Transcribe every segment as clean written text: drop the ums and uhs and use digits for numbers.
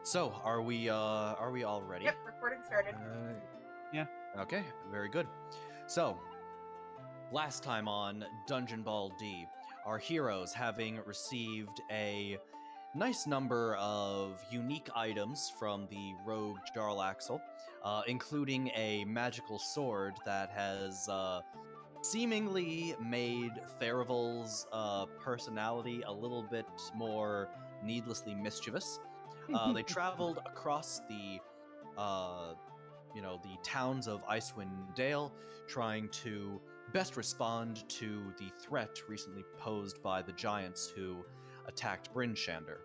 So, are we all ready? Yep, recording started. Yeah. Okay, very good. So, last time on Dungeon Ball D, our heroes, having received a nice number of unique items from the rogue Jarlaxle, including a magical sword that has seemingly made Therival's personality a little bit more needlessly mischievous. They traveled across uh, the towns of Icewind Dale, trying to best respond to the threat recently posed by the giants who attacked Bryn Shander.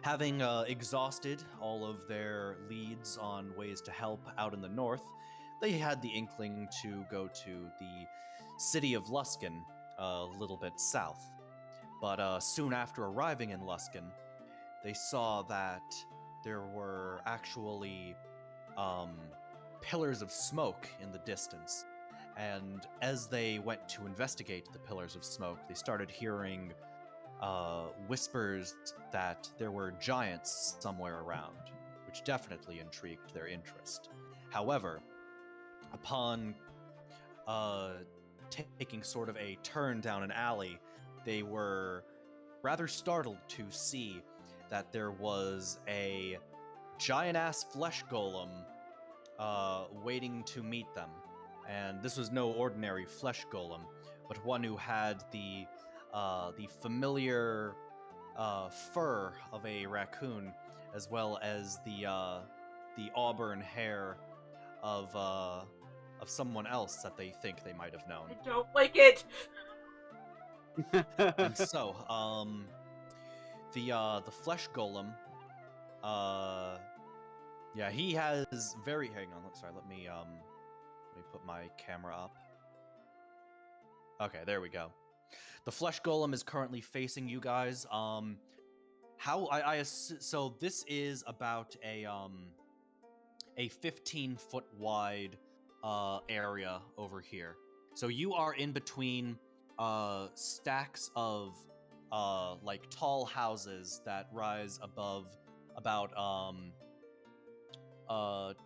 Having exhausted all of their leads on ways to help out in the north, they had the inkling to go to the city of Luskan, a little bit south. But soon after arriving in Luskan, they saw that there were actually um, pillars of smoke in the distance. And as they went to investigate the pillars of smoke, they started hearing whispers that there were giants somewhere around, which definitely intrigued their interest. However, upon uh, taking sort of a turn down an alley, they were rather startled to see that there was a giant ass flesh golem waiting to meet them. And this was no ordinary flesh golem, but one who had the familiar fur of a raccoon, as well as the auburn hair of someone else that they think they might have known. I don't like it. And so, the flesh golem, yeah, he has very. Hang on, sorry. Let me put my camera up. Okay, there we go. The flesh golem is currently facing you guys. How so this is about a 15-foot wide area over here. So you are in between stacks of like tall houses that rise above about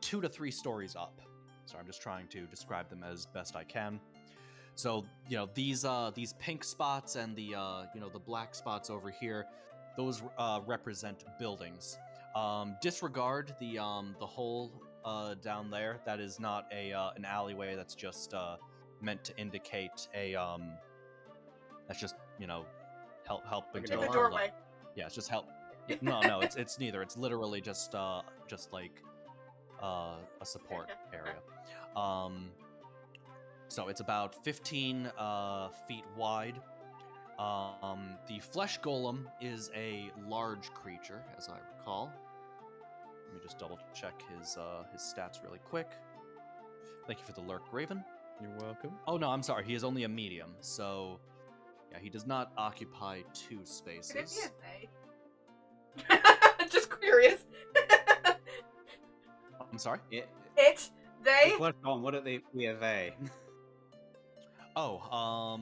2 to 3 stories up. So I'm just trying to describe them as best I can. So these pink spots and the black spots over here, those represent buildings. Disregard the hole down there. That is not an alleyway. That's just meant to indicate a that's just helping Like to a It's a door. doorway. Yeah, it's just help. Yeah, no, it's neither. It's literally just like a support area. So it's about 15 feet wide. The flesh golem is a large creature, as I recall. Let me just double check his stats really quick. Thank you for the lurk, Raven. You're welcome. Oh no, I'm sorry. He is only a medium, so yeah, he does not occupy 2 spaces. Could it be a they? Just curious. I'm sorry. It, It, they. What's on? What are they? We have a. Oh,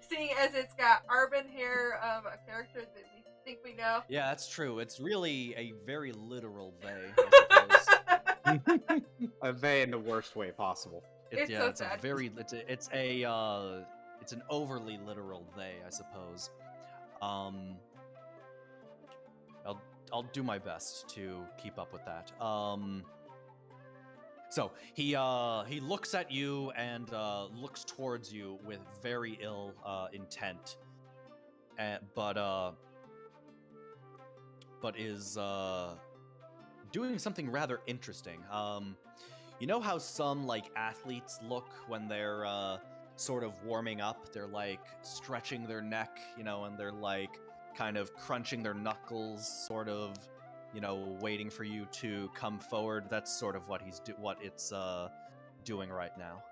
Seeing as it's got Arbin hair of a character that we think we know. yeah, that's true. It's really a very literal they, I suppose. A they in the worst way possible. It's Yeah, so it's sad. a very it's an overly literal they, I suppose. Um, I'll do my best to keep up with that. So he looks at you and looks towards you with very ill intent, but is doing something rather interesting. You know how some like athletes look when they're sort of warming up? They're like stretching their neck, and they're like kind of crunching their knuckles, sort of, waiting for you to come forward. That's sort of what it's doing right now.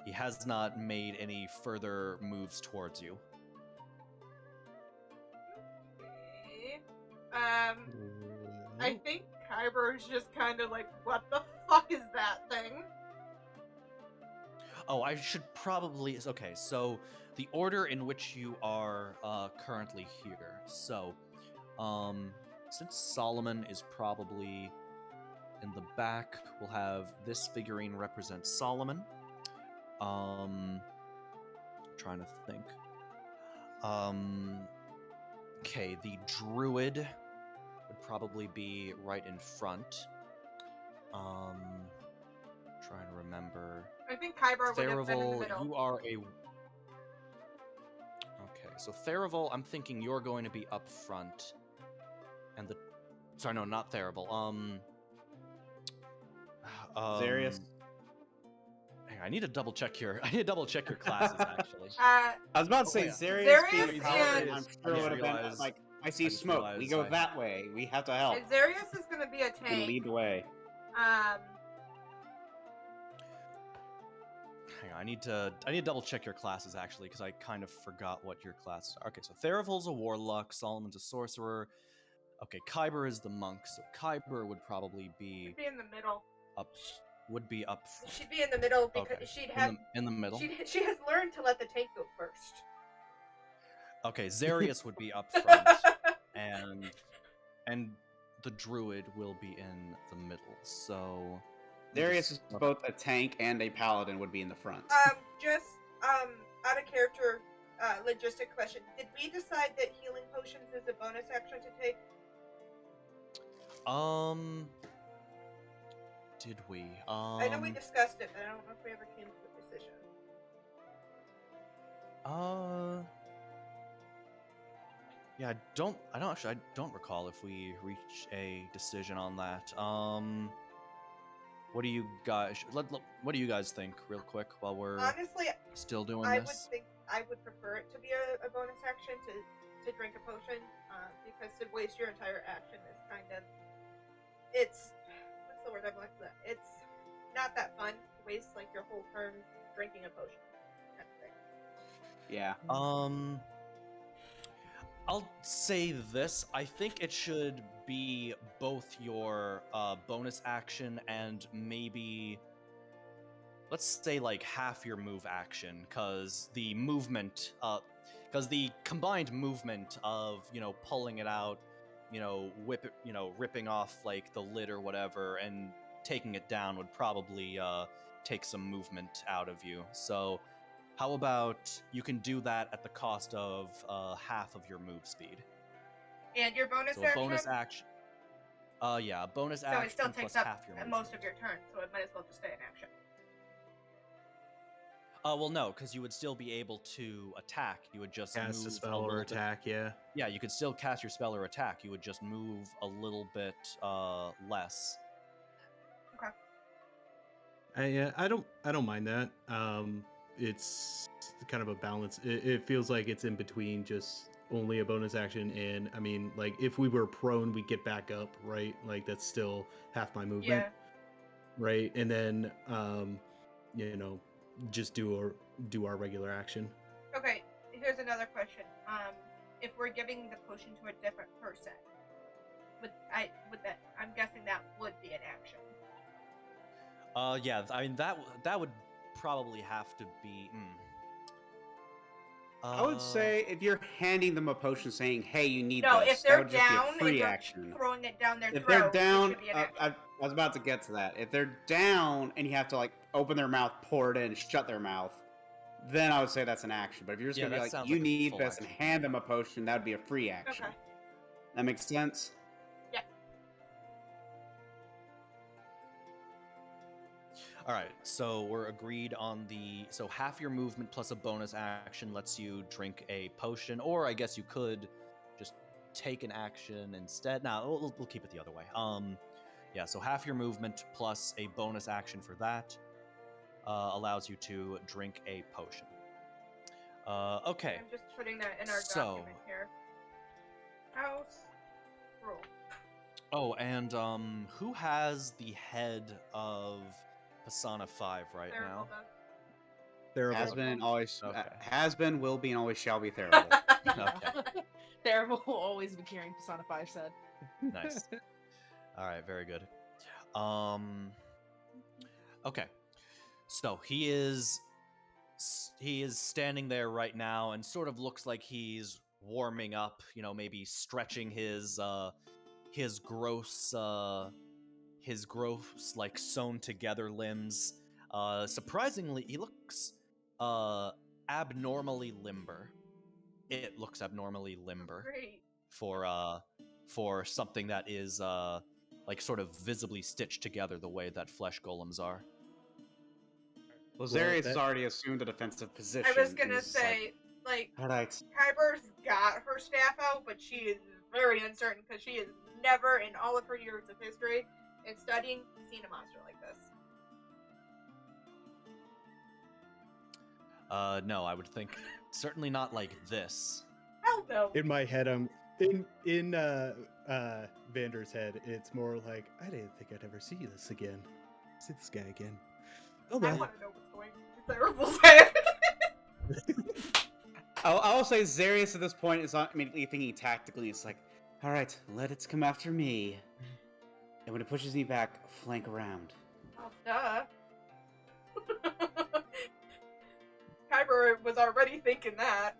He has not made any further moves towards you. Okay. I think Kyber is just kind of like, what the fuck is that thing? Oh, I should probably. Okay, so the order in which you are currently here. So, Since Solomon is probably in the back, we'll have this figurine represent Solomon. Trying to think. Okay, the druid would probably be right in front. Trying to remember. I think Kyber would have been in the Theraval, middle. you are a... Okay, so Theraval, I'm thinking you're going to be up front. And the... Sorry, no, not Theraval. Zarius. Hang on, I need to double check your... I need to double check your classes, actually. I was about to Oh, say yeah. Zarius being Zarius a paladin, and- I'm I sure just would have been realized- like, I see just smoke. We realized go I- that way. We have to help. Zarius is going to be a You can tank. lead the way. Hang on, I need to double check your classes, actually, because I kind of forgot what your classes are. Okay, so Theraval's a warlock, Solomon's a sorcerer. Okay, Kyber is the monk, so Kyber would probably be She'd be in the middle. up. Would be up. She'd be in the middle because Okay. she'd have. In the middle. She has learned to let the tank go first. Okay, Zarius would be up front, and the druid will be in the middle. So Zarius is both a tank and a paladin would be in the front. Just out of character, logistic question. Did we decide that healing potions is a bonus action to take? Did we? I know we discussed it, but I don't know if we ever came to a decision. Yeah, I don't recall if we reached a decision on that. What do you guys? What do you guys think, real quick, while we're Honestly, still doing I this? would think I would prefer it to be a bonus action to drink a potion, because to waste your entire action is kind of what's the word I'm looking for? It's not that fun to waste like your whole turn drinking a potion. Kind of thing. Yeah. I'll say this. I think it should be both your bonus action and maybe, let's say, like half your move action, because the movement, because the combined movement of, pulling it out, ripping off like the lid or whatever and taking it down would probably take some movement out of you. So how about you can do that at the cost of half of your move speed? And your bonus So action. a bonus action. Yeah, a bonus So action it still plus takes up half your movement. most of your turn, so it might as well just stay in action. Well, no, because you would still be able to attack. You would just Cast move a spell or little bit- attack, yeah. Yeah, you could still cast your spell or attack. You would just move a little bit less. I don't mind that. It's kind of a balance. It feels like it's in between just only a bonus action, and I mean, like if we were prone, we get back up, right? Like that's still half my movement, Yeah. right? And then just do our regular action. Okay. Here's another question. If we're giving the potion to a different person, I'm guessing that would be an action. Yeah, I mean that would probably have to be. I would say if you're handing them a potion saying, hey, you need No, this, if they're that would just down be a and free you're action. throwing it down their If throat, they're down, it should be an action. I was about to get to that. If they're down and you have to like open their mouth, pour it in, shut their mouth, then I would say that's an action. But if you're just Yeah, gonna be that like, sounds you like a need full this and action. hand them a potion, that would be a free action. Okay. That makes sense? Yeah. All right, so we're agreed on so half your movement plus a bonus action lets you drink a potion, or I guess you could just take an action instead. No, we'll keep it the other way. Yeah, so half your movement plus a bonus action for that allows you to drink a potion. Okay. I'm just putting that in our So- document here. House rule. Oh, and who has the head of Persona 5 right now? Has been and always Okay. has been, will be, and always shall be terrible. Okay. Terrible will always be carrying Persona 5 said. Nice. All right, very good. Okay. So he is standing there right now and sort of looks like he's warming up, maybe stretching his gross like sewn together limbs. Surprisingly, he looks abnormally limber. It looks abnormally limber Great. for something that is like sort of visibly stitched together the way that flesh golems are. Well, Well, Zarius has that- already assumed a defensive position. I was and gonna is just say, like, all right. Kyber's got her staff out, but she is very uncertain because she has never, in all of her years of history and studying, seen a monster like this. No, I would think certainly not like this. Hell no. In my head, I'm in Vander's head. It's more like I didn't think I'd ever see this again. See this guy again. Oh I well. want to know what's going through Thermal's head. I will say Zarius at this point is not immediately thinking tactically. It's like, all right, let it come after me. And when it pushes me back, flank around. Oh, duh. Kyber was already thinking that.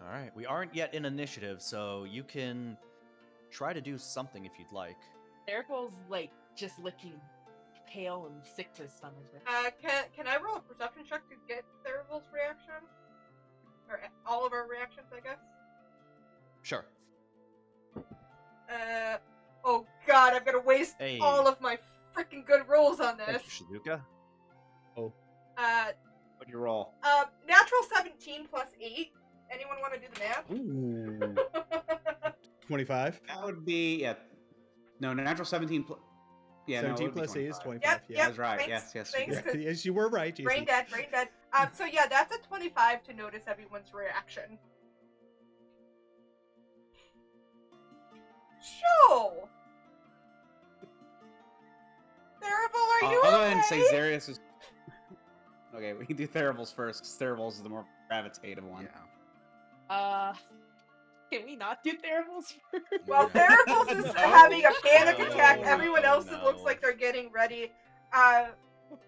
All right, we aren't yet in initiative, so you can try to do something if you'd like. Theraple's like just looking pale and sick to his stomach. Can I roll a perception check to get Thermal's reaction? Or all of our reactions, I guess? Sure. Oh god, I'm gonna waste Hey. all of my freaking good rolls on Thank this. you, Shizuka. What do you roll? Natural 17 plus 8. Anyone want to do the Ooh. math? 25. That would be no natural 17. Yeah, 17 no, plus 8 is 25. Yep, Yeah. yep. That's right. Thanks, Yes. thanks. Yeah, yes, you were right, Jason. Brain dead, brain dead. So yeah, that's a 25 to notice everyone's reaction. Show! Theraval, are you I'll okay? go ahead and say Zarius is. Okay, we can do Therables first, because Therables is the more gravitative one. Can we not do Theraples first? Well, Yeah. Theraples is No. having a panic No, attack. no, Everyone else it looks no. like they're getting ready.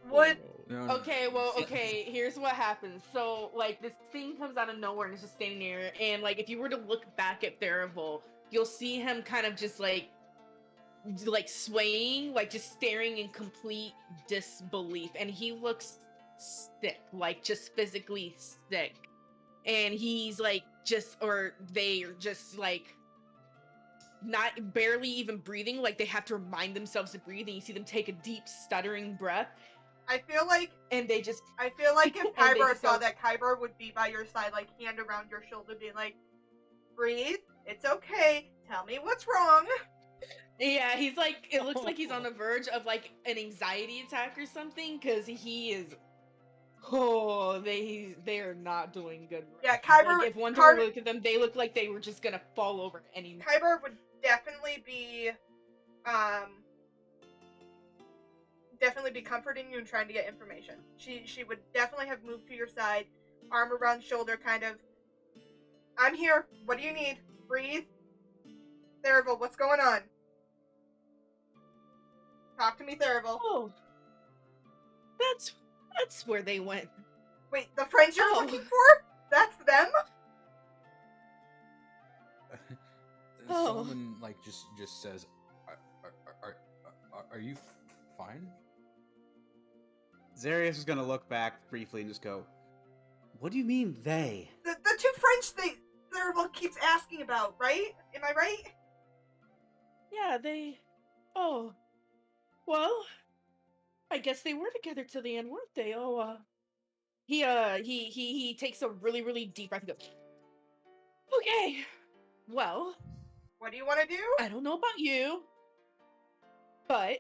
Would No, no. Okay, well, okay, here's what happens. So, like, this thing comes out of nowhere and it's just standing there, and, like, if you were to look back at Theravel, you'll see him kind of just, like swaying, like, just staring in complete disbelief, and he looks sick, like, just physically sick. And he's, like, they're just, like, not barely even breathing, like, they have to remind themselves to breathe, and you see them take a deep, stuttering breath, I feel like and they just if And they Kyber just saw go- that, Kyber would be by your side, like hand around your shoulder, being like, "Breathe. It's okay. Tell me what's wrong." Yeah, he's like, it looks like he's on the verge of like an anxiety attack or something, because he is. Oh, they are not doing good. Yeah, Like, Kyber. if one Car- were to look at them, they look like they were just gonna fall over any. Kyber would definitely be comforting you and trying to get information. She would definitely have moved to your side, arm around shoulder, kind of. I'm here. What do you need? Breathe. Theravel, what's going on? Talk to me, Theravel. Oh, that's where they went. Wait, the friends you're Oh. looking for? That's them? Oh. Solomon like just says, "Are you fine?" Zarius is gonna look back briefly and just go, "What do you mean they?" The two friends Theravel keeps asking about, right? Am I right? Yeah, they. Oh, well, I guess they were together till the end, weren't they? Oh, he takes a really, really deep breath and goes, okay, well, What do you want to do? I don't know about you, but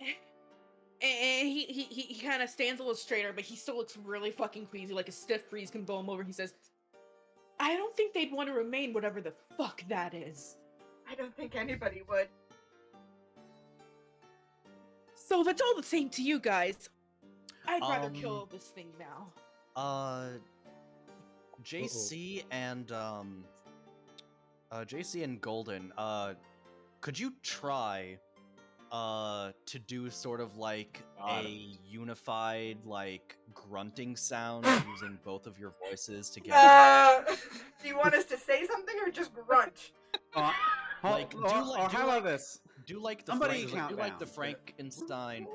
and he kind of stands a little straighter, but he still looks really fucking queasy, like a stiff breeze can blow him over. He says, I don't think they'd want to remain whatever the fuck that is. I don't think anybody would. So if it's all the same to you guys, I'd rather Um, kill this thing now. JC and JC and Golden, could you try to do sort of like God. a unified like grunting sound using both of your voices together. Do you want us to say something or just grunt? Like, or how about this? Do like the Somebody Frank, count do like the down. Frankenstein,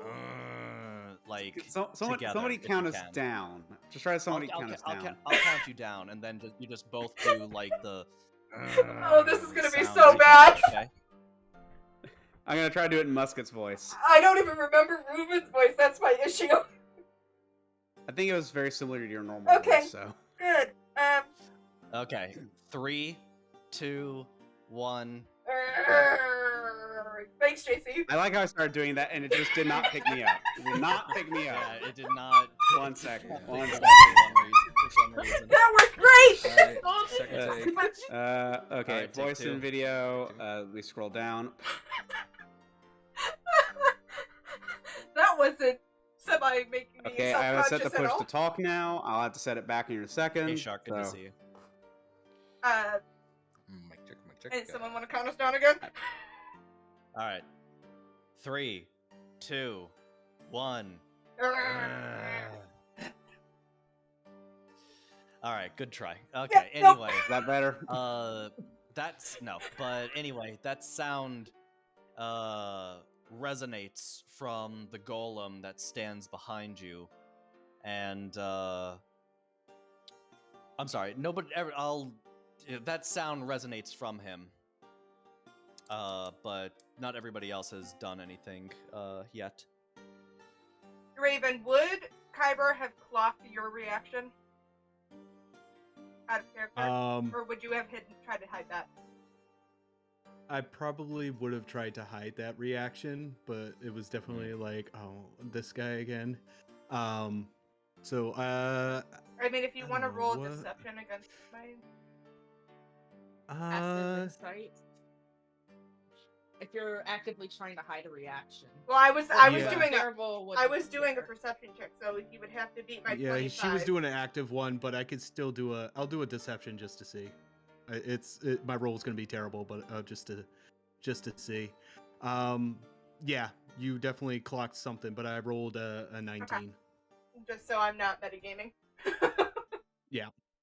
like together. Somebody if you count us can. down. Just try to somebody count us down. I'll count you down, and then you just both do like the. Oh, this is gonna be sound so together, bad. Okay. I'm gonna try to do it in Musket's voice. I don't even remember Ruben's voice. That's my issue. I think it was very similar to your normal Okay. voice, so. Good. Okay. 3, 2, 1. Thanks, JC. I like how I started doing that, and it just did not pick me up. It did not pick me up. Yeah, it did not. 1 second. For 1 some second. reason. That worked great. Alright, second take. Okay, Alright, take voice 2. and video. We scroll down. That wasn't semi making me Okay, I have it set to self-conscious at push all. to talk now. I'll have to set it back in a second. Hey, Shark, good to so- see you. Mic check, mic check. And someone want to count us down again? All right. 3, 2, 1. All right, good try. Okay, Yeah, nope. anyway, Is that better? that's no, but anyway, that sound resonates from the golem that stands behind you, and I'm sorry, nobody ever. That sound resonates from him, but not everybody else has done anything yet. Raven, would Kyber have clocked your reaction out of character? Or would you have tried to hide that? I probably would have tried to hide that reaction, but it was definitely like, oh, this guy again. So I mean, if you I want to don't know, roll what- deception against my... Passive insight. If you're actively trying to hide a reaction. Well, I was Yeah. doing a Terrible I was doing a perception check, so you would have to beat my 25. she was doing an active one, but I could still do I'll do a deception just to see. My roll is gonna be terrible, but just to see. Yeah, you definitely clocked something, but I rolled a 19. Okay. Just so I'm not metagaming.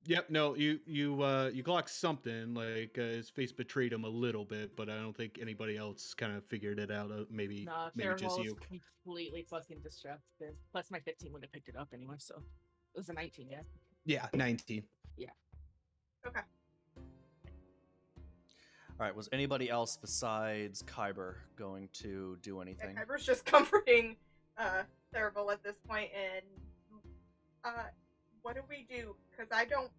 Yep, no, you clocked something, like his face betrayed him a little bit, but I don't think anybody else kind of figured it out. Maybe Nah, just Terrible you. completely fucking distracted. Plus my 15 would have picked it up anyway, so it was a 19, yeah. Yeah, 19. Okay. All right, was anybody else besides Kyber going to do Yeah, anything? Kyber's just comforting Therival at this point, and what do we do? Because I don't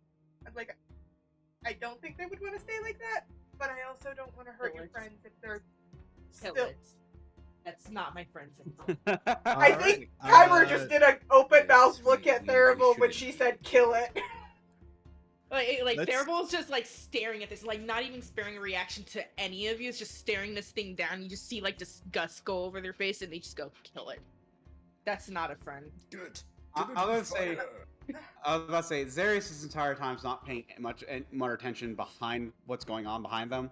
think they would want to stay like that, but I also don't want to hurt your Kill it. friends if they're Kill still... it. That's not my friends anymore. I think Kyber just did an open mouth yes, look we- at we Therival when shouldn't. she said kill it. Like Let's- Therival's just like staring at this, like not even sparing a reaction to any of you. It's just staring this thing down. You just see like disgust go over their face, and they just go kill it. That's not a friend. Good. I was about to say, Zarius this entire time's not paying much more attention behind what's going on behind them.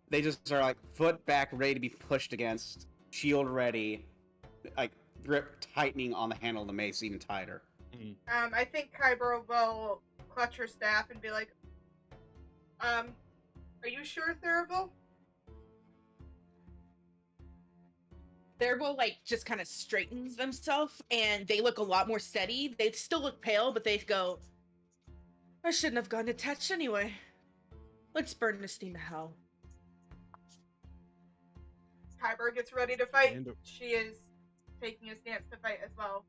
They just are like foot back, ready to be pushed against, shield ready, like grip tightening on the handle of the mace even tighter. I think Kyber will clutch her staff and be like, are you sure, Therival? Therival like just kind of straightens themselves, and they look a lot more steady. They still look pale, but they go, I shouldn't have gone to touch anyway. Let's burn this thing to hell. Kyber gets ready to fight. And- She is taking a stance to fight as well.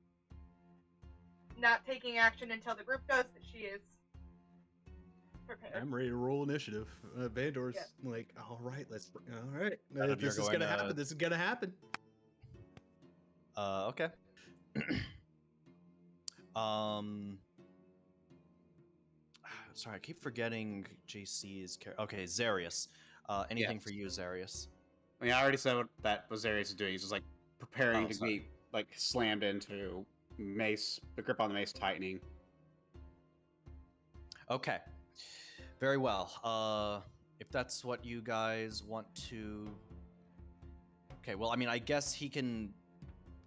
Not taking action until the group does, but she is prepared. I'm ready to roll initiative. Vandor's Yeah. like, all right, all right. None of you This are is going gonna to- happen. This is gonna happen. Okay. Sorry, I keep forgetting JC's character. Okay, Zarius. Anything Yes. for you, Zarius? I mean, I already said what that was Zarius is doing. He's just like preparing Oh, to sorry. be like slammed into mace, the grip on the mace tightening. Okay. Very well. If that's what you guys want to Okay, well, I mean, I guess he can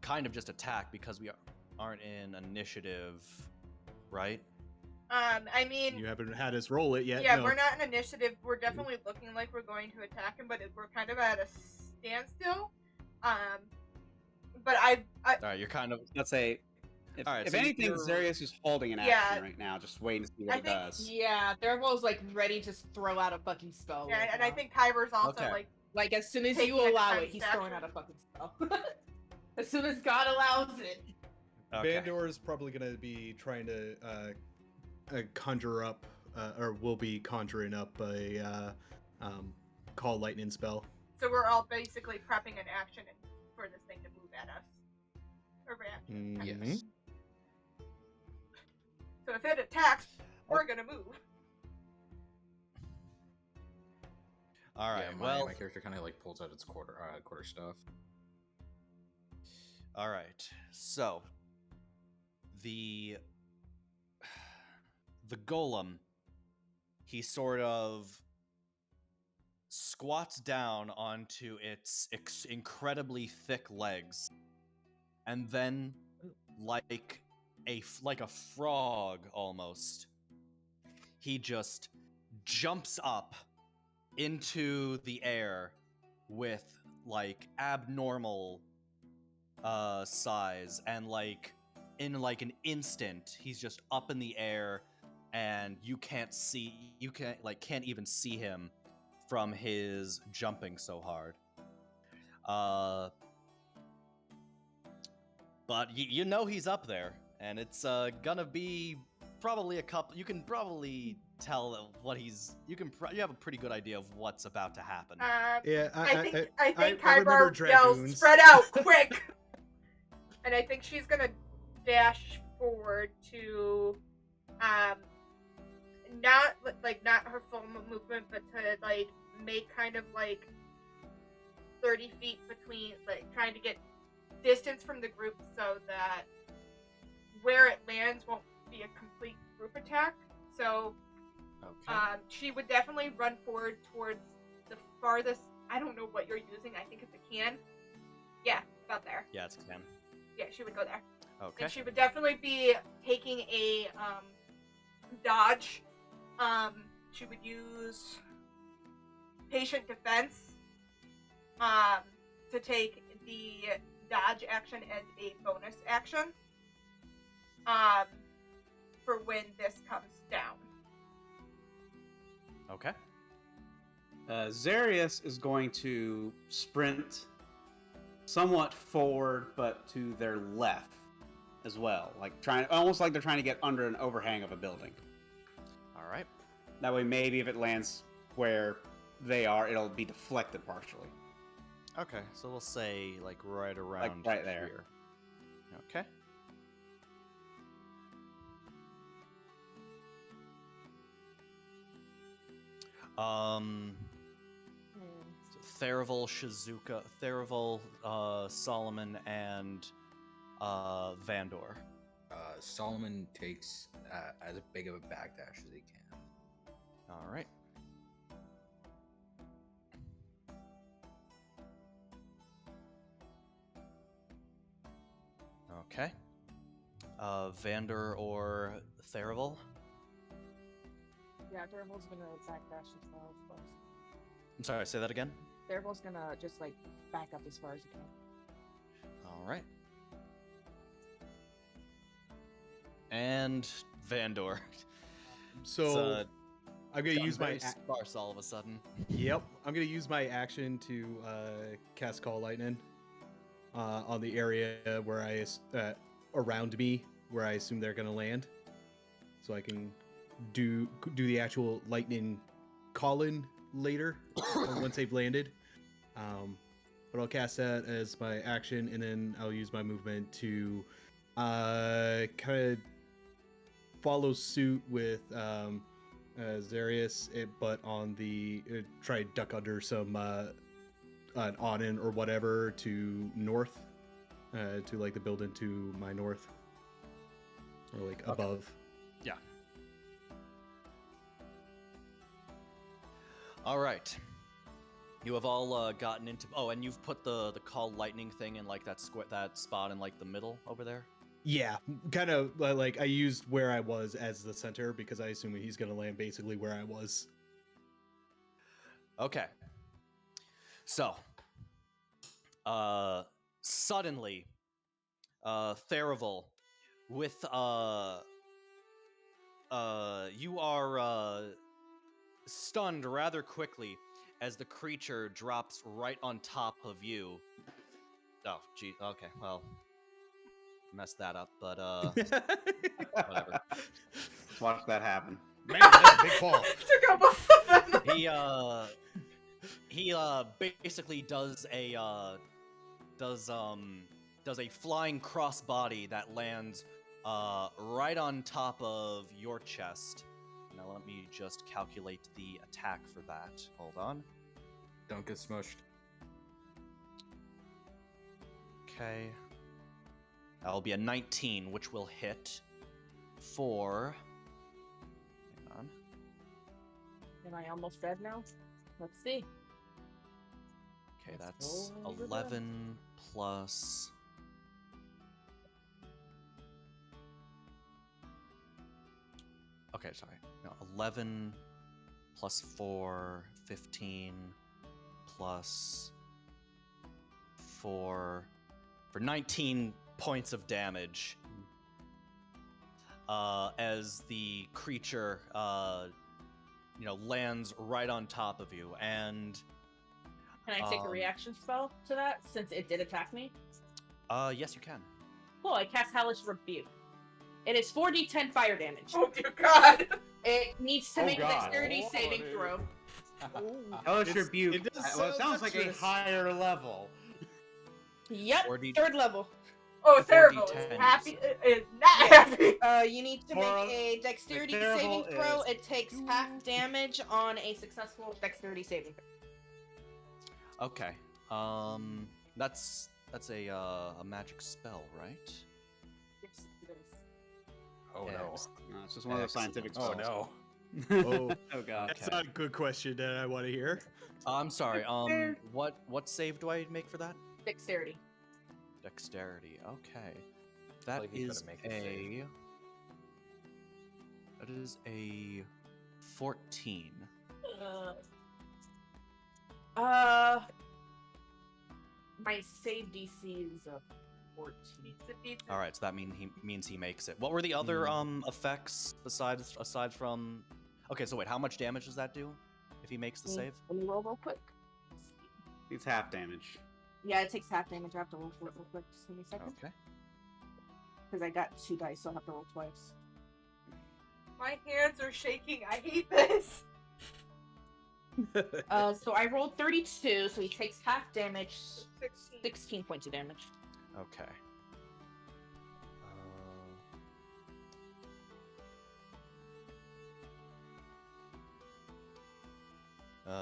kind of just attack because we aren't in initiative, right? I mean, You haven't had us roll it yet. yeah, No. we're not in initiative. We're definitely looking like we're going to attack him, but we're kind of at a standstill. But All right, you're kind of. Let's say, if, All right, if so anything, you're- Zarius is holding an Yeah. action right now, just waiting to see what I it think- does. Yeah, Dervol's like ready to throw out a fucking spell. yeah, right and I now. think Kyber's also Okay. Like as soon as taking you a allow it, defense he's throwing action. out a fucking spell. As soon as God allows it. Okay. Vandor is probably going to be trying to conjure up, or will be conjuring up a call lightning spell. So we're all basically prepping an action for this thing to move at us. Or reaction. Mhm. Yes. So if it attacks, we're gonna move. All right. Yeah, well, my character kind of like pulls out its quarter staff. all right. So the golem, he sort of squats down onto its incredibly thick legs, and then, like a frog almost, he just jumps up into the air with like abnormal size, and like in like an instant he's just up in the air, and you can't even see him from his jumping so hard. But you know he's up there, and it's gonna be probably a couple. You can probably tell what he's. You have a pretty good idea of what's about to happen. Yeah, I think I remember Kyber yells, dragoons. "Spread out, quick!" And I think she's gonna dash forward to, not her full movement, but to like make kind of like 30 feet between, like trying to get distance from the group so that where it lands won't be a complete group attack. So Okay. she would definitely run forward towards the farthest. I don't know what you're using. I think it's a can. Yeah, about there. Yeah, it's Ken. Yeah, she would go there. Okay. And she would definitely be taking a dodge. She would use patient defense to take the dodge action as a bonus action for when this comes down. Okay. Zarius is going to sprint somewhat forward, but to their left as well, almost like they're trying to get under an overhang of a building. All right. That way, maybe if it lands where they are, it'll be deflected partially. Okay. So we'll say like right around right there. here. Okay. Theraval, Solomon, and Vandor. Solomon takes as big of a backdash as he can. All right. Okay. Vandor or Theraval? Yeah, Dervol's gonna backdash himself. I'm sorry, say that again? Dervol's gonna just like back up as far as he can. All right. And Vandor. So I'm gonna use my. sparse all of a sudden. Yep, I'm gonna use my action to cast Call Lightning on the area where around me, where I assume they're gonna land, so I can do the actual lightning calling later once they've landed. But I'll cast that as my action, and then I'll use my movement to kind of follow suit with Zarius, but on the try to duck under some an awning or whatever to north, to like the building to my north, or like above. Yeah. All right. You have all gotten into. Oh, and you've put the call lightning thing in like that spot in like the middle over there. Yeah, kind of like I used where I was as the center because I assume he's gonna land basically where I was. Okay. So, suddenly, Therival, with you are stunned rather quickly as the creature drops right on top of you. Oh, gee. Okay, well, messed that up, but whatever. Let's watch that happen. Man, that's a big fall. Took out both of them. He basically does a flying crossbody that lands right on top of your chest. Now let me just calculate the attack for that. Hold on. Don't get smushed. Okay. That'll be a 19, which will hit for. Hang on. Am I almost dead now? Let's see. Okay, Let's that's roll over there. 11 plus. Okay, sorry. No, 11 plus 4, 15 plus 4 for 19 points of damage. As the creature, lands right on top of you, and Can I take a reaction spell to that since it did attack me? yes, you can. Cool, I cast Hellish Rebuke. It is 4d10 fire damage. Oh dear God. It needs to Oh, make a God. dexterity saving throw. Hellish It's- Rebuke. it does Well, it sounds sound like a treacherous. higher level. Yep, 4D third level. Oh, Therival is 4d10. happy. Is not happy. You need to For make a dexterity terrible saving throw. is- It takes half damage on a successful dexterity saving throw. Okay. That's a magic spell, right? Yes, it is. Oh no. No, it's just one of those scientific Oh spells. no. Oh, Oh god. that's not a good question that I want to hear. I'm sorry. What save do I make for that? Dexterity. Dexterity. Okay. That like he's is gonna make a save. That is a 14. My save DC is a 14. All right, so that means he makes it. What were the other effects aside from? Okay, so wait, how much damage does that do if he makes the save? Let me roll real quick. It's half damage. Yeah, it takes half damage. I have to roll for it real quick. Just give me a second. Okay. Because I got 2 dice, so I have to roll twice. My hands are shaking. I hate this. So I rolled 32, so he takes half damage, 16. 16 points of damage. Okay.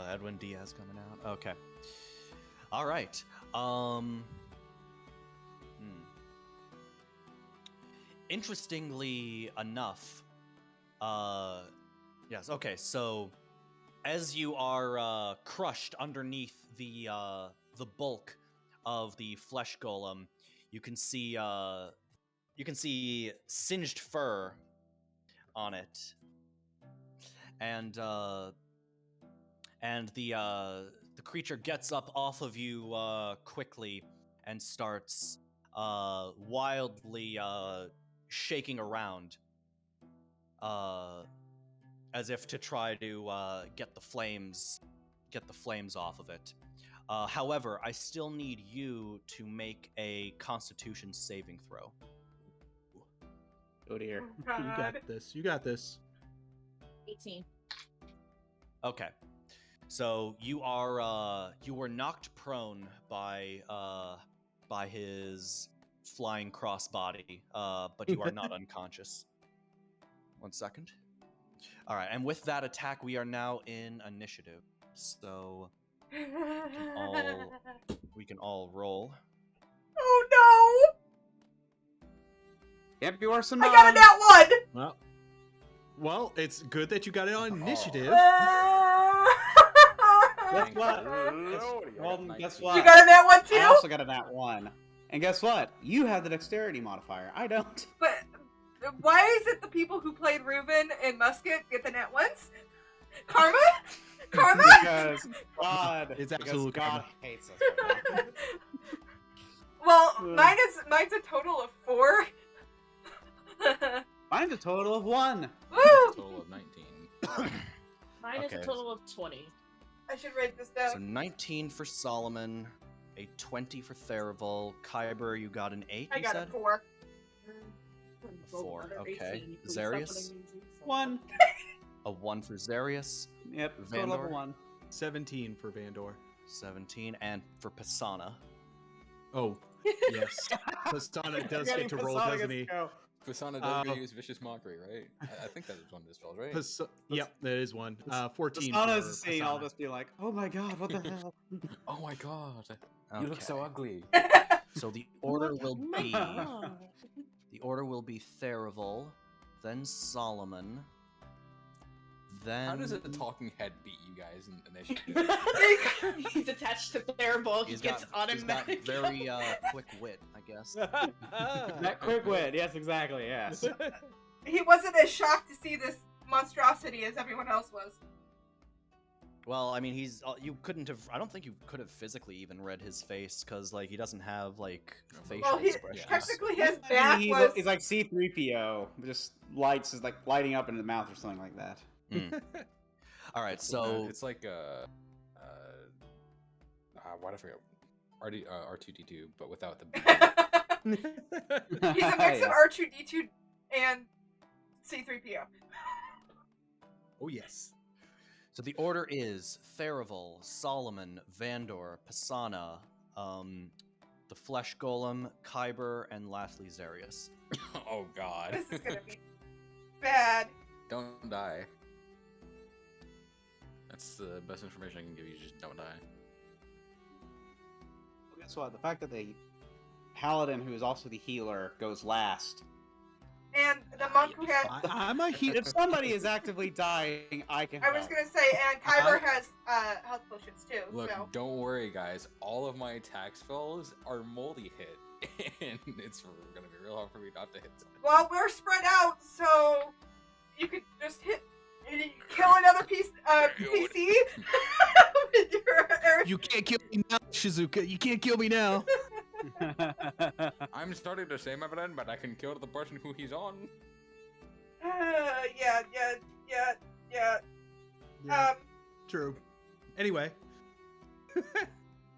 Edwin Diaz coming out. Okay. All right. Interestingly enough, yes. Okay. So, as you are crushed underneath the bulk of the flesh golem, you can see singed fur on it, and the creature gets up off of you quickly and starts wildly shaking around, as if to try to get the flames off of it. However, I still need you to make a Constitution saving throw. Oh dear. Oh, You God. got this. You got this. 18. Okay, so you were knocked prone by his flying crossbody, but you are not unconscious. 1 second. All right, and with that attack, we are now in initiative. So we can all roll. Oh Yep, you are some. no! I got a nat 1. Well, it's good that you got it on initiative. Guess what? Lordy, I Well, got guess 19. what? You got a nat one too? I also got a nat 1. And guess what? You have the dexterity modifier. I don't. But why is it the people who played Reuben and Musket get the nat ones? Karma? Karma? Because God, It's because absolute God karma. hates us. Right Well, mine's a total of 4. now. Mine's a total of 1. That's a Woo! total of 19. Mine is Okay. a total of 20. I should write this So down. 19 for Solomon, a 20 for Therival. Kyber, you got an 8, I you got said? a 4. Four, Under okay. 18, please Zarius? stop putting me in jail. 1. A 1 for Zarius, Yep, total of Vandor? 1. 17 for Vandor. 17, and for Pisana. Oh, yes. Pastana does get to roll, Pisana doesn't gets he? to go. Pisana does Oh. use Vicious Mockery, right? I think that was one of the spells, right? Yep, that is one. 14 Pisana for is seeing all Pisana. this, be like, "Oh my God, what the hell?" Oh my god. You look so Okay. ugly. So the order will be Oh. the order will be Therival, then Solomon, then How does a talking head beat you guys in initiative? He's attached to Therival. He He's gets got automatic. very quick wit, I guess. That quick wit. Yes, exactly. Yes. He wasn't as shocked to see this monstrosity as everyone else was. Well, I mean, you couldn't have. I don't think you could have physically even read his face because, like, he doesn't have like facial Well, expressions. technically his I back mean, was. he's like C-3PO, just lights is like lighting up in the mouth or something like that. Mm. All right, It's, so it's like why did I forget? R2D2, but without the. He's a mix of Yeah. R2D2 and C3PO. Oh, yes. So the order is Therival, Solomon, Vandor, Pisana, the Flesh Golem, Kyber, and lastly Zarius. Oh god. This is gonna be bad. Don't die. That's the best information I can give you. Just don't die. Well, guess what? The fact that the paladin, who is also the healer, goes last. And the monk who has. I'm a healer. If somebody is actively dying, I can I help. was gonna say, and Kyber has health potions too. Look, So don't worry, guys. All of my attack spells are multi-hit, and it's gonna be real hard for me not to hit something. well, we're spread out, so you could just kill another PC with your arrow. You can't kill me now, Shizuka. You can't kill me now. I'm starting to say my friend, but I can kill the person who he's on. Yeah. Yeah, true. Anyway.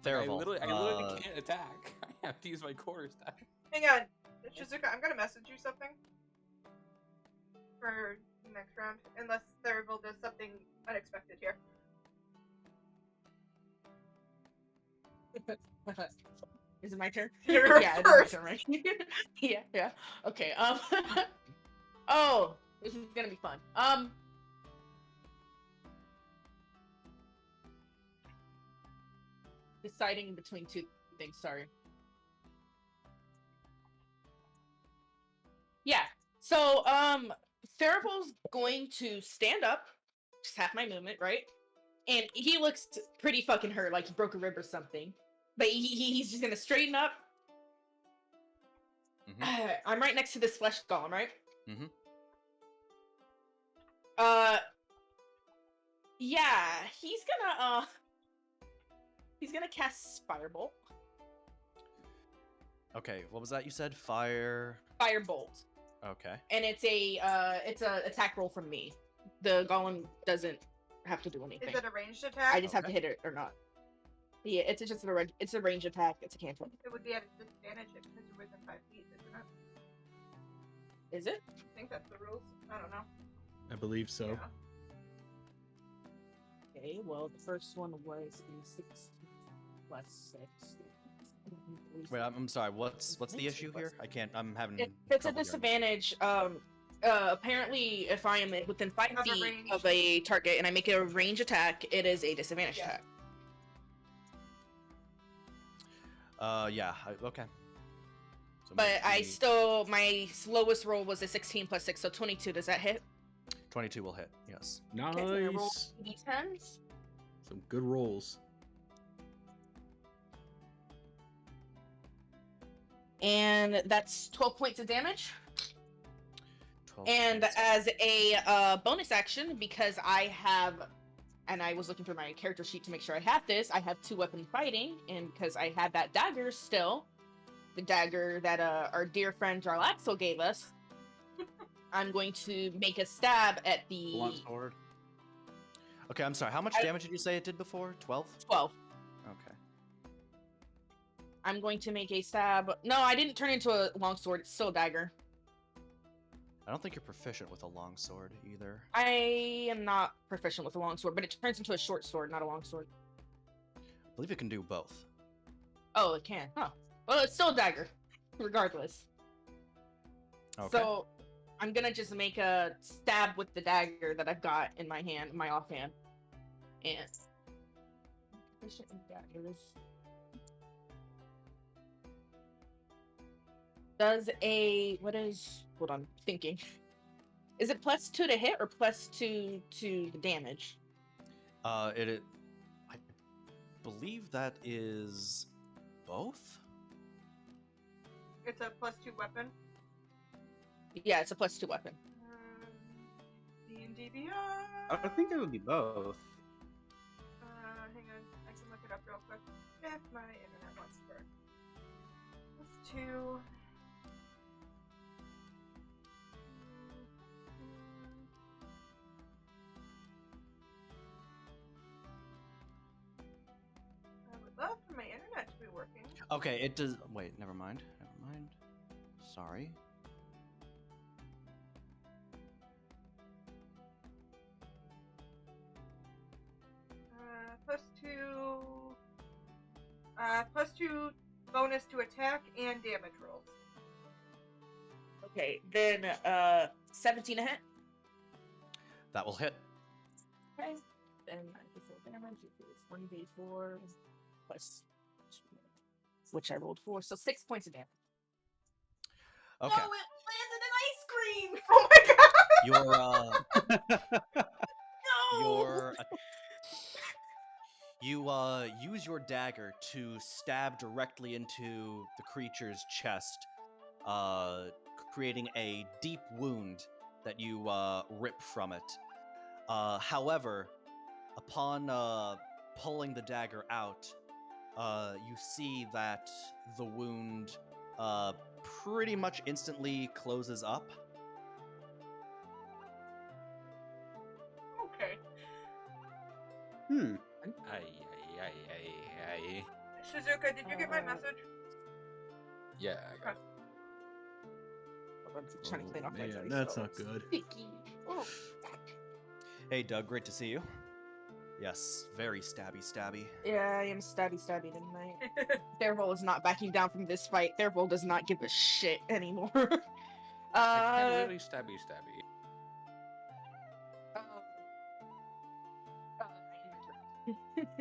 Therival. I literally can't attack. I have to use my core stat. Hang on, Shizuka, I'm gonna message you something for the next round, unless Therival does something unexpected here. Is it my turn? You're Yeah, it's first. my turn, right? yeah. Okay. Oh, this is gonna be fun. Deciding between two things. Sorry. Yeah. So, Therival's going to stand up, just half my movement, right? And he looks pretty fucking hurt, like he broke a rib or something. But he's just gonna straighten up. I'm right next to this flesh golem, right? Mhm. Yeah, he's gonna cast Firebolt. Okay, what was that you said? Fire. Firebolt. Okay. And it's a attack roll from me. The golem doesn't have to do anything. Is it a ranged attack? I just have to Okay. hit it or not. Yeah, it's just a range attack. It's a cantrip. It would be at a disadvantage if it's within 5 feet, isn't it? Is it? I think that's the rules. I don't know. I believe so. Yeah. Okay, well, the first one was a 16 plus 6. Wait, I'm sorry. What's the issue here? I can't. I'm having. If it's a trouble hearing. disadvantage, apparently, if I am within 5 Of a feet range. of a target and I make a range attack, it is a disadvantage Yeah. attack. Yeah. Okay. So But I maybe still, my lowest roll was a 16 plus 6, so 22. Does that hit? 22 will hit. Yes. Okay, so I roll Nice. d10s. Some good rolls. And that's 12 points of damage. 12 And points. as a bonus action, because I have, and I was looking through my character sheet to make sure I had this, I have 2-weapon fighting, and because I had that dagger still, the dagger that our dear friend Jarlaxle gave us, I'm going to make a stab at the Blunt sword. Okay, I'm sorry. How much damage did you say it did before? 12? 12. Okay. I'm going to make a stab. No, I didn't turn into a longsword. It's still a dagger. I don't think you're proficient with a longsword either. I am not proficient with a longsword, but it turns into a short sword, not a longsword. I believe it can do both. Oh, it can. Huh. Well, it's still a dagger, regardless. Okay. So I'm gonna just make a stab with the dagger that I've got in my hand, my offhand. And proficient in daggers. Does a hold on, thinking. Is it +2 to hit or +2 to the damage? I believe that is both. It's a +2 weapon. Yeah, it's a +2 weapon. D&D Beyond. I think it would be both. Hang on, I can look it up real quick. If my internet wants to work. +2. I would love for my internet to be working. Okay, it does. Wait, never mind. Never mind. Sorry. +2 bonus to attack and damage rolls. Okay, then 17 a hit. That will hit. Okay. Then I can say damage is 1d4 plus 2, which I rolled 4, so 6 points of damage. Okay. No, it landed an ice cream. Oh my god! Your No. you use your dagger to stab directly into the creature's chest, creating a deep wound that you rip from it. However, upon pulling the dagger out, you see that the wound pretty much instantly closes up. Okay. Ay. Shizuka, did you get my message? Yeah, I got it. I'm trying to clean off my Man, dice, that's so not good. sticky. Oh. Hey, Doug, great to see you. Yes, very stabby. Yeah, I am stabby tonight. Thervol is not backing down from this fight. Thervol does not give a shit anymore. I can't really stabby.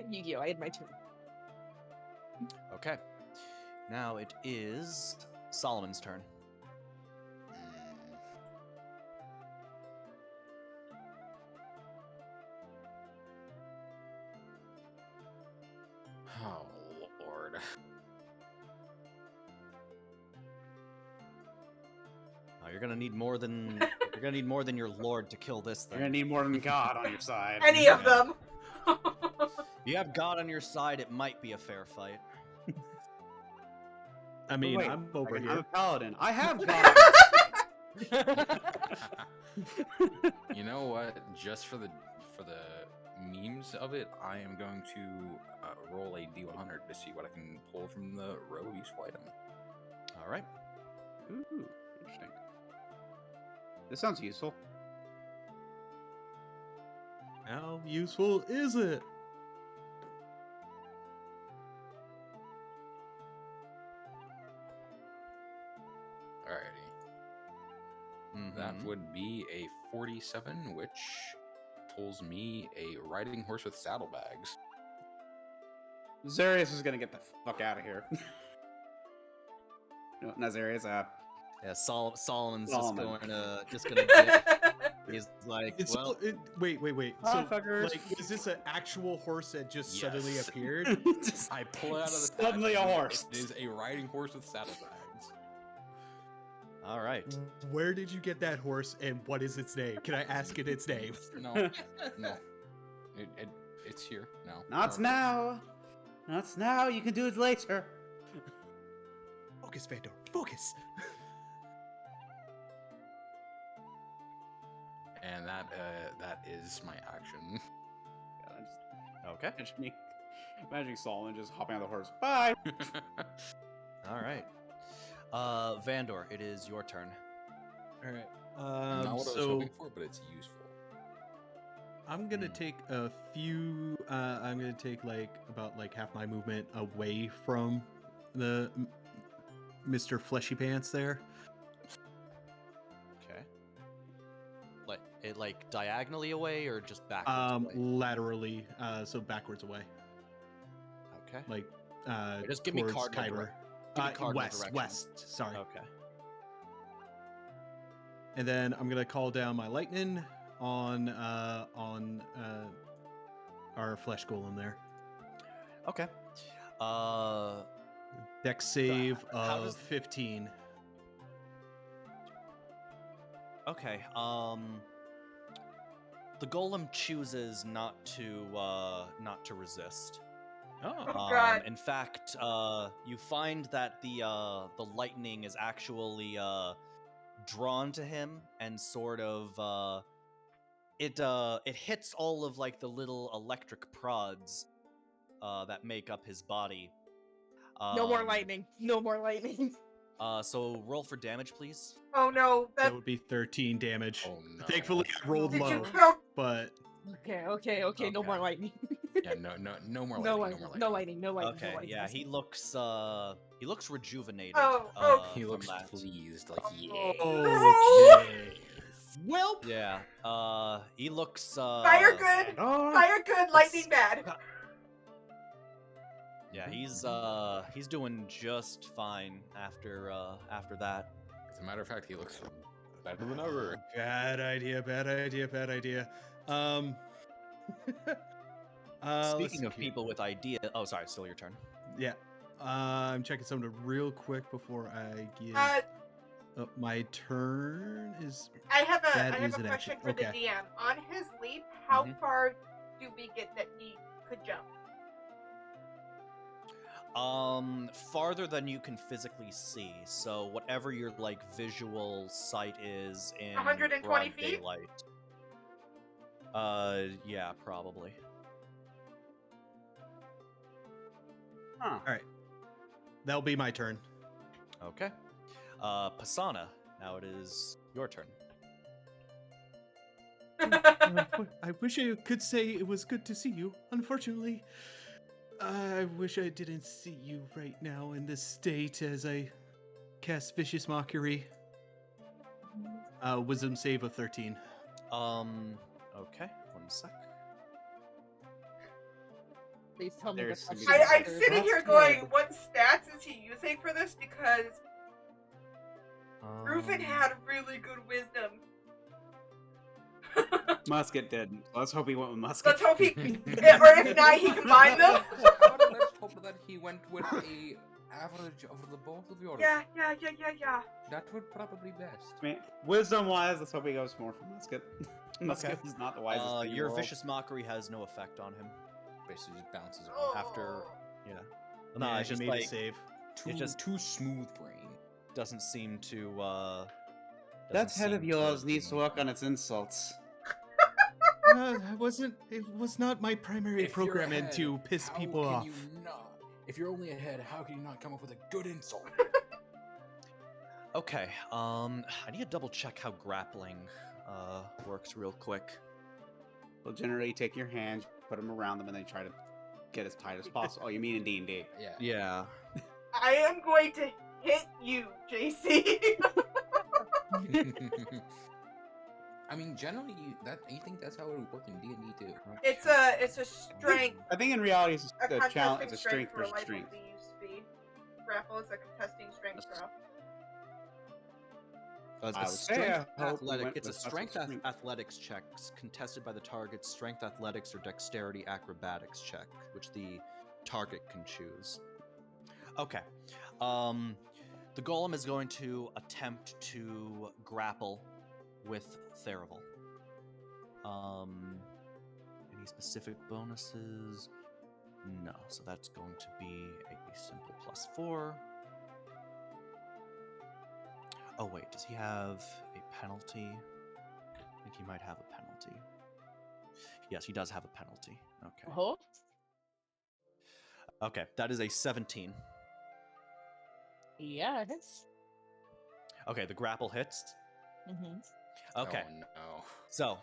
Yu-Gi-Oh! I had my turn. Okay. Now it is Solomon's turn. Oh Lord. Now you're gonna need more than your lord to kill this You're thing. gonna need more than God on your side. Any of them. If you have God on your side, it might be a fair fight. I mean, Wait, I'm over I'm a here. paladin. I have God. You know what? Just for the memes of it, I am going to roll a D100 to see what I can pull from the row of useful item. All right. Ooh, interesting. This sounds useful. How useful is it? Alrighty. Mhm. That would be a 47, which pulls me a riding horse with saddlebags. Zarius is gonna get the fuck out of here. No, not Zarius. Yeah, Solomon's Solomon. just gonna dip. He's like, It's well, wait. Hi, So, fuckers. like, is this an actual horse that just suddenly Yes. appeared? Just I pull it out of the Suddenly pack, a and horse. It is a riding horse with saddlebags. all right. Where did you get that horse, and what is its name? Can I ask it its name? No, no. It's here now. Not Okay. now. Not now. You can do it later. Focus, Vandor. Focus. And that is my action. Okay. Imagining Solomon just hopping on the horse. Bye. All right. Vandor, it is your turn. All right. Not what I was So hoping for, but it's useful. I'm gonna take a few. I'm gonna take about half my movement away from the Mr. Fleshy Pants there. Okay. Like diagonally away or just backwards away? Laterally, so backwards away, Okay. like Just give me towards cardinal Kyber. Give me cardinal West, direction. west. Sorry. Okay. And then I'm gonna call down my lightning on our flesh golem there. Okay. Dex save how of does- 15. Okay. The golem chooses not to resist. Oh, God. In fact, you find that the lightning is actually drawn to him and sort of it hits all of like the little electric prods that make up his body. No more lightning. No more lightning. So roll for damage, please. Oh no, That would be 13 damage. Oh no. Thankfully, I rolled did you low, count? but Okay. No Okay. more lightning. Yeah, no more No lightning. lightning. No lightning. No lightning. Okay, no lightning. yeah, he looks rejuvenated. Oh, He from looks that. pleased, like yeah. okay. Well, He looks Fire good, Oh, fire good, lightning bad. Yeah, he's doing just fine after that. As a matter of fact, he looks better than ever. bad idea. Let's Speaking of see here. people with idea, oh sorry, still your turn. Yeah. I'm checking something real quick before I give. My turn is. I have a That I have is a an question action. for the Okay. DM. On his leap, how Mhm. far do we get that he could jump? Farther than you can physically see. So whatever your like visual sight is in 120 broad feet? daylight. Yeah, probably. huh. That'll be my turn. Okay. Pasana, now it is your turn. I wish I could say it was good to see you. Unfortunately, I wish I didn't see you right now in this state as I cast Vicious Mockery. Wisdom save of 13. Okay, one sec. Please tell me There's the some- I'm question. sitting here going, what stats is he using for this? Because Reuven had really good wisdom. Musket didn't. Let's hope he went with Musket. Let's hope he, or if not, he combined them. Let's hope that he went with a average of the both of yours. Yeah. That would probably best. I mean, wisdom-wise, let's hope he goes more for Musket. Musket is not the wisest thing in the Your world. vicious mockery has no effect on him. Basically just bounces around. Oh. After- Yeah. No, it's just made like a save. Too smooth brain. doesn't seem to. That doesn't head of seem yours to needs to be- work on its insults. That wasn't. It was not my primary If you're programming ahead, to piss how people can off. you not? If you're only ahead, how can you not come up with a good insult? Okay. I need to double check how grappling works real quick. Well, generally, you take your hands, put them around them, and then try to get as tight as possible. Oh, you mean in D&D? Yeah. Yeah. I am going to hit you, JC. I mean, generally, you think that's how it would work in D&D too? It's a strength. I think in reality, it's A a challenge. contesting It's a strength for a versus life strength. used to be. Grapple is a contesting strength throw. It's I a would say strength I hope we athletic. went It's a with strength muscle strength. athletics check contested by the target's strength athletics or dexterity acrobatics check, which the target can choose. Okay. The golem is going to attempt to grapple with Therival. Any specific bonuses? No. So that's going to be a simple +4. Oh wait, does he have a penalty? I think he might have a penalty. Yes, he does have a penalty. Okay. Oh, Okay, that is a 17. yeah, it is. Okay, the grapple hits. Mm-hmm. Okay. Oh no. So,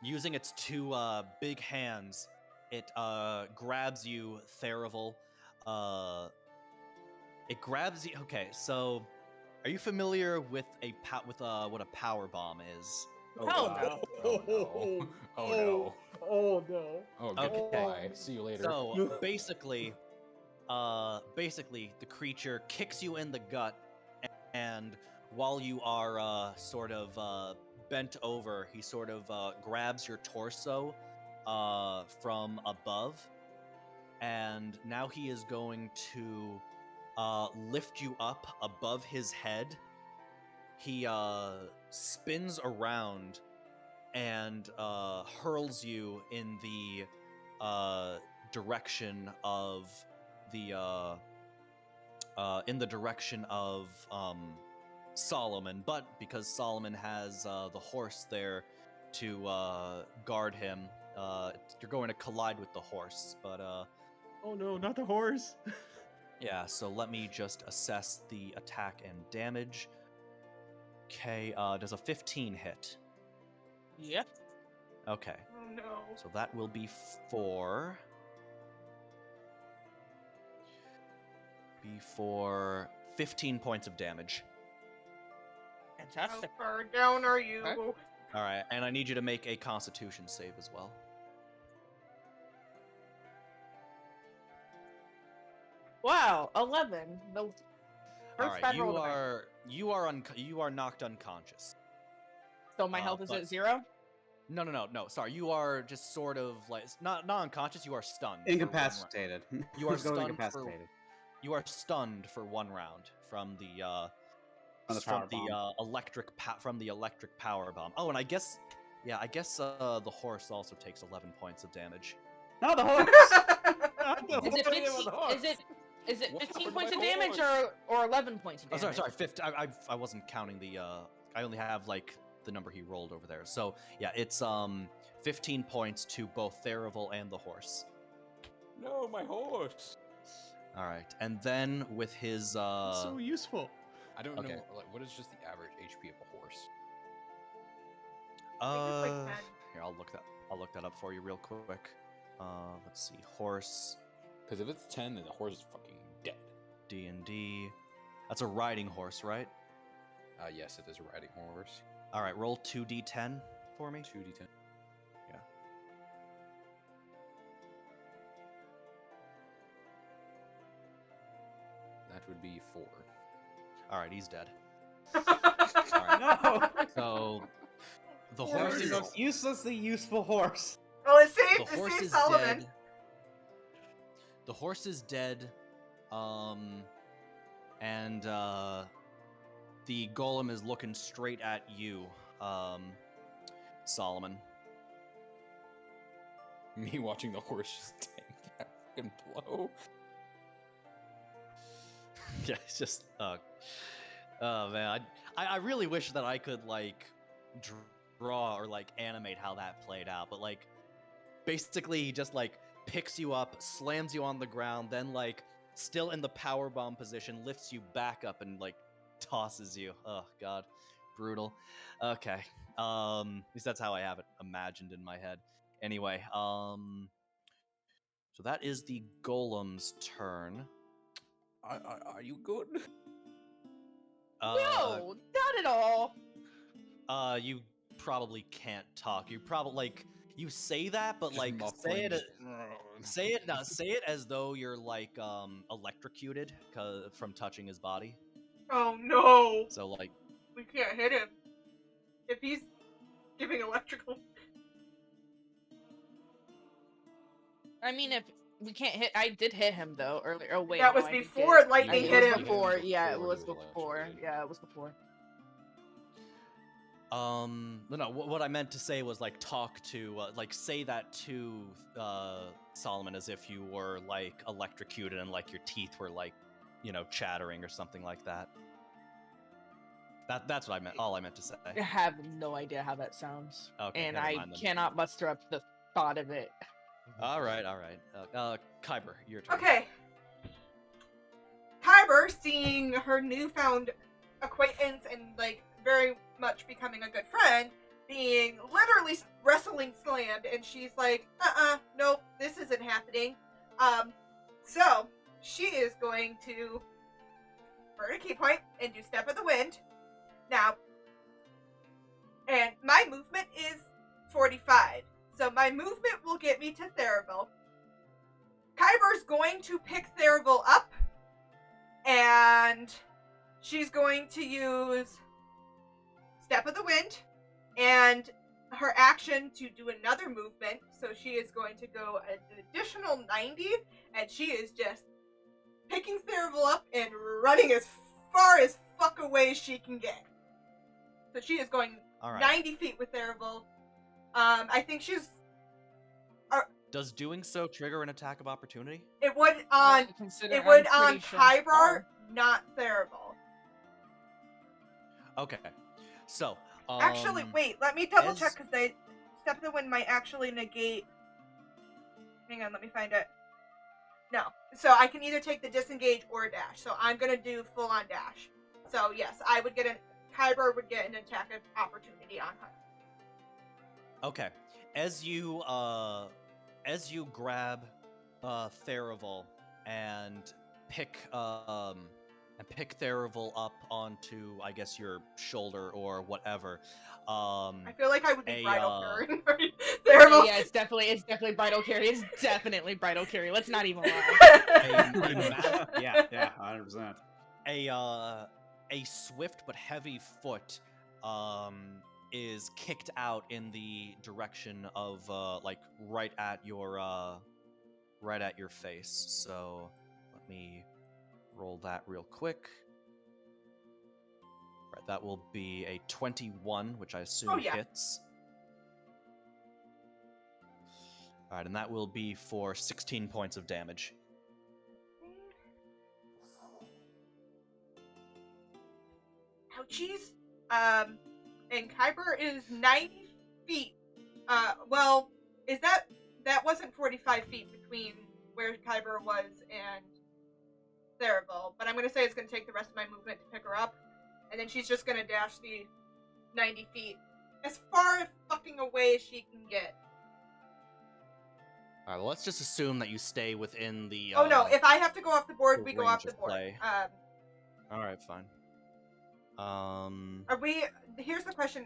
using its two big hands, it grabs you, Therival. It grabs you. Okay, so are you familiar with what a power bomb is? Hell no. Oh no. Oh no. Oh no. Oh, Okay. goodbye. See you later. So basically, the creature kicks you in the gut, and while you are sort of bent over, he sort of grabs your torso from above, and now he is going to lift you up above his head. He spins around and hurls you in the direction of the Solomon, but because Solomon has the horse there to guard him, you're going to collide with the horse. But Oh no, not the horse. yeah, so let me just assess the attack and damage. Okay, does a 15 hit? Yep. Okay, Oh no. so that will be 15 points of damage. How Fantastic. far down are you? Okay. All right, and I need you to make a Constitution save as well. Wow, 11. The All first right, bad you roll of the night. you are knocked unconscious. So my health is but- at 0? No. Sorry, you are just sort of like not unconscious. You are stunned. for one round. Incapacitated. You are He's going stunned incapacitated. You are stunned for 1 round from the From the power bomb. from the electric power bomb. Oh, and I guess the horse also takes 11 points of damage. No, the horse. Is it 15, is it What 15 happened points to of my damage horse? or 11 points of Oh, damage? sorry. I wasn't counting the. I only have like the number he rolled over there. So yeah, it's 15 points to both Therival and the horse. No, my horse. All right, and then with his So useful. I don't Okay. know. Like, what is just the average HP of a horse? I think it's like 10. here I'll look that up for you real quick. Let's see, horse Because if it's 10, then the horse is fucking dead. D&D. That's a riding horse, right? Yes, it is a riding horse. All right, roll 2d10 for me. 2d10. Yeah. That would be 4. All right, he's dead. No. So the That horse was is the most uselessly useful horse. Well, it the saved, horse is Solomon. dead. The horse is dead. And the golem is looking straight at you, Solomon. Me watching the horse just tank that fucking blow. Yeah, it's just oh man, I really wish that I could like draw or like animate how that played out, but like basically he just like picks you up, slams you on the ground, then like still in the power bomb position, lifts you back up and like tosses you. Oh god, brutal. Okay, at least that's how I have it imagined in my head. Anyway, so that is the golem's turn. Are you good? No, not at all. You probably can't talk. You probably like you say that, but Just like muffling, just- say it as though you're like electrocuted from touching his body. Oh no. So like we can't hit him. If he's giving electrical... I mean, if we can't hit, I did hit him though earlier. Oh wait, That no, was I did before get- lightning it hit was him. before. Hit him Yeah, it before was he was before. electrocuted. Yeah, it was before. No, what I meant to say was like talk to, like say that to Solomon as if you were like electrocuted and like your teeth were like, you know, chattering or something like that. That's what I meant. All I meant to say. I have no idea how that sounds, Okay, and never I mind then. cannot muster up the thought of it. All right. Kyber, your turn. Okay. Kyber, seeing her newfound acquaintance and, like, very much becoming a good friend, being literally wrestling slammed, and she's like, nope, this isn't happening. So, she is going to burn a key point and do Step of the Wind. Now, and my movement is 45, so my movement will get me to Theravel. Kyber's going to pick Theravel up, and she's going to use Step of the Wind and her action to do another movement. So she is going to go an additional 90, and she is just picking Theravel up and running as far as fuck away as she can get. So she is going All right. 90 feet with Theravel. I think she's... Does doing so trigger an attack of opportunity? It would on... Consider, It would I'm on pretty sure I'm Kyber, strong. not Theravel. Okay. So, Actually, wait, let me double as- check, because they Step of the Wind might actually negate... Hang on, let me find it. No. So I can either take the disengage or dash. So I'm going to do full-on dash. So yes, I would get an... Kyber would get an attack of opportunity on her. Okay. As you grab Theravel and pick Theravel up onto, I guess, your shoulder or whatever. I feel like I would be a, bridal carrying Theravel. Yeah, it's definitely bridal carry. It's definitely bridal carry. Let's not even lie. Yeah, 100%. A swift but heavy foot is kicked out in the direction of like right at your face. So let me roll that real quick. Right, that will be a 21, which I assume yeah. hits. All right, and that will be for 16 points of damage. Ouchies. And Kyber is 90 feet. Well, is that wasn't 45 feet between where Kyber was and Theravel, but I'm gonna say it's gonna take the rest of my movement to pick her up, and then she's just gonna dash the 90 feet as far fucking away as she can get. All right, well, let's just assume that you stay within the. Oh no! If I have to go off the board, the we go off range the of board. play. All right, fine. Are we? Here's the question: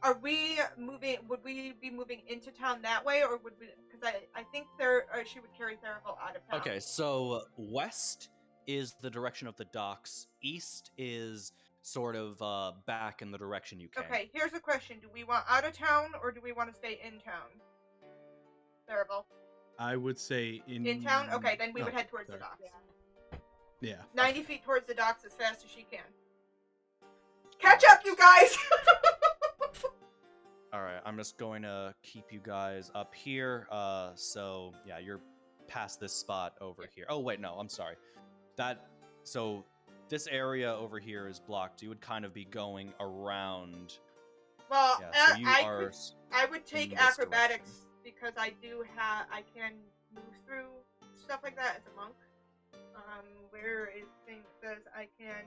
Are we moving? Would we be moving into town that way, or would we? Because I think she would carry Theravel out of town. Okay, so west is the direction of the docks. East is sort of back in the direction you came. Okay, here's a question: do we want out of town, or do we want to stay in town? Theravel. I would say In town? Okay, then we would Oh, head towards the sorry. docks. Yeah. 90 feet towards the docks as fast as she can. Catch up, you guys! All right, I'm just going to keep you guys up here. So yeah, you're past this spot over here. Oh wait, no, I'm sorry. So this area over here is blocked. You would kind of be going around. Well, Yeah, so you are. I would take this acrobatics direction. because I can move through stuff like that as a monk. Where is the thing that says I can?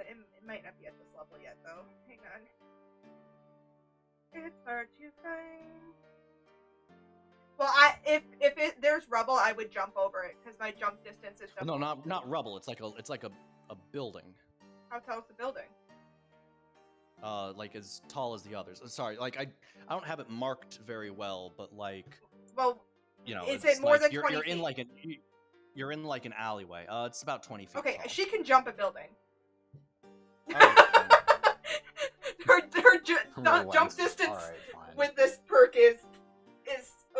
It might not be at this level yet, though. Hang on. It's hard to find. Well, if there's rubble, I would jump over it because my jump distance is. No, not rubble. It's like a building. How tall is the building? Like as tall as the others. Sorry, like I don't have it marked very well, but like Well, you know, is it's it more like than you're 20 in feet? like You're in like an alleyway. It's about 20 feet Okay, tall. she can jump a building. Alright, fine. her jump Relax. distance All right, fine. with this perk is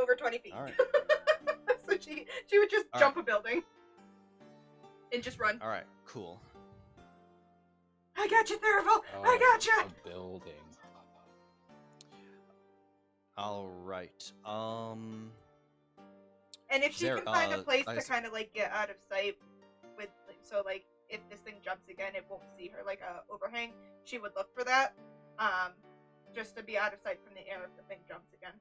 over 20 feet. All right. So she would just All jump a building and just run. All right, cool. I got you, Theravel. I got you. A building. All right. And if she There- can find a place I to s- kind of like get out of sight with, so like if this thing jumps again, it won't see her like a overhang. She would look for that, just to be out of sight from the air if the thing jumps again.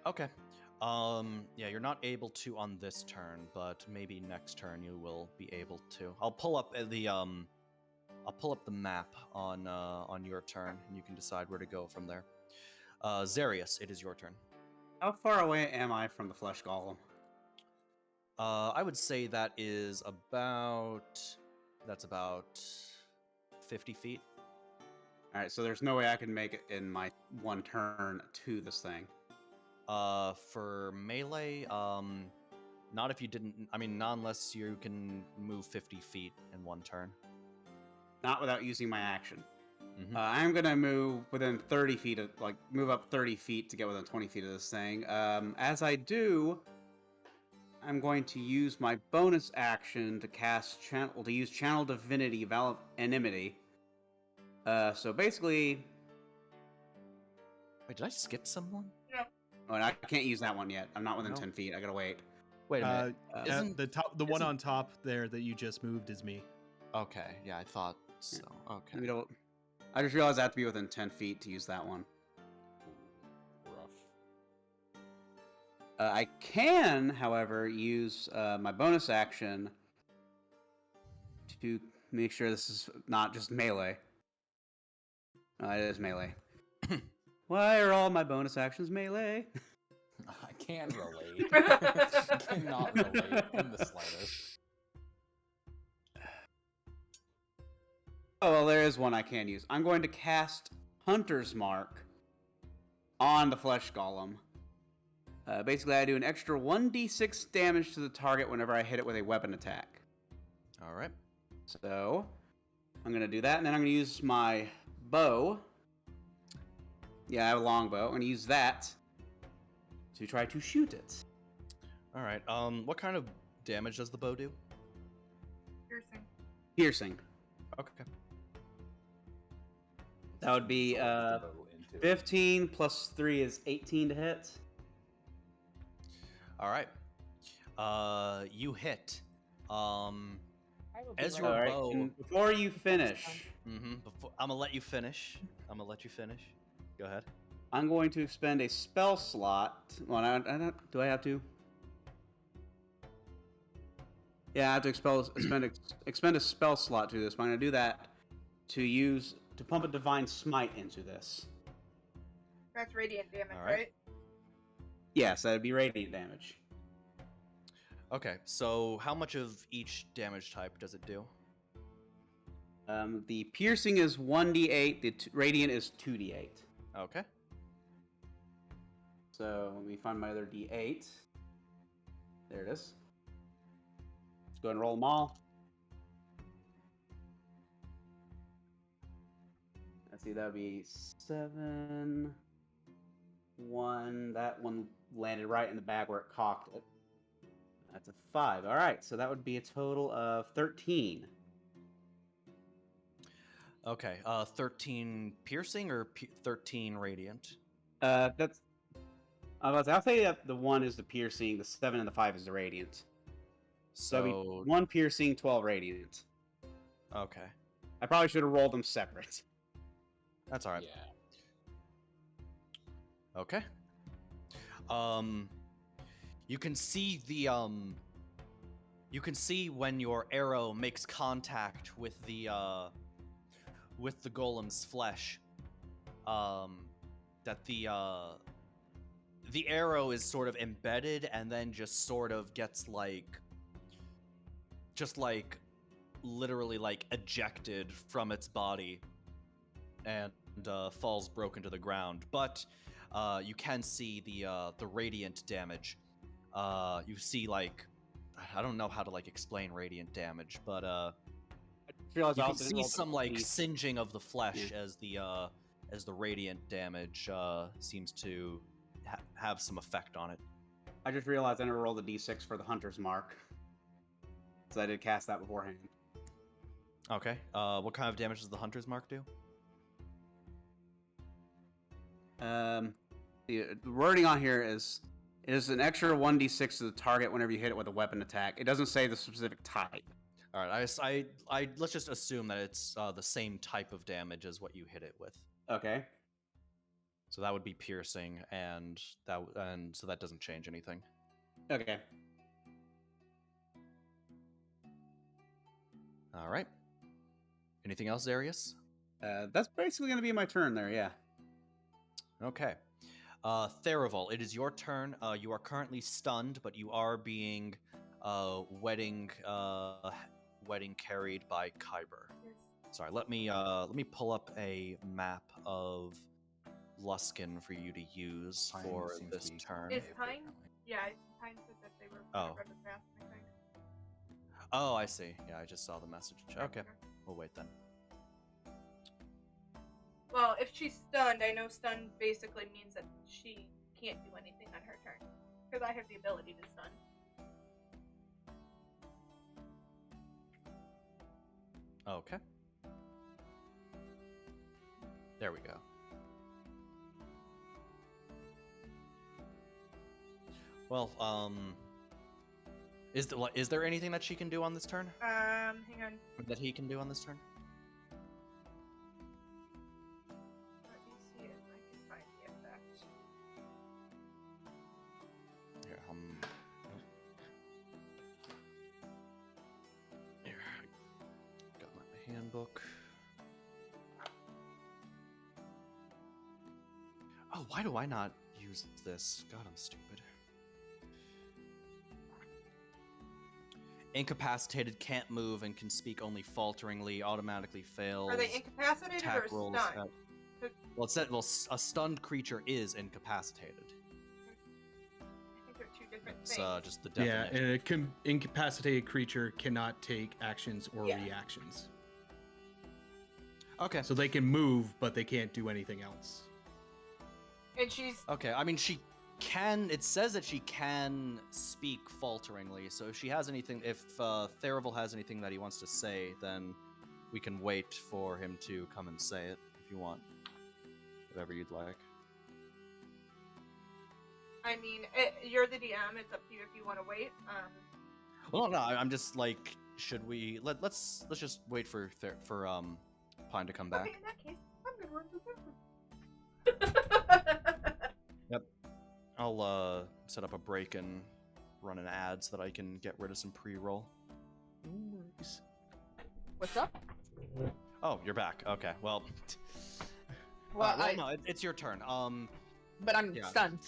Okay. Yeah, you're not able to on this turn, but maybe next turn you will be able to. I'll pull up the map on your turn, and you can decide where to go from there. Zarius, it is your turn. How far away am I from the flesh golem? I would say that's about 50 feet. All right, so there's no way I can make it in my one turn to this thing. For melee, not if you didn't. I mean, not unless you can move 50 feet in one turn. Not without using my action. Mhm. I'm gonna move within 30 feet of, like, move up 30 feet to get within 20 feet of this thing. As I do, I'm going to use my bonus action to use Channel Divinity, Valve Enmity. So basically, Wait, did I skip someone? oh, and I can't use that one yet. I'm not within No. 10 feet. I gotta wait. Wait a minute. Isn't the one isn't- on top there that you just moved is me? Okay, yeah, I thought so. Okay. We don't. I just realized I have to be within 10 feet to use that one. Rough. I can, however, use my bonus action to make sure this is not just melee. It is melee. Why are all my bonus actions melee? I can relate. Cannot relate in the slightest. Oh, well, there is one I can use. I'm going to cast Hunter's Mark on the Flesh Golem. Basically, I do an extra 1d6 damage to the target whenever I hit it with a weapon attack. All right. So, I'm going to do that, and then I'm going to use my bow. Yeah, I have a longbow. I'm going to use that to try to shoot it. All right. What kind of damage does the bow do? Piercing. Piercing. Okay. That would be Put the bow into it. 15 plus 3 is 18 to hit. All right. You hit. As your All right, bow. and before you finish, I'm gonna let you finish. Go ahead. I'm going to expend a spell slot. Well, I don't, do I have to? Yeah, I have to expend a spell slot to this. But I'm going to do that to pump a divine smite into this. That's radiant damage, All right. right? Yes, that'd be radiant damage. Okay. So how much of each damage type does it do? The piercing is 1d8. The radiant is 2d8. Okay. So let me find my other d8. There it is. Let's go ahead and roll them all. Let's see, that would be 7, 1. That one landed right in the bag where it cocked it. That's a 5. All right, so that would be a total of 13. Okay. 13 piercing or 13 radiant? That's. I'll say that the 1 is the piercing, the 7 and the 5 is the radiant. So that'd be 1 piercing, 12 radiant. Okay. I probably should have rolled them separate. That's all right. Yeah. Okay. You can see you can see when your arrow makes contact with the golem's flesh, that the arrow is sort of embedded and then just sort of gets literally ejected from its body and falls broken to the ground. But you can see the radiant damage you see like I don't know how to like explain radiant damage, but I realized you I can also didn't see roll the some like D- singeing of the flesh Yeah. as the radiant damage seems to have some effect on it. I just realized I never rolled a D6 for the hunter's mark, so I did cast that beforehand. Okay. What kind of damage does the hunter's mark do? The wording on here is it is an extra 1d6 to the target whenever you hit it with a weapon attack. It doesn't say the specific type. All right. I let's just assume that it's the same type of damage as what you hit it with. Okay. So that would be piercing, and so that doesn't change anything. Okay. All right. Anything else, Zarius? That's basically going to be my turn there, yeah. Okay. Theraval, it is your turn. You are currently stunned, but you are being wedding carried by Kyber. Yes. Sorry, let me pull up a map of Luskin for you to use Time for seems this to be turn. Is if time? apparently. Yeah, time said that they were Oh. rather fast, I think. Oh, I see. Yeah, I just saw the message. Okay, we'll wait then. Well, if she's stunned, I know stunned basically means that she can't do anything on her turn. Because I have the ability to stun. Okay. There we go. Well, is there anything that she can do on this turn? Hang on. Or that he can do on this turn? Let me see if I can find the effect. Here, here, got my handbook. Oh, why do I not use this? God, I'm stupid. Incapacitated, can't move, and can speak only falteringly. Automatically fails. Are they incapacitated attack or rolls stunned? well, it said a stunned creature is incapacitated. I think they're two different It's things. just the Yeah, definition. and an incapacitated creature cannot take actions or Yeah. reactions. Okay. So they can move, but they can't do anything else. And she's Okay. I mean, she can. It says that she can speak falteringly. So if she has anything, if Theraval has anything that he wants to say, then we can wait for him to come and say it if you want. Whatever you'd like. I mean, you're the DM. It's up to you if you want to wait. Well, no, I'm just like, should we let's just wait for Pine to come back. Okay, in that case, I'm gonna run through. I'll set up a break and run an ad so that I can get rid of some pre-roll. No worries. What's up? Oh, you're back. Okay. Well, Well, no, it's your turn. but I'm yeah. stunned.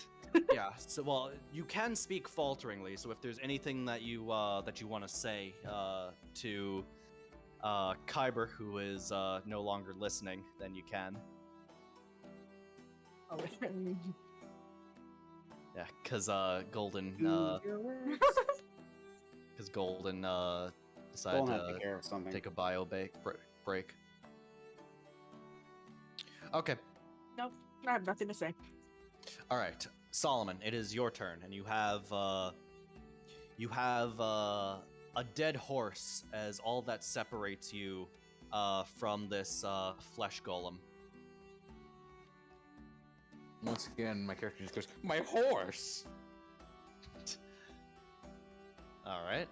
Yeah. So, well, you can speak falteringly. So, if there's anything that you want to say to Kyber, who is no longer listening, then you can. Oh, Yeah, because Golden decided Golden had to to take care of something. take a bio break. Okay. no, I have nothing to say. All right, Solomon, it is your turn, and you have a dead horse as all that separates you from this flesh golem. Once again, my character just goes, "My horse!" All right.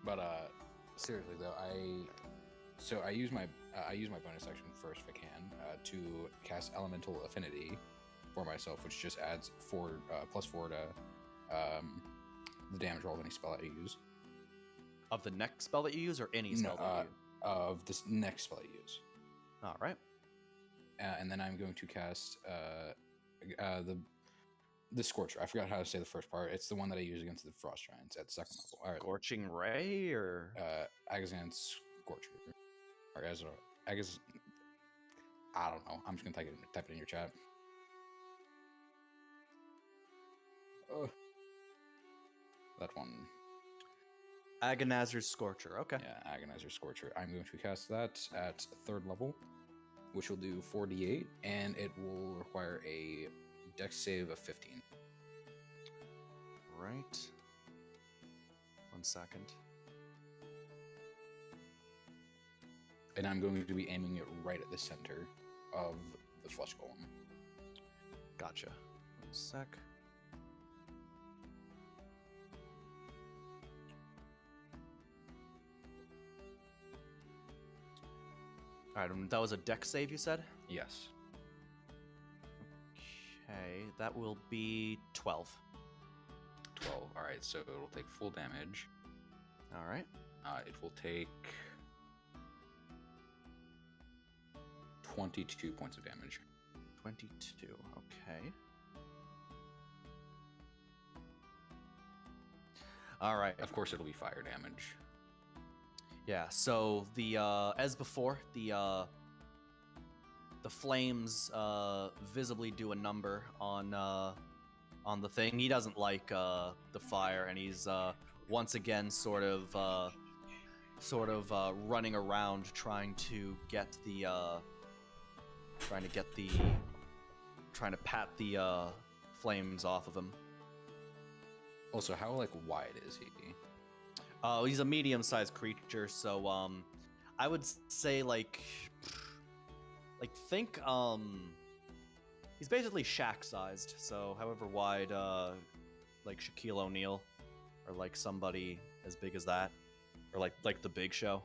But seriously though, I use my bonus action first if I can to cast Elemental Affinity for myself, which just adds +4 to the damage roll of any spell that I use. Of the next spell that you use, or any spell that you use? Of this next spell I use. All right. And then I'm going to cast the Scorcher. I forgot how to say the first part. It's the one that I use against the Frost Giants at second level. All right. Scorching Ray, or Agazan Scorcher. Or Agaz... I don't know. I'm just going to type it in your chat. That one. Agonizer's Scorcher. Okay. Yeah, Agonizer Scorcher. I'm going to cast that at 3rd level, which will do 4d8, and it will require a dex save of 15. Right. 1 second. And I'm going to be aiming it right at the center of the flesh golem. Gotcha. 1 sec. Alright, that was a dex save, you said? Yes. Okay, that will be 12. 12. Alright, so it'll take full damage. Alright. It will take 22 points of damage. 22. Okay. Alright. Of course, it'll be fire damage. Yeah, so the as before, the flames visibly do a number on the thing. He doesn't like the fire, and he's once again sort of running around trying to pat the flames off of him. Also, how like wide is he? He's a medium-sized creature, so I would say like think he's basically Shaq-sized, so however wide like Shaquille O'Neal or like somebody as big as that, or like the Big Show.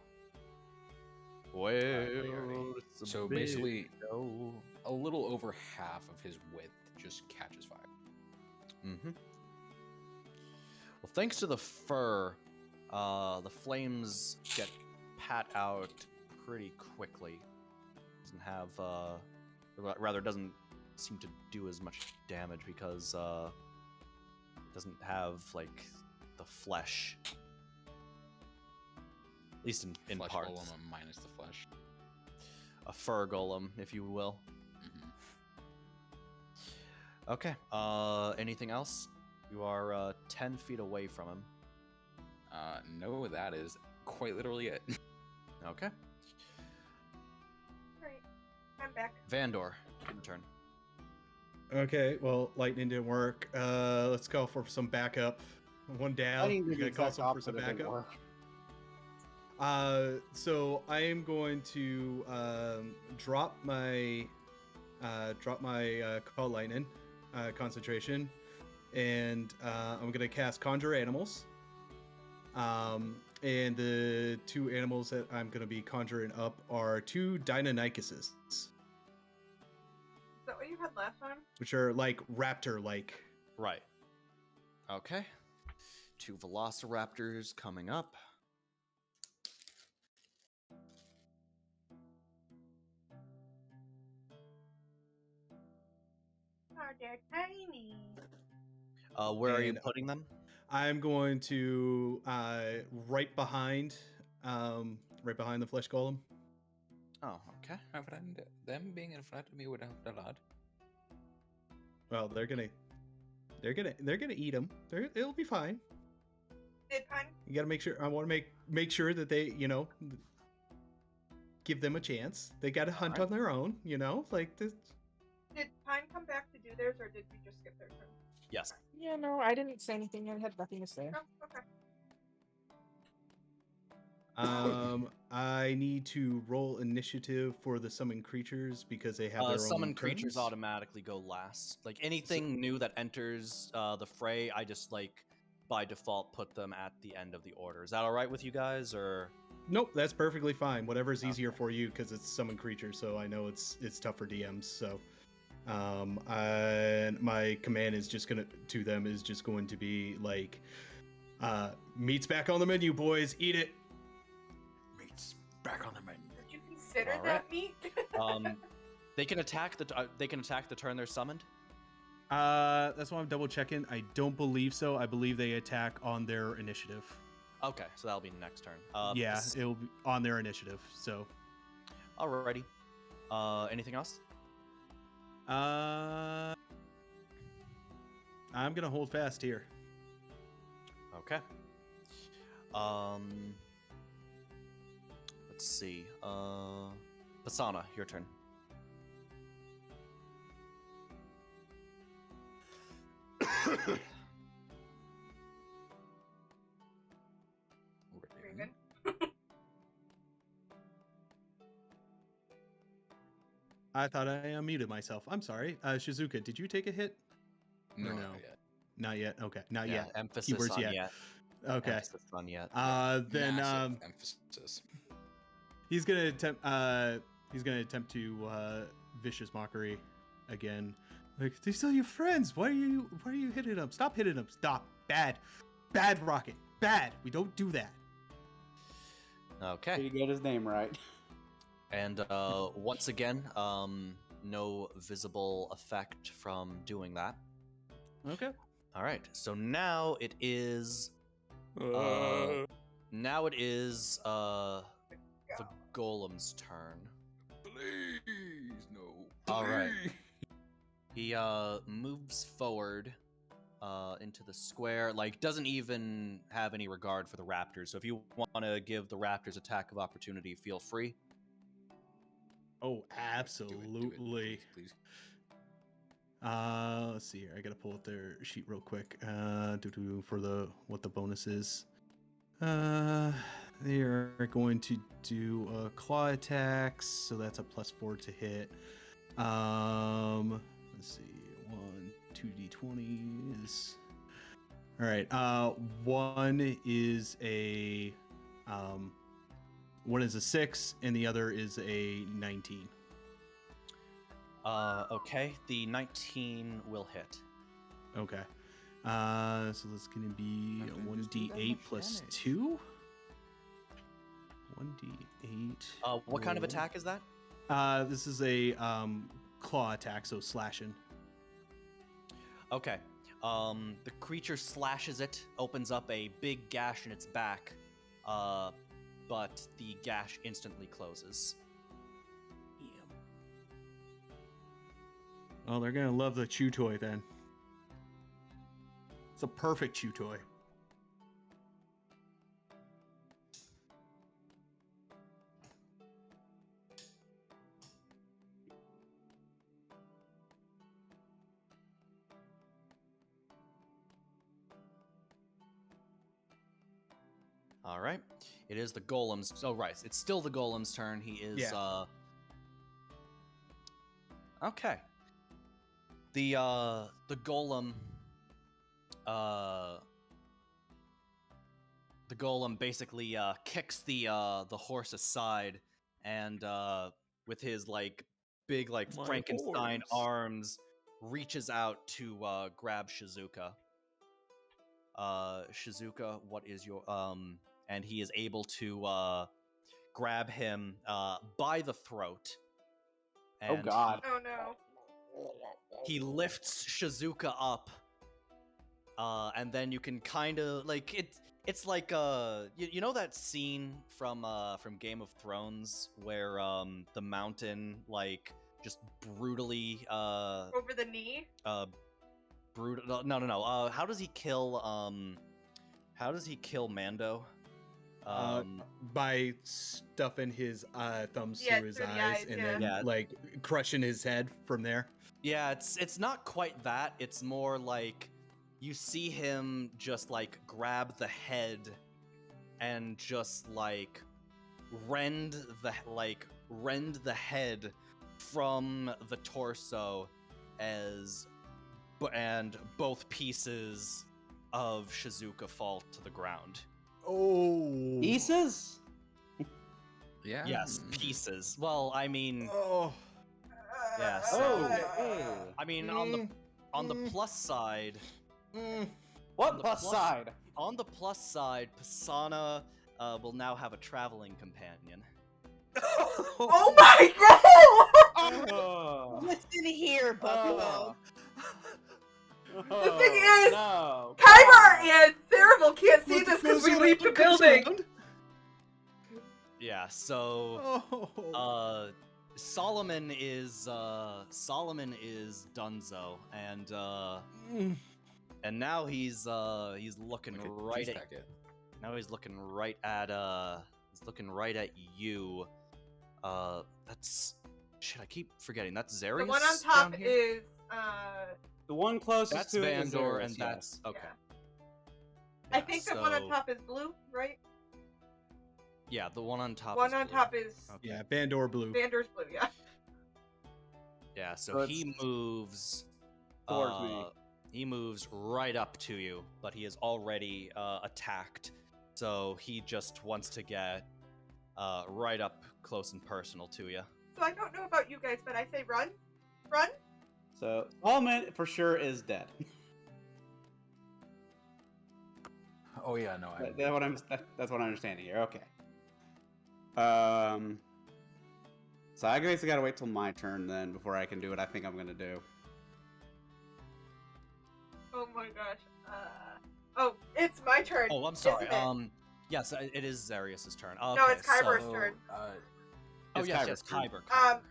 Well, it's a So big basically, show. a little over half of his width just catches fire. Mm-hmm. Well, thanks to the fur, the flames get pat out pretty quickly. Doesn't have, rather doesn't seem to do as much damage because it doesn't have like the flesh. At least in Flesh parts. golem minus the flesh. A fur golem, if you will. Mm-hmm. Okay. Anything else? You are 10 feet away from him. No, that is quite literally it. Okay. Alright. I'm back. Vandor, your turn. Okay, well, lightning didn't work. Let's call for some backup. One down. I think We're the gonna call exact some for some opposite of it backup. work. So I am going to drop my call lightning concentration, and I'm gonna cast Conjure Animals. And the two animals that I'm gonna be conjuring up are two Deinonychuses, Is that what you had last time? which are like raptor-like. Right. Okay. Two velociraptors coming up. Oh, they're tiny. Where are you And- putting them? I'm going to right behind the flesh golem. Oh, okay. My friend, them being in front of me would help a lot. Well, they're gonna eat them. It'll be fine. Did Pine You gotta make sure. I want to make sure that they, give them a chance. They got to hunt Alright. on their own. Like this. did Pine come back to do theirs, or did we just skip their turn? Yes. Yeah, no, I didn't say anything. I had nothing to say. Oh, okay. I need to roll initiative for the summon creatures because they have their Summon own creatures turns. automatically go last. Like anything new that enters the fray, I just like by default put them at the end of the order. Is that all right with you guys, or? Nope, that's perfectly fine. Whatever's easier Okay. for you, because it's summon creatures. So I know it's tough for DMs. So, and my command is just going to be like, meat's back on the menu, boys. Eat it. Meat's back on the menu. Did you consider All that meat? They can attack the turn they're summoned. That's why I'm double checking. I don't believe so. I believe they attack on their initiative. Okay, so that'll be next turn. Yeah, it'll be on their initiative. So, Alrighty. Anything else? I'm gonna hold fast here. Okay. Let's see. Pasana, your turn. Raven. I thought I unmuted myself. I'm sorry. Shizuka, did you take a hit? No, no. not yet. Not yet. Okay. Not Yeah, yet. emphasis Keywords on yet. yet. Okay. Emphasis on yet. Then Massive emphasis. he's gonna attempt to vicious mockery again. Like, they're still your friends. Why are you hitting them? Stop hitting them. Stop. Bad. Bad, Rocket. Bad. We don't do that. Okay. Did he get his name right? And once again, no visible effect from doing that. Okay. All right. So now it is. Now it is the golem's turn. Please, no. All right. please. He moves forward into the square. Like, doesn't even have any regard for the raptors. So if you want to give the raptors attack of opportunity, feel free. Oh, Do it, absolutely. please. Let's see here. I gotta pull up their sheet real quick. For what the bonus is. They are going to do claw attacks, so that's a +4 to hit. Let's see, 2d20s. All right. One is a 6, and the other is a 19. Okay, the 19 will hit. Okay. So that's gonna be I a thought you just did that 1d8 much plus damage. 2. 1d8. What kind of roll. attack is that? This is a claw attack, so slashing. Okay. The creature slashes it, opens up a big gash in its back, but the gash instantly closes. Oh, they're gonna love the chew toy then. It's a perfect chew toy. All right. It is the golem's. Oh, right. It's still the golem's turn. He is. Yeah. Okay. The golem. The golem basically kicks the horse aside, and with his like big like My Frankenstein horse. arms, reaches out to grab Shizuka. Shizuka, what is your and he is able to grab him by the throat. Oh And God. Oh no. he lifts Shizuka up, and then you can kind of like it. It's like you know that scene from Game of Thrones where the mountain like just brutally Over the knee? brutal. No. How does he kill Mando? By stuffing his thumbs Yeah, through his through the eyes eyes, and yeah. then Yeah. like crushing his head from there. Yeah, it's not quite that. It's more like you see him just like grab the head and just like rend the head from the torso and both pieces of Shizuka fall to the ground. Oh. Pieces? Yeah. Yes, pieces. Well, I mean, Oh. yeah. Oh, So, hey. I mean, on the plus side, What the plus plus- side? on the plus side, Pisana will now have a traveling companion. Oh my god! Oh. Listen here, Buffalo. The thing is, no. Kyber and Theravel can't see this because we leave the building! Yeah. So, Oh. Solomon is Dunzo, And now he's looking Like a right juice at packet. now he's looking right at you. That's shit. I keep forgetting. That's Zarius. The one on down top here? is The one closest That's to it is Vandor, Zarius, and that's yes. okay. I Yeah, think the one on so- top is blue, right? Yeah, the one on top. One is on blue. top is Okay. Yeah, Bandor Blue. Vander's blue, yeah. Yeah, so So he moves towards me. He moves right up to you, but he is already attacked. So he just wants to get right up close and personal to you. So I don't know about you guys, but I say run. Run? So Almond for sure is dead. Oh yeah, no. That's what I'm understanding here. Okay. So I guess I gotta wait till my turn then before I can do what I think I'm gonna do. Oh my gosh. Oh, it's my turn. Oh, I'm sorry. isn't it? Yes, it is Zarius's turn. No, Okay, it's Kyber's so- turn. Oh It's yes, Kyber's yes, turn.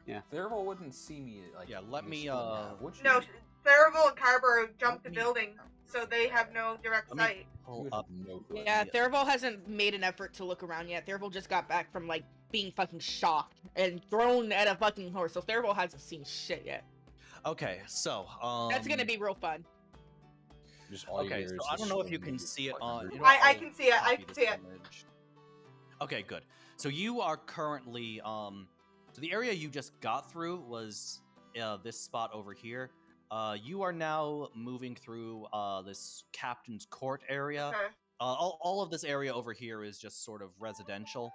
Kyber. Therival wouldn't see me like. Yeah, let me, split in half, would she? No, Therival and Kyber jumped the me- building, so they have no direct Let me sight. You pull would up. have no clue. Yeah, Therival hasn't made an effort to look around yet. Therival just got back from like being fucking shocked and thrown at a fucking horse. So Therival hasn't seen shit yet. Okay, so That's gonna be real fun. Just all you okay. hear So is I the don't know if you swing can of your see it fucking on. group. You know, I I'll can see it. I copy can this see it. image. Okay, good. So you are currently so the area you just got through was this spot over here. You are now moving through this captain's court area. Okay. All of this area over here is just sort of residential.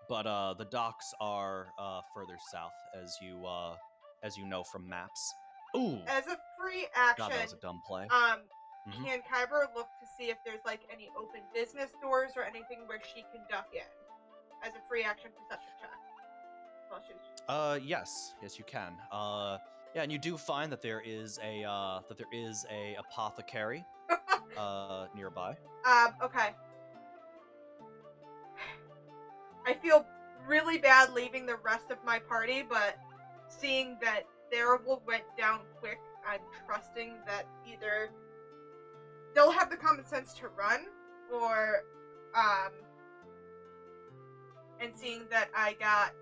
But the docks are further south, as you know from maps. Ooh, As a free God, action, that was a dumb play. Mhm. can Kyber look to see if there's like any open business doors or anything where she can duck in? As a free action perception check. While she's Yes, you can. Yeah, and you do find that there is a apothecary nearby. Okay. I feel really bad leaving the rest of my party, but seeing that Therival went down quick, I'm trusting that either they'll have the common sense to run, or and seeing that I got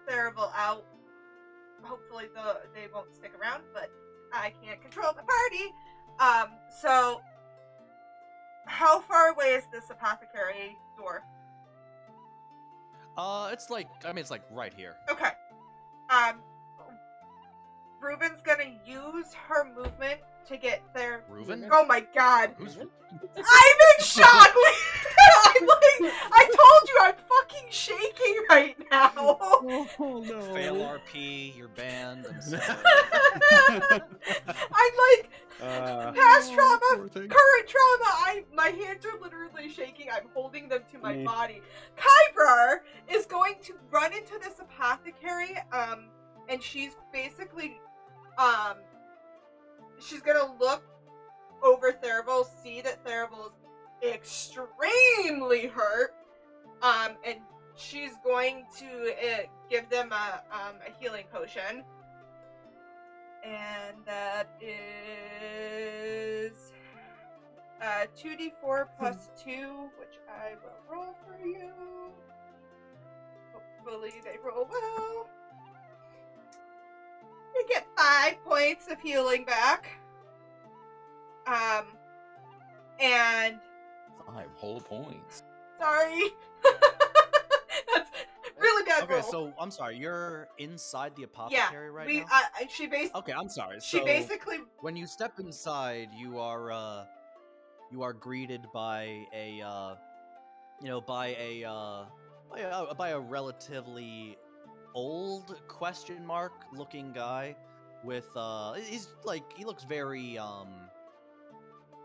Therival out, hopefully they won't stick around, but I can't control the party. So how far away is this apothecary door? It's like right here. Okay. Reuben's gonna use her movement to get there. Reuben? Oh my god. Who's I'm in shock! I'm like, I told you I'm fucking shaking right now. Oh no. Fail RP, you're banned. I'm sorry. I'm like, past trauma, Poor thing. current trauma. My hands are literally shaking. I'm holding them to my Me. body. Kyber is going to run into this apothecary, and she's basically, she's gonna look over Therival, see that Therival is extremely hurt, and she's going to give them a healing potion. And that is 2d4 plus 2, which I will roll for you. Hopefully they roll well. You get 5 points of healing back. And 5 whole points. sorry. That's really bad Okay, roll. so I'm sorry. You're inside the yeah, apothecary right we now. she basically Okay, I'm sorry. she So basically when you step inside, you are greeted by a by a relatively old question mark looking guy with he looks very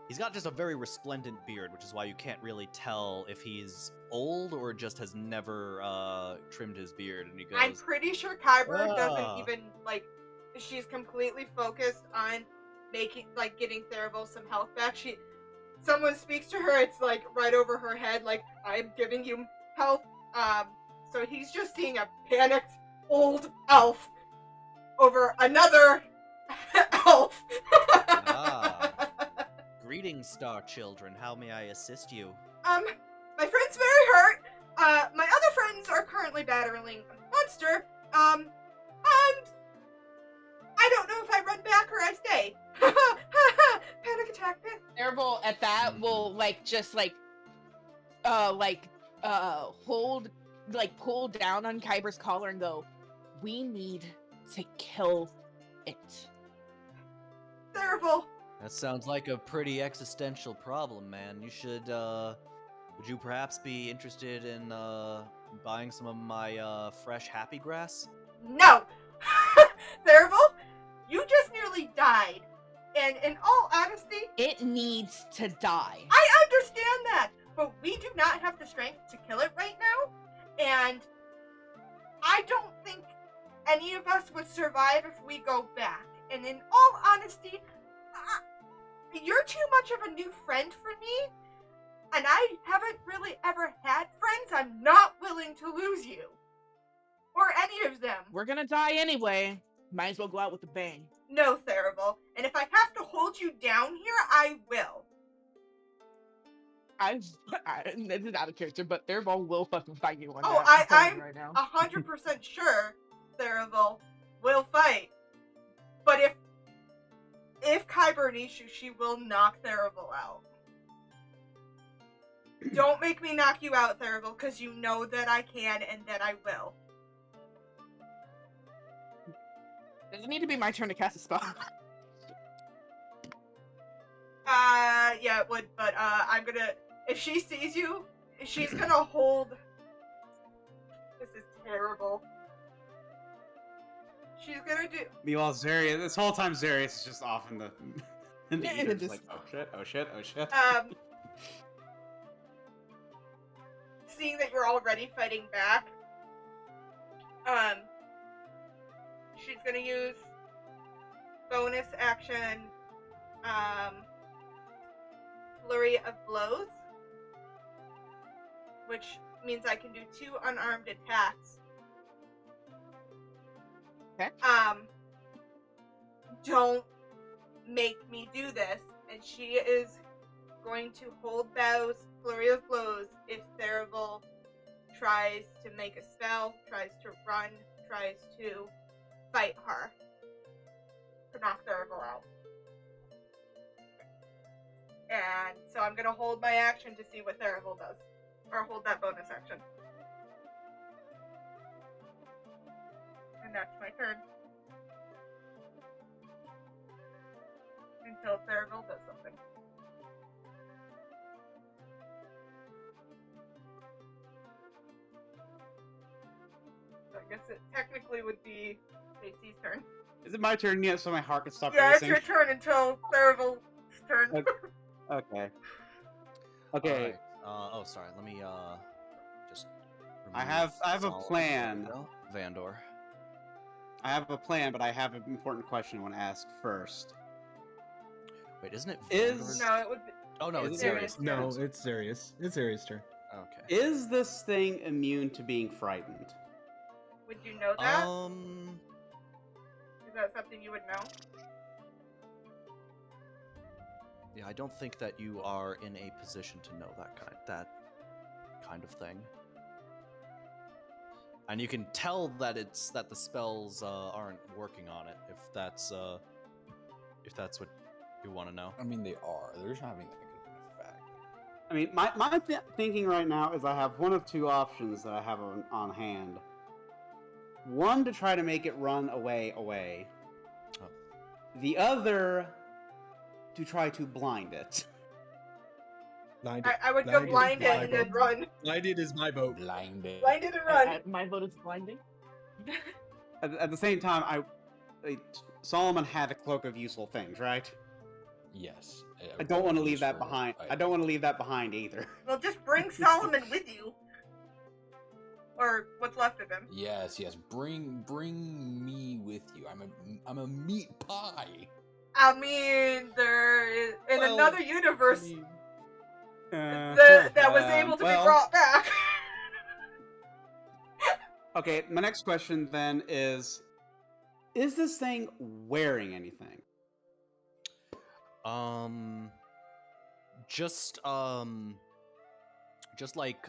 he's got just a very resplendent beard, which is why you can't really tell if he's old or just has never trimmed his beard. And he goes, I'm pretty sure Kyber Ah. doesn't even she's completely focused on getting Therival some health back. Someone speaks to her, it's like right over her head, like, I'm giving you health. So he's just seeing a panicked old elf over another Elf. Ah. Greetings, star children. How may I assist you? My friend's very hurt. My other friends are currently battling a monster. And I don't know if I run back or I stay. Panic attack. Nerval at that will hold, pull down on Kyber's collar and go, "We need to kill it." Terrible. That sounds like a pretty existential problem, man. You should, would you perhaps be interested in, buying some of my, fresh happy grass? No. Terrible. You just nearly died. And in all honesty, It needs to die. I understand that, but we do not have the strength to kill it right now, and I don't think any of us would survive if we go back. And in all honesty, you're too much of a new friend for me, and I haven't really ever had friends. I'm not willing to lose you. Or any of them. We're gonna die anyway. Might as well go out with a bang. No, Therival. And if I have to hold you down here, I will. This is out of character, but Therival will fucking fight you on Oh, that. I'm right now. 100% sure Therival will fight. But if Kyber needs you, she will knock Therival out. Don't make me knock you out, Therival, because you know that I can and that I will. Does it need to be my turn to cast a spell? Yeah, it would, but I'm gonna. If she sees you, she's gonna hold. This is terrible. She's gonna do. Meanwhile, Zarius, this whole time, Zarius is just off in the Yeah, ether, just- like, oh shit, oh shit, oh shit. Seeing that you're already fighting back, she's gonna use bonus action, flurry of blows, which means I can do 2 unarmed attacks. Okay. Don't make me do this, and she is going to hold bows, flurry of blows, if Therival tries to make a spell, tries to run, tries to fight her, to knock Therival out. And so I'm gonna hold my action to see what Therival does. Or hold that bonus action. And that's my turn. Until Therival does something. So I guess it technically would be JC's turn. Is it my turn yet so my heart can stop Yeah, it's racing? your turn until Therival's turn. Okay. Okay. Okay. Alright. Sorry. Let me just. I remove have a Solomon. plan. There we go. Vandor. I have a plan, but I have an important question I want to ask first. Wait, isn't it Is- Vandor's? No, it would be. Oh no, Is it's it Zarius. No, it's Zarius. It's Zarius' turn. Okay. Is this thing immune to being frightened? Would you know that? Is that something you would know? Yeah, I don't think that you are in a position to know that kind of thing. And you can tell that the spells aren't working on it. If that's what you want to know. I mean, they are. They're just not having like an effect. I mean, my thinking right now is I have one of 2 options that I have on hand. One, to try to make it run away. Oh. The other, to try to blind it. Blinded. I would go Blinded. blind it and then run. Blinded is my vote. Blinded. Blind it and run. My vote is blinding. At the same time, Solomon had a cloak of useful things, right? Yes. I don't want to leave Just that for- behind. I don't want to leave that behind either. Well, just bring Solomon with you. Or what's left of him. Yes, yes. Bring me with you. I'm a meat pie. I mean, there is in Well, another universe I mean, that was able to be brought back. Okay, my next question then is, Is this thing wearing anything? Um, just just like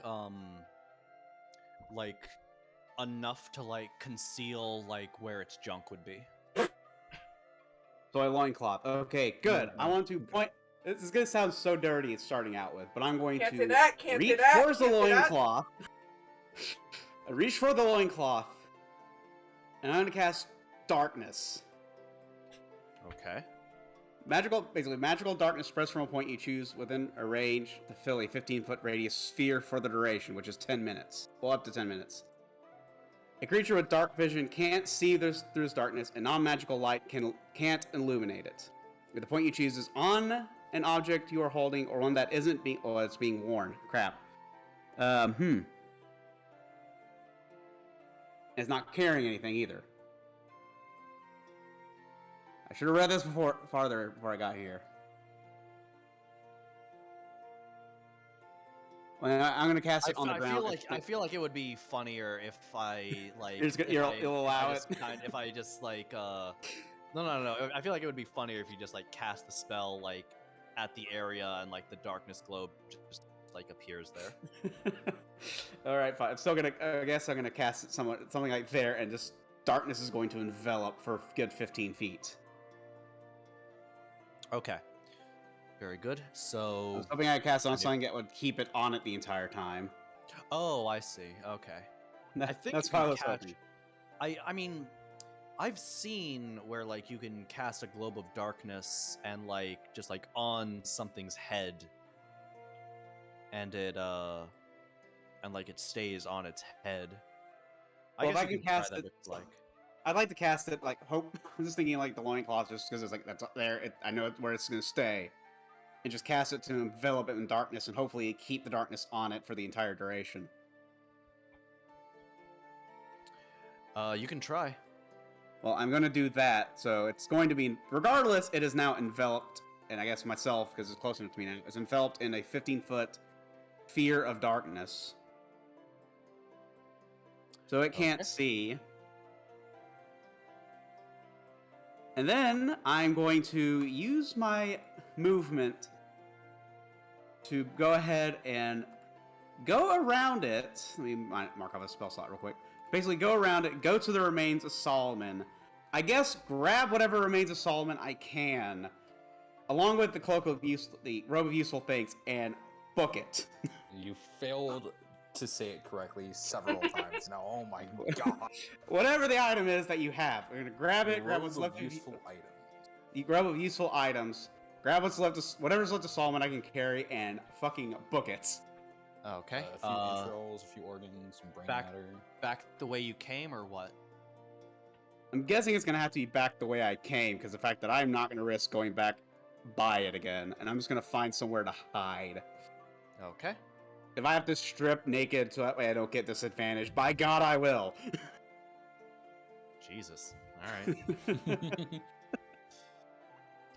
enough to like conceal like where its junk would be. So a loincloth. Okay, good. I want to point. This is gonna sound so dirty. It's starting out with, but I'm going Can't to say that, can't say reach that, towards the can't say that. loincloth. I reach for the loincloth, and I'm gonna cast darkness. Okay. Basically, magical darkness spreads from a point you choose within a range to fill a 15-foot radius sphere for the duration, which is 10 minutes. Well, up to 10 minutes. A creature with dark vision can't see through this darkness, and non-magical light can't illuminate it. If the point you choose is on an object you are holding, or one that isn't being, it's being worn. Crap. It's not carrying anything either. I should have read this before I got here. Well, I'm gonna cast it on the ground. I feel like it would be funnier if I like You'll allow it. If I just like no. I feel like it would be funnier if you just like cast the spell like at the area and like the darkness globe just like appears there. All right, fine. I'm still gonna. I guess I'm gonna cast it something like there, and just darkness is going to envelop for a good 15 feet. Okay. Very good. I So was hoping I could cast it on something that would keep it on it the entire time. oh, I see. Okay. I think That's you what I can was catch- hoping. I mean, I've seen where like you can cast a globe of darkness and like just like on something's head, and it stays on its head. Well, if guess I you can cast try that it, if you like. I'd like to cast it like hope. I'm just thinking like the loincloth, just because it's like that's up there. I know where it's gonna stay, and just cast it to envelop it in darkness, and hopefully keep the darkness on it for the entire duration. You can try. Well, I'm gonna do that, so it's going to be regardless. It is now enveloped, and I guess myself, because it's close enough to me now, is enveloped in a 15-foot sphere of darkness, so it can't Okay. see. And then I'm going to use my movement to go ahead and go around it. Let me mark off a spell slot real quick. Basically, go around it, go to the remains of Solomon. I guess grab whatever remains of Solomon I can, along with the the robe of useful things, and book it. You failed to say it correctly several times now. Oh my god. Whatever the item is that you have, we're gonna grab it. Grab what's Robe of left of useful items. You grab of useful items. Grab what's left of whatever's left of Solomon I can carry, and fucking book it. Okay. A few entrails, a few organs, some brain matter. Back the way you came, or what? I'm guessing it's gonna have to be back the way I came, because the fact that I'm not gonna risk going back by it again, and I'm just gonna find somewhere to hide. Okay. If I have to strip naked so that way I don't get disadvantaged, by God I will. Jesus. All right.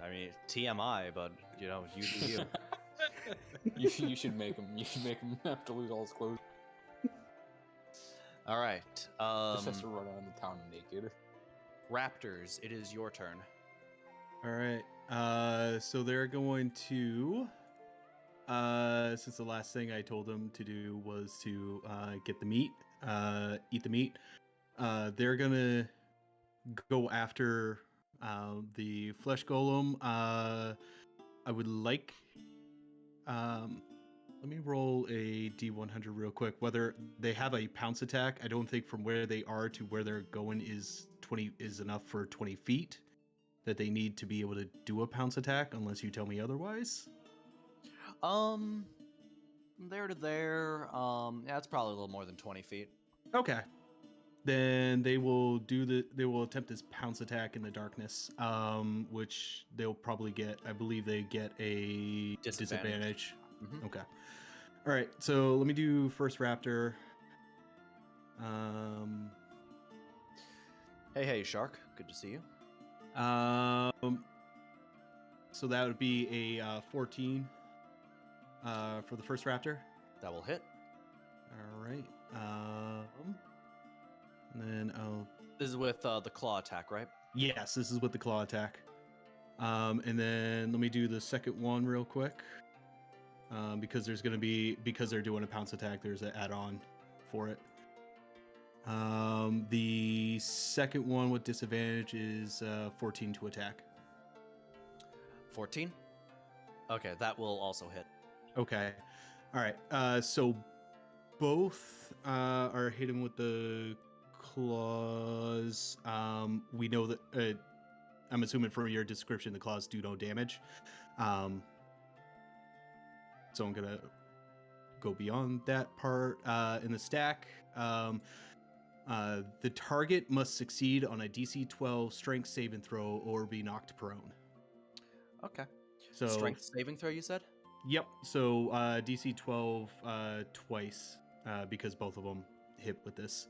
I mean, TMI, but you know, you do you. You should make him. You should make him have to lose all his clothes. All right. Just has to run around the town naked. Raptors, it is your turn. All right. So they're going to, since the last thing I told them to do was to get the meat, eat the meat. They're gonna go after the flesh golem. I would like. Let me roll a D100 real quick. Whether they have a pounce attack, I don't think from where they are to where they're going is enough for 20 feet. That they need to be able to do a pounce attack, unless you tell me otherwise. There to there. Yeah, it's probably a little more than 20 feet. Okay. Then they will attempt this pounce attack in the darkness, which they'll probably get. I believe they get a disadvantage. Mhm. Okay. All right. So let me do first raptor. Hey, Shark. Good to see you. So that would be a 14 for the first raptor. That will hit. All right. And then I'll This is with the claw attack, right? Yes, this is with the claw attack. And then let me do the second one real quick. Because they're doing a pounce attack, there's an add-on for it. The second one with disadvantage is 14 to attack. 14. Okay, that will also hit. Okay. All right. So both are hitting with the claws. We know that. I'm assuming from your description, the claws do no damage. So I'm gonna go beyond that part in the stack. The target must succeed on a DC 12 strength saving throw or be knocked prone. Okay. So Strength saving throw, you said? Yep. So DC 12 twice because both of them hit with this.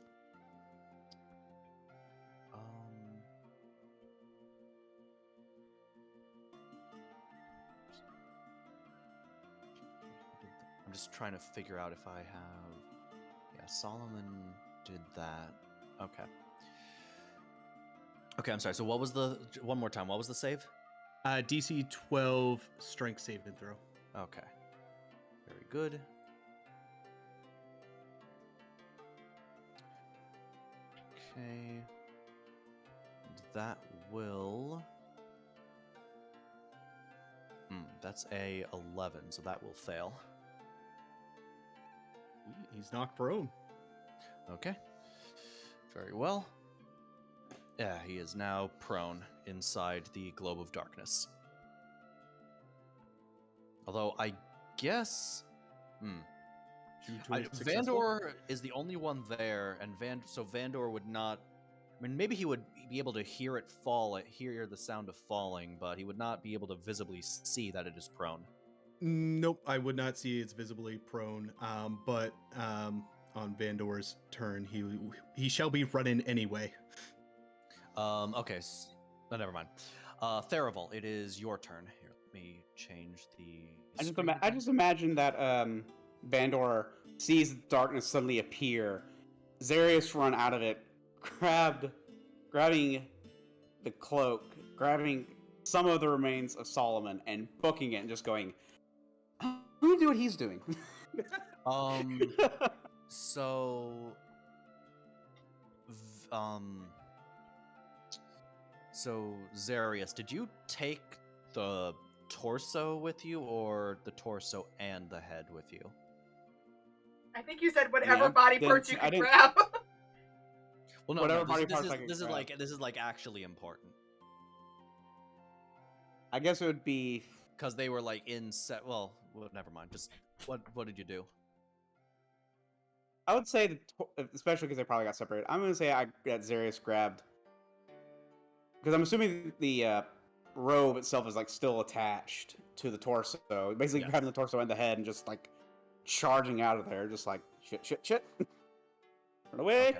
I'm just trying to figure out if I have. Yeah, Solomon did that. Okay. Okay, I'm sorry. So what was the one more time? What was the save? DC 12 strength saving throw. Okay. Very good. Okay. That will. That's a 11, so that will fail. He's knocked prone. Okay. Very well. Yeah, he is now prone inside the globe of darkness. Although I guess, Vandor is the only one there, and Vandor would not. I mean, maybe he would be able to hear it fall, hear the sound of falling, but he would not be able to visibly see that it is prone. Nope, I would not see it's visibly prone. But on Vandor's turn, he shall be running anyway. Okay. Never mind. Theraval, it is your turn. Here, let me change the. I just imagine that Vandor sees darkness suddenly appear. Zarius run out of it, grabbing the cloak, grabbing some of the remains of Solomon, and booking it, and just going, "I'm gonna do what he's doing." So, so Zarius, did you take the torso with you, or the torso and the head with you? I think you said whatever Yeah, body parts you could grab. Well, no, Whatever no. body This parts is I could this is grab. this is like actually important I guess it would be. because they were like in set. Well, never mind. Just what did you do? I would say, especially because they probably got separated. I'm gonna say I got Zarius grabbed because I'm assuming the robe itself is like still attached to the torso. Basically, Yes. grabbing the torso and the head and just like charging out of there, just like shit. Run away. Okay.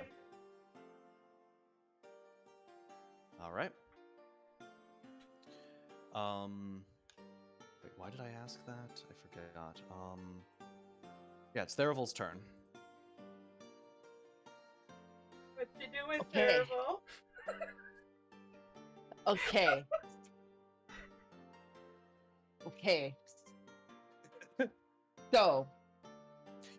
All right. Wait, why did I ask that? I forgot. Yeah, it's Theraval's turn. What you doing, Okay. Theraval? Okay. Okay. So,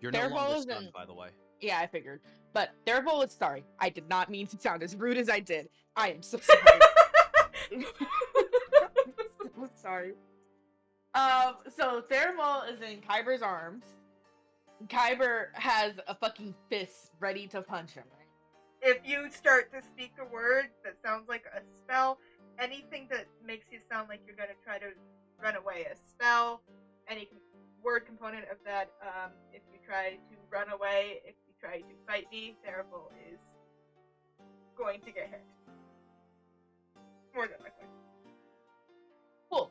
You're no Theraval longer is stunned, in- by the way. yeah, I figured. But Theraval is sorry. I did not mean to sound as rude as I did. I am so sorry. So sorry. So Theraval is in Kyber's arms. Kyber has a fucking fist ready to punch him. If you start to speak a word that sounds like a spell, anything that makes you sound like you're gonna try to run away, a spell, any word component of that, if you try to run away, if you try to fight me, Theraval is going to get hit. More than likely. Cool.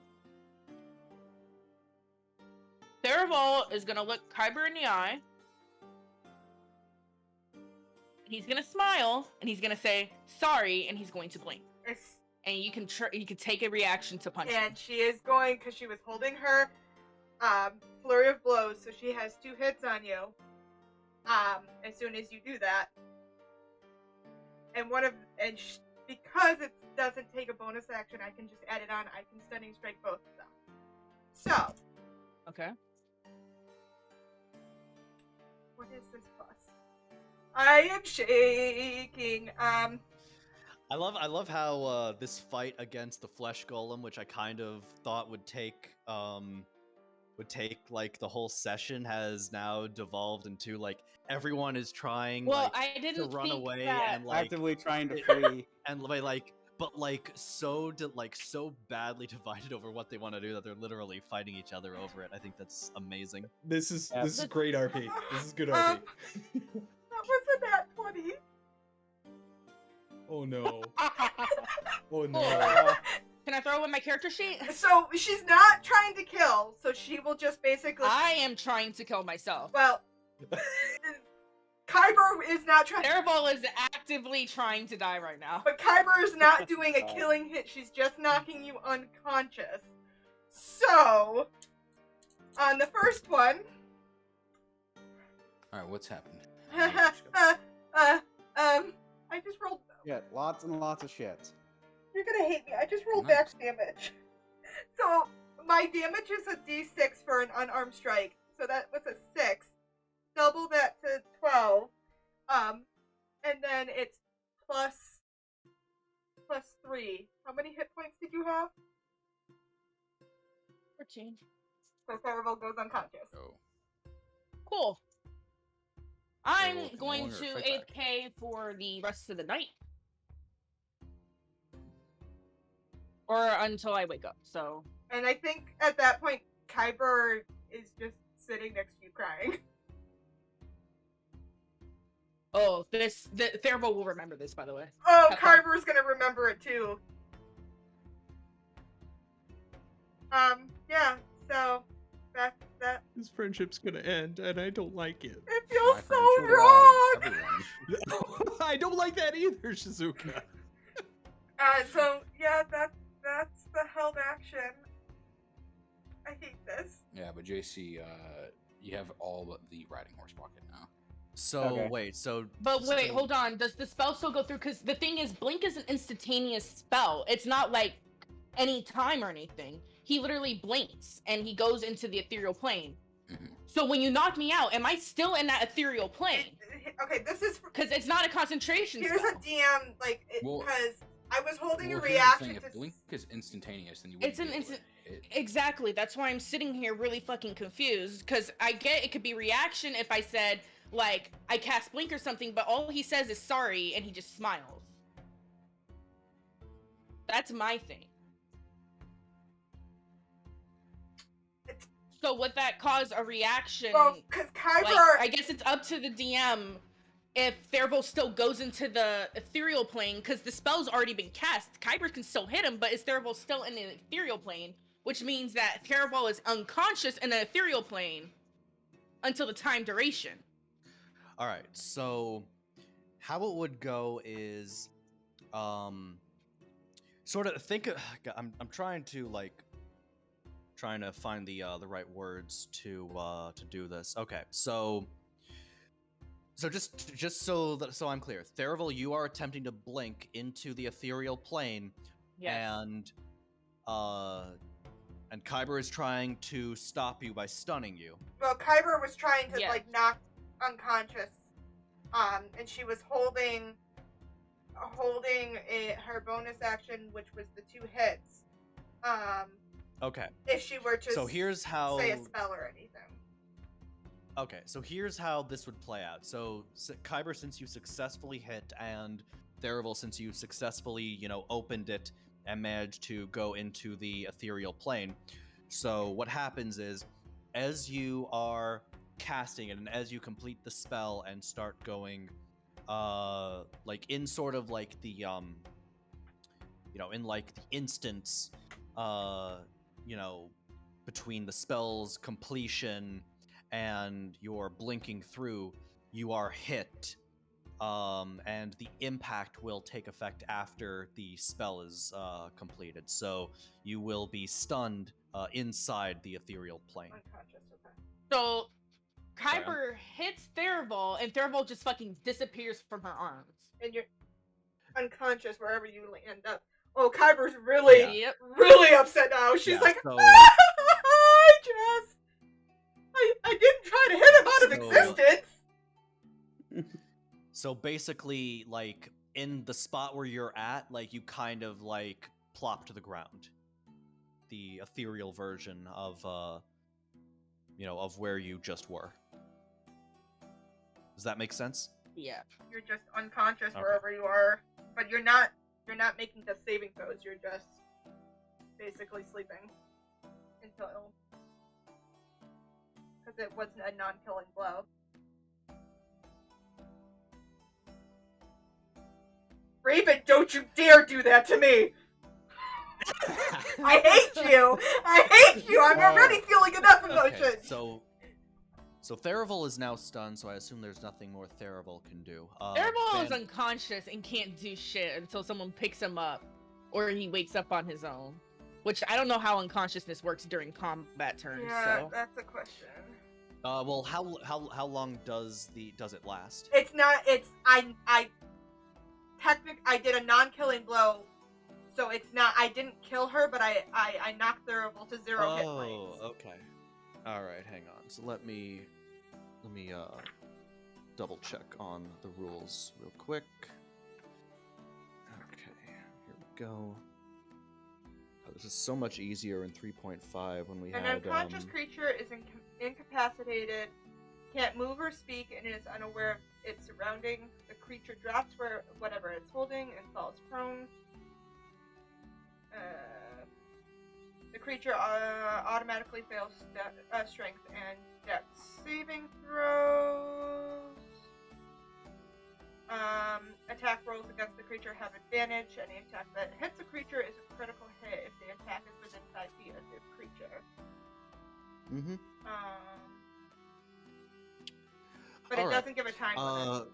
Theraval is gonna look Kyber in the eye. He's gonna smile and he's gonna say sorry, and he's going to blink. It's, And you can take a reaction to punch him. and she is going, because she was holding her flurry of blows, so she has 2 hits on you. As soon as you do that, because it doesn't take a bonus action, I can just add it on. I can stunning strike both of them. So, Okay. what is this plus? I am shaking. I love how this fight against the flesh golem, which I kind of thought would take like the whole session, has now devolved into like everyone is trying Well, like I to didn't run think away that. and like Actively trying to free. and but so badly divided over what they want to do that they're literally fighting each other over it. I think that's amazing. This is Yeah. this is great RP. This is good RP. That was a nat 20. Oh no. Oh no. Cool. Can I throw in my character sheet? So she's not trying to kill, so she will just basically. I am trying to kill myself. Well, Kyber is not trying. Terrible is actively trying to die right now. But Kyber is not doing a killing hit. She's just knocking you unconscious. So, on the first one. All right, what's happened? I just rolled. Yeah, lots and lots of shit. You're gonna hate me. I just rolled Nice. max damage. So my damage is a d6 for an unarmed strike. So that was a 6. Double that to 12. And then it's plus 3. How many hit points did you have? 14. So Therival goes unconscious. Oh, Cool. Terrible I'm can no going longer to fight back. AFK for the rest of the night. Or until I wake up, so. And I think at that point, Kyber is just sitting next to you crying. Oh, the Therival will remember this, by the way. Oh, Have fun. Kyber's gonna remember it too. Yeah, so that This friendship's gonna end, and I don't like it. it feels my so friendship wrong. with everyone. I don't like that either, Shizuka. So yeah, that's the held action. I hate this. Yeah, but JC, you have all but the riding horse pocket now. So Okay. wait, so But wait, so- hold on. Does the spell still go through? Because the thing is, Blink is an instantaneous spell. It's not like any time or anything. He literally blinks and he goes into the ethereal plane. Mhm. So when you knock me out, am I still in that ethereal plane? Okay, this is Because it's not a concentration here's spell. a DM Well- because I was holding Well, a here's the reaction thing, to. if Blink is instantaneous, then you It's wouldn't an be able to hit. Exactly. That's why I'm sitting here really fucking confused. Because I get it could be reaction if I said, like, I cast Blink or something, but all he says is sorry and he just smiles. That's my thing. So would that cause a reaction? Well, because Kyber. Like, I guess it's up to the DM if Therival still goes into the ethereal plane, because the spell's already been cast. Kyber can still hit him, but is Therival still in the ethereal plane? Which means that Therival is unconscious in the ethereal plane until the time duration. all right, so how it would go is sort of think of, I'm trying to find the right words to do this. Okay, so just so I'm clear, Therival, you are attempting to blink into the ethereal plane, and Kyber is trying to stop you by stunning you. Well, Kyber was trying to Yeah. like knock unconscious, and she was holding her bonus action, which was the 2 hits. Okay, If she were to so here's how. say a spell or anything. Okay, so here's how this would play out. So, Kyber, since you successfully hit, and Therival, since you successfully, opened it and managed to go into the ethereal plane. So, what happens is, as you are casting it, and as you complete the spell and start going, like in sort of like the, in like the instance, between the spell's completion and you're blinking through, you are hit, and the impact will take effect after the spell is completed. So you will be stunned inside the ethereal plane. Unconscious. Okay. So Sorry, I'm- Kyber hits Therival, and Therival just fucking disappears from her arms. And you're unconscious wherever you end up. Oh, Kyber's really, Yep. really upset now. She's Yeah, like, so I didn't try to hit him out of So- existence. so basically, like in the spot where you're at, like you kind of like plop to the ground. The ethereal version of of where you just were. Does that make sense? Yeah. You're just unconscious Okay. wherever you are, but you're not making the saving throws. You're just basically sleeping until, because it wasn't a non-killing blow. Raven, don't you dare do that to me! I hate you! I hate you! I'm already feeling enough emotion! Okay, so Theravel is now stunned, so I assume there's nothing more Theravel can do. Airball is Van- unconscious and can't do shit until someone picks him up or he wakes up on his own. Which I don't know how unconsciousness works during combat turns. Yeah, So that's a question. well, how long does it last? It's not. It's I did a non-killing blow, so it's not. I didn't kill her, but I knocked Thurible to 0 hit points. Okay. All right, hang on. So let me double check on the rules real quick. Okay, here we go. Oh, this is so much easier in 3.5 when we An had unconscious creature is incapacitated, can't move or speak, and is unaware of its surrounding. The creature drops whatever it's holding and falls prone. The creature automatically fails strength and dex saving throws. Attack rolls against the creature have advantage. Any attack that hits a creature is a critical hit if the attack is within 5 feet of the creature. Mm-hmm. But it Alright. doesn't give a time limit.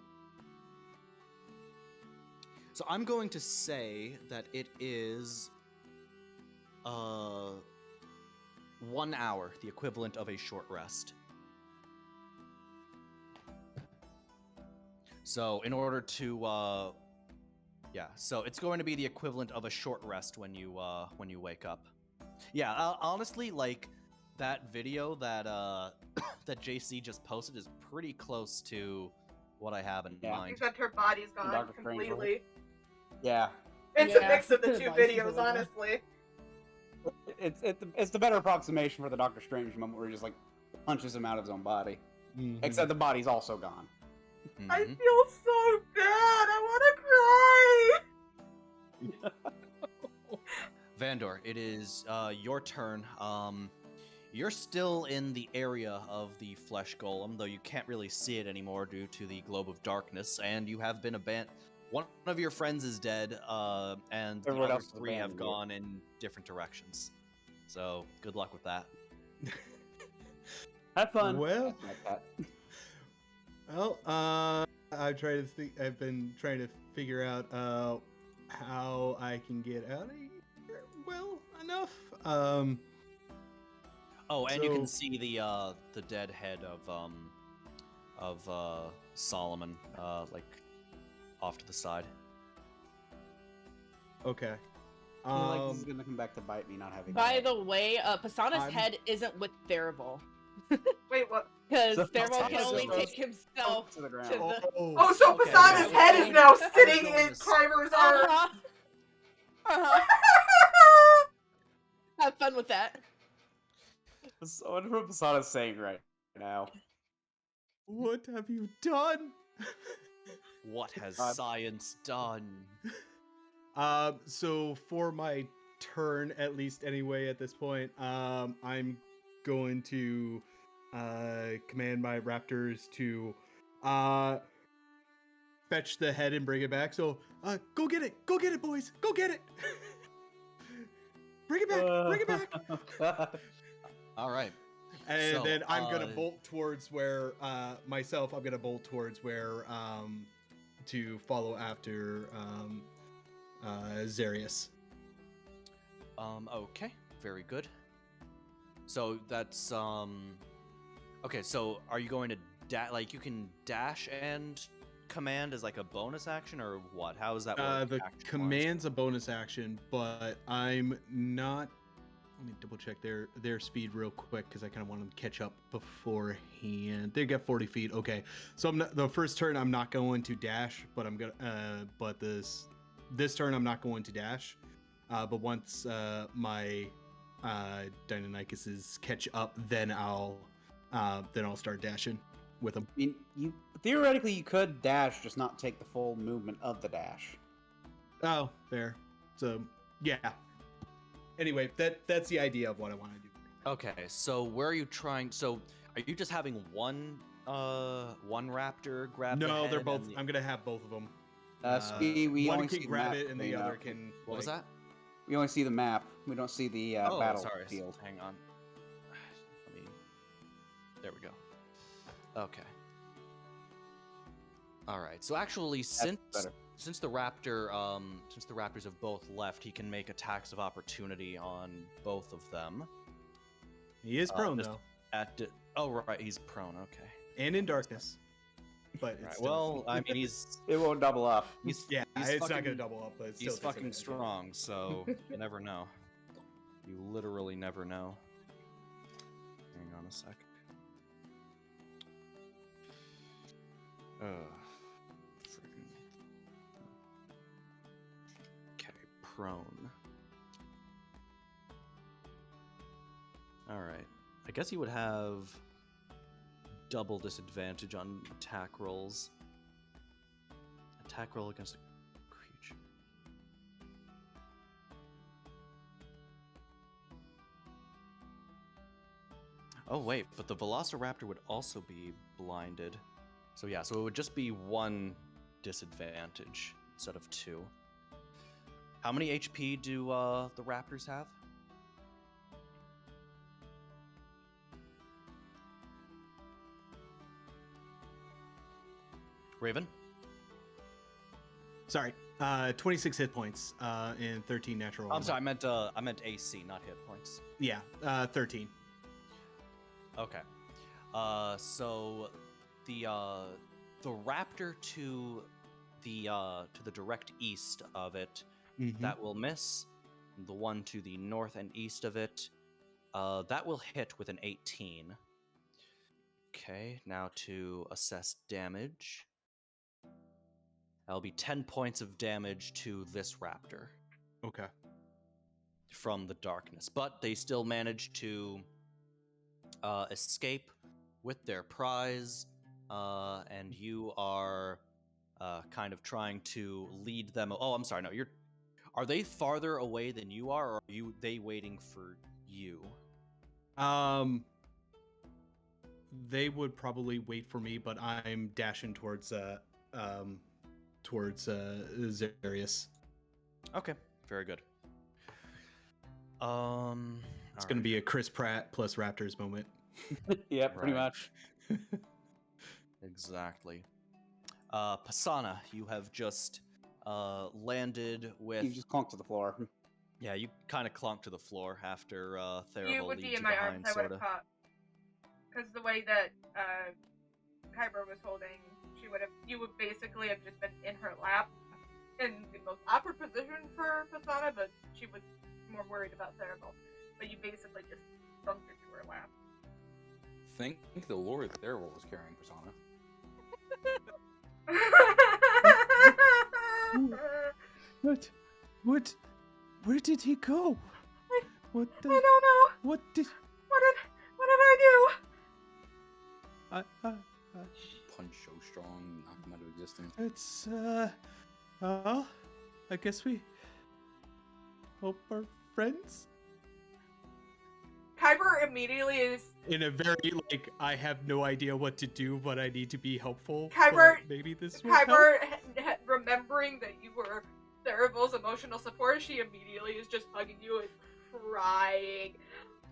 So I'm going to say that it is 1 hour, the equivalent of a short rest. So in order to so it's going to be the equivalent of a short rest when you wake up. Yeah, honestly, like that video that that JC just posted is pretty close to what I have in mind. Except her body's gone Dr. Strange completely. Yeah, It's Yeah. a mix of the Her two body's videos, completely gone. honestly. it's the better approximation for the Doctor Strange moment where he just like punches him out of his own body. Mhm. Except the body's also gone. I Mhm. feel so bad. I want to cry. Vandor, it is your turn. You're still in the area of the flesh golem, though you can't really see it anymore due to the globe of darkness, and you have been abandoned. One of your friends is dead, and the Everyone other else has 3 have abandoned you. gone in different directions. So, good luck with that. Have fun. Well, Like that. well, I've been trying to figure out how I can get out of here well enough. Oh, and you can So- see the dead head of Solomon, like off to the side. Okay. I feel like this is gonna come back to bite me not having. By that. the way, Pisana's I'm- head isn't with Theravel. Wait, what? Because So Theravel okay, can only so- take himself to the ground. to the... Oh, so Okay, Pisana's yeah, head is now sitting going in to s- Kyber's arm. Uh-huh. Uh-huh. Have fun with that. I wonder what Pasada's saying right now. What have you done? What has God. science done? So for my turn, at least anyway, at this point, I'm going to command my raptors to fetch the head and bring it back. So go get it, boys, go get it. Bring it back. All right. And So, then I'm gonna uh, bolt towards where to follow after Zarius. Okay, very good. So that's okay. So are you going to like you can dash and command as like a bonus action or what? How does that work? The action-wise? command's a bonus action, but I'm not. Let me double check their speed real quick because I kind of want them to catch up beforehand. They got 40 feet. Okay, so the first turn I'm not going to dash, but I'm gonna. But this turn I'm not going to dash. But once my Deinonychuses catch up, then I'll start dashing with them. I mean, theoretically you could dash, just not take the full movement of the dash. Oh, fair. So yeah. Anyway, that's the idea of what I want to do. Okay, so where are you trying? So are you just having one raptor grab? the No, they're head both. and the- I'm gonna have both of them. We one only can see the grab map it, and the thing, other can. What was like- that? We only see the map. We don't see the Oh, sorry. battlefield. Hang on. Let me. There we go. Okay. All right. So actually, better. since the raptors have both left, he can make attacks of opportunity on both of them. He is prone just though, Oh right, he's prone. Okay. and in darkness. But Right. it's Well, I mean, he's It won't double up. yeah, he's it's fucking, not gonna double up, but it's he's still fucking disadvantage. strong. So you never know. You literally never know. Hang on a sec. Friggin'. Okay, prone. Alright. I guess he would have double disadvantage on attack rolls. Attack roll against a creature. Oh wait, but the Velociraptor would also be blinded. So yeah, so it would just be one disadvantage instead of two. How many HP do the raptors have? Raven? Sorry, 26 hit points, and 13 natural. I'm sorry, I meant AC, not hit points. Yeah, 13. Okay. So the raptor to the direct east of it, that will miss. The one to the north and east of it, that will hit with an 18. Okay, now to assess damage. That'll be 10 points of damage to this raptor Okay. from the darkness, but they still manage to escape with their prize, and you are kind of trying to lead them. Oh, I'm sorry. No, you're. Are they farther away than you are, or are they waiting for you? They would probably wait for me, but I'm dashing towards Zarius. Okay, very good. It's gonna be a Chris Pratt plus Raptors moment. Yeah, pretty Right. much. Exactly. Pasana, you have just landed with. You just clunk to the floor. Yeah, you kind of clunked to the floor after Theravel You would leads be you in my behind, arms, I would sorta. have caught. Because the way that Kyber was holding, you would basically have just been in her lap, in the most awkward position for Pasana, but she was more worried about Theravel. But you basically just bumped into her lap. Thank the Lord Theravel was carrying Persona. What? Where did he go? What I don't know. What did? What did I do? Punch so strong, knock him out of existence. It's I guess we hope our friends. Kyber immediately is. In a very like, I have no idea what to do, but I need to be helpful. Kyber- but maybe this will help. Kyber, remembering that you were Theravel's emotional support, she immediately is just hugging you and crying.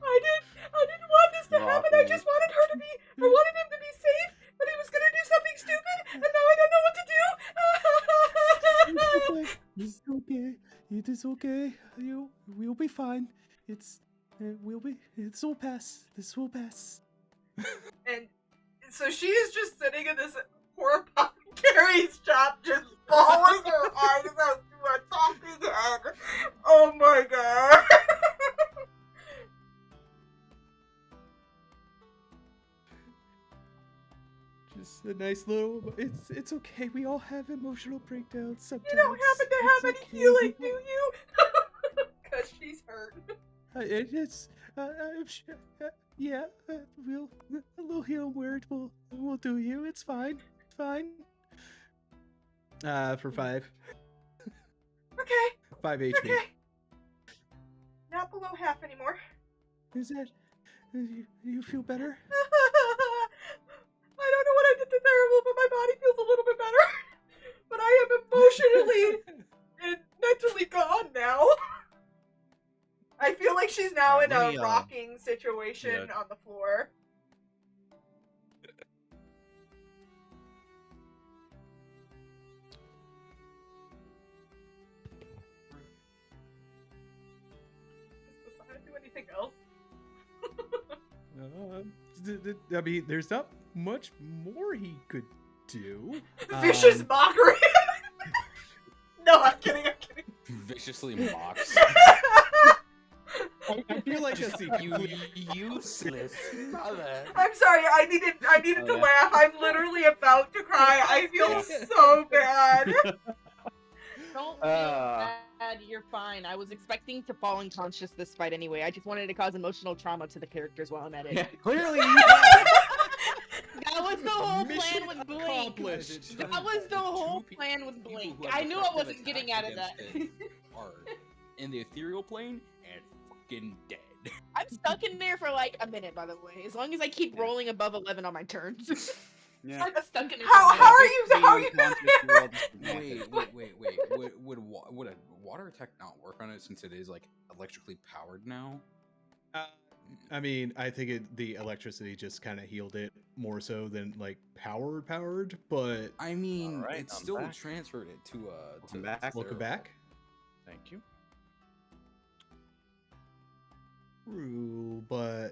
I didn't want this to happen. I just wanted I wanted him to be safe, but he was gonna do something stupid, and now I don't know what to do. It's okay. It is okay. We'll be fine. It's will pass. This will pass. And so she is just sitting in this poor carrying face shot, just bawling her eyes out to a talking head. Oh my god. Just a nice little. It's okay. We all have emotional breakdowns sometimes. You don't happen to have It's any okay. healing, do you? Because she's hurt. It's. I'm sure. Yeah. We'll. A little healing word will do you. It's fine. It's fine. For 5. Okay, 5 HP. okay. Not below half anymore. Is that? You feel better? I don't know what I did to Terrible, but my body feels a little bit better. But I am emotionally and mentally gone now. I feel like she's now in let a me, rocking situation yeah. on the floor. Does Sana do anything else? I mean, there's not much more he could do. Vicious mockery. No, I'm kidding. I'm kidding. Viciously mocks. I feel like Just a you useless mother. I'm sorry. I needed Oh, to yeah. laugh. I'm literally about to cry. I feel so bad. Don't feel bad. You're fine. I was expecting to fall unconscious this fight anyway. I just wanted to cause emotional trauma to the characters while I'm at it. Yeah, clearly you have. That was the whole Mission plan with Blink. accomplished. That was the whole plan with Blink. I knew I wasn't getting out of that. Are in the ethereal plane and fucking dead. I'm stuck in there for like a minute, by the way. As long as I keep rolling above 11 on my turns. Yeah. I'm stuck in there. How for a minute. are you? How are you? Wait. Would a water attack not work on it since it is like electrically powered now? I mean, I think the electricity just kind of healed it more so than like powered, but I mean, Alright, it I'm still back. transferred it to Welcome back. welcome Theraple. back. Thank you. True, but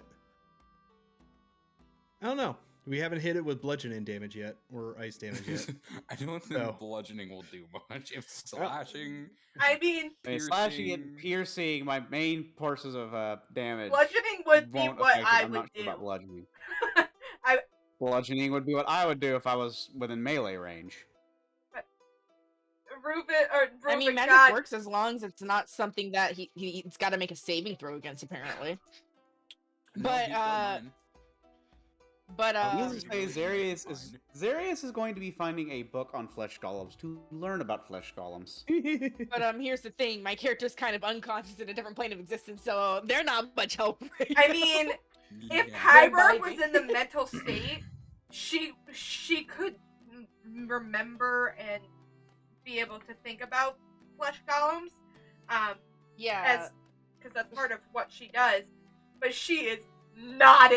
I don't know. We haven't hit it with bludgeoning damage yet, or ice damage yet. I don't think So. bludgeoning will do much. If slashing, I mean, I mean, slashing and piercing, my main courses of damage. bludgeoning would be won't what affect it. I I'm would not do. sure about bludgeoning. I Bludgeoning would be what I would do if I was within melee range. Reuben or I mean, Reuben magic got works as long as it's not something that he's got to make a saving throw against, apparently. No, But, he don't mind. But Needless to say, Zarius is going to be finding a book on flesh golems to learn about flesh golems. here's the thing: my character's kind of unconscious in a different plane of existence, so they're not much help. Right I now. mean, if Yeah. Kyber was vibing. in the mental state, she could remember and be able to think about flesh golems, yeah, because that's part of what she does. But she is not.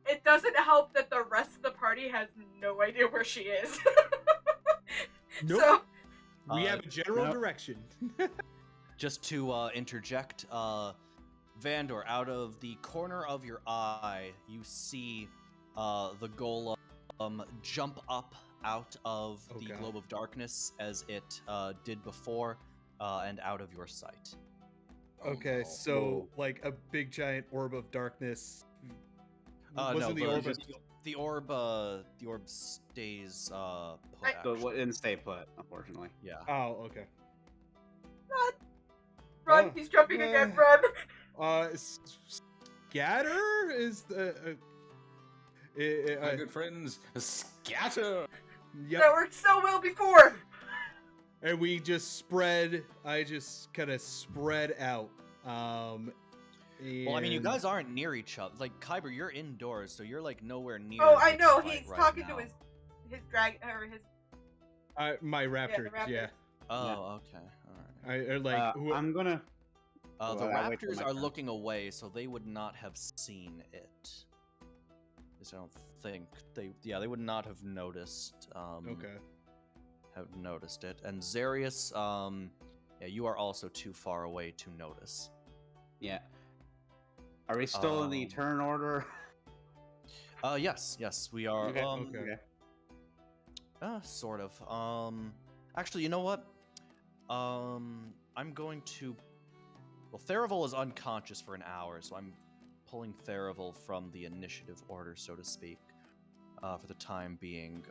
It doesn't help that the rest of the party has no idea where she is. Nope. So We have a general Nope. direction. Just to interject, Vandor, out of the corner of your eye, you see the golem jump up out of the Okay. globe of darkness as it did before, and out of your sight. Okay, no. so Whoa. like a big giant orb of darkness. No, Wasn't the orb? the orb stays put. I- So Actually. it didn't stay put, unfortunately. Yeah. Oh, okay. run, Oh, he's jumping again. uh, Run. Scatter is the. My good friends, scatter. Yep. That worked so well before. And we just spread. I just kind of spread out. Well, I mean, you and- guys aren't near each other. Like Kyber, you're indoors, so you're like nowhere near. Oh, I this know. fight He's right talking now. to his drag or his. my raptor. raptors. Yeah. Oh, okay. All right. I like. who- I'm gonna. The Well, I'll wait till Raptors my are turn. looking away, so they would not have seen it. Because I don't think they would not have noticed. Okay. Have noticed it, and Zarius, yeah, you are also too far away to notice. Yeah. Are we still in the turn order? Yes, we are. Okay. okay. Sort of. Actually, you know what? I'm going to. Well, Theravel is unconscious for an hour, so I'm pulling Theravel from the initiative order, so to speak, for the time being.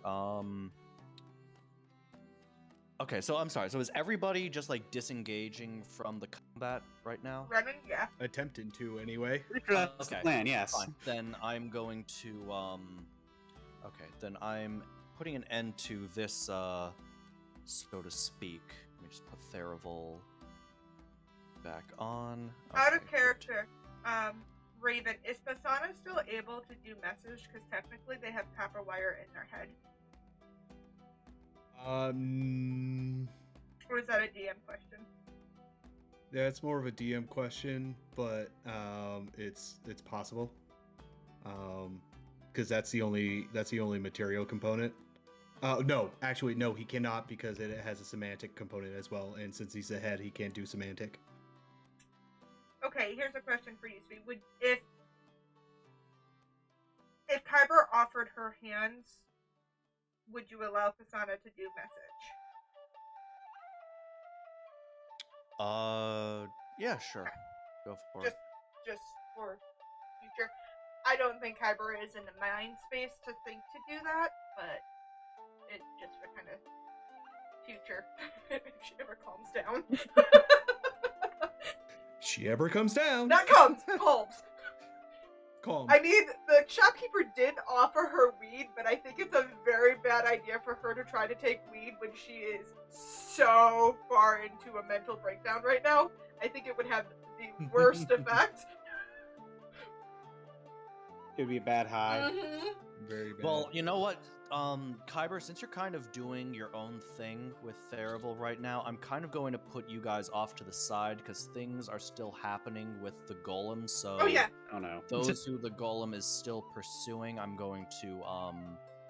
Okay, so I'm sorry. So is everybody just like disengaging from the combat right now? Renan, yeah. Attempting to anyway. Pretty sure that's the Okay, plan, yes. Fine. Then I'm going to Okay, then I'm putting an end to this so to speak. Let me just put Theravel back on. Out of Okay, character, Raven, is Pasana still able to do message? Because technically they have copper wire in their head. Or is that a DM question? Yeah, it's more of a DM question, but it's possible. Because that's the only material component. No, actually, no, he cannot because it has a semantic component as well, and since he's ahead, he can't do semantic. Okay, here's a question for you, Sweet. Would if Kyber offered her hands, would you allow Pasana to do message? Yeah, sure. Go for it. Just for future. I don't think Kyber is in the mind space to think to do that, but it's just for kind of future if she ever calms down. She ever comes down. Not calms. Calm. I mean, the shopkeeper did offer her weed, but I think it's a very bad idea for her to try to take weed when she is so far into a mental breakdown right now. I think it would have the worst effect. It would be a bad high. Mm-hmm. Very bad. Well, you know what, Kyber, since you're kind of doing your own thing with Theravel right now, I'm kind of going to put you guys off to the side because things are still happening with the golem. So Oh yeah. Oh no. those who the golem is still pursuing, I'm going to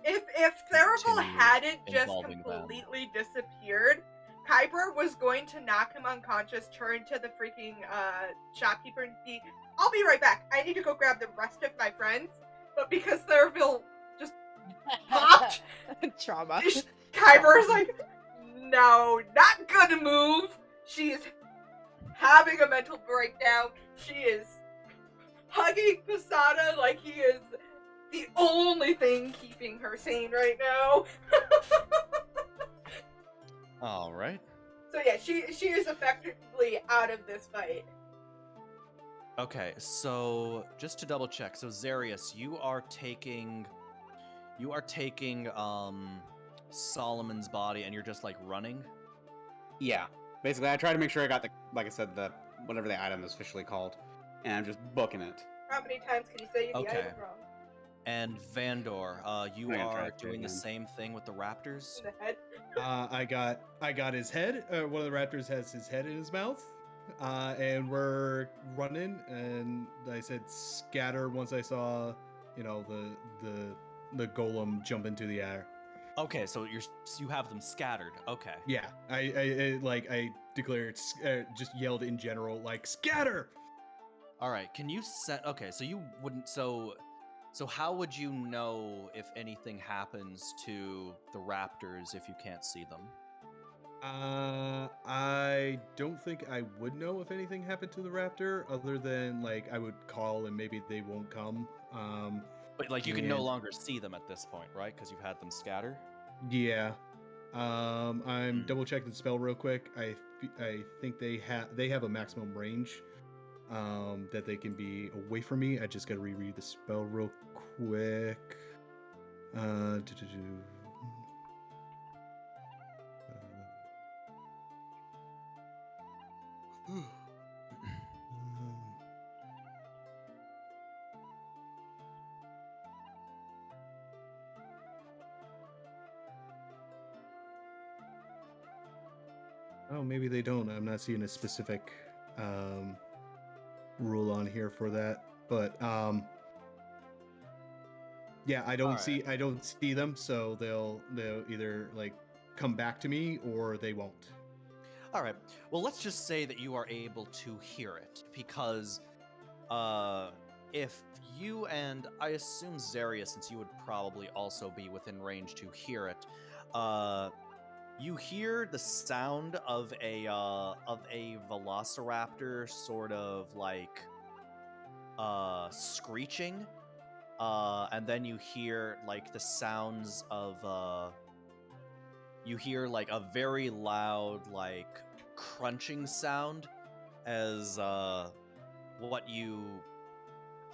If Theravel continue hadn't just involving them. completely disappeared, Kyber was going to knock him unconscious, turn to the freaking shopkeeper and be, I'll be right back. I need to go grab the rest of my friends. But because Theravel just popped, Trauma. Kyber's like, no, not gonna move. She is having a mental breakdown. She is hugging Pasana like he is the only thing keeping her sane right now. All right. So yeah, she is effectively out of this fight. Okay, so just to double check, so Zarius, you are taking Solomon's body and you're just like running? Yeah. Basically, I try to make sure I got the, like I said, the whatever the item is officially called, and I'm just booking it. How many times can you say the Okay. item wrong? And Vandor, you I'm gonna try are to say it doing the again. same thing with the raptors? In the head? I got his head. One of the raptors has his head in his mouth, and we're running. And I said scatter once I saw, the golem jump into the air. Okay, so you have them scattered. Okay. Yeah, I declared, just yelled in general like scatter. All right. Can you set? Okay, so you wouldn't. So how would you know if anything happens to the raptors if you can't see them? I don't think I would know if anything happened to the raptor, other than like I would call and maybe they won't come. But like you can no and- longer see them at this point, right? Because you've had them scatter. Yeah. I'm Hmm. double checking the spell real quick. I think they have a maximum range that they can be away from me. I just got to reread the spell real quick. Oh, maybe they don't. I'm not seeing a specific rule on here for that, but yeah, I don't see them, so they'll either like come back to me or they won't. All right. Well, let's just say that you are able to hear it because if you and I assume Zaria, since you would probably also be within range to hear it, you hear the sound of a velociraptor sort of like screeching, and then you hear like the sounds of you hear like a very loud like crunching sound as what you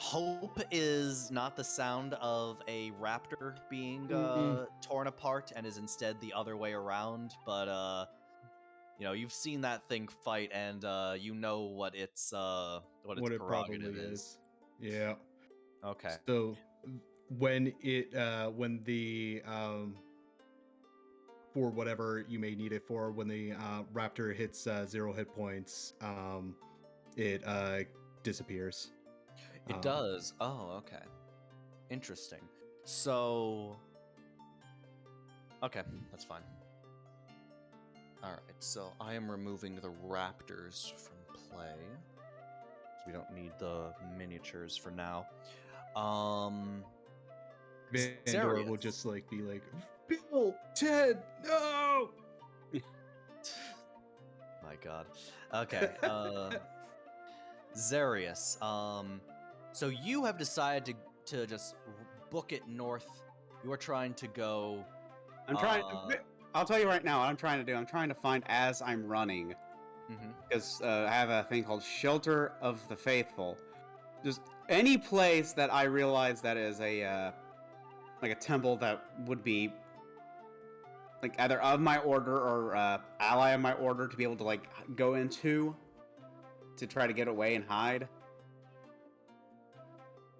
hope is not the sound of a raptor being torn apart and is instead the other way around, but you know, you've seen that thing fight and you know what its What it prerogative probably is. is. Yeah. Okay. So when the for whatever you may need it for, when the raptor hits 0 hit points, it disappears. It does. Oh, okay. Interesting. So okay, that's fine. All right. So I am removing the raptors from play. So we don't need the miniatures for now. Vandor will Zarius. just like be like, Bill, Ted, no. My God. Okay. Zarius. So you have decided to just book it north. You are trying to go. I'm trying. I'll tell you right now what I'm trying to do. I'm trying to find as I'm running, because I have a thing called Shelter of the Faithful. Just any place that I realize that is a like a temple that would be like either of my order or ally of my order to be able to like go into to try to get away and hide.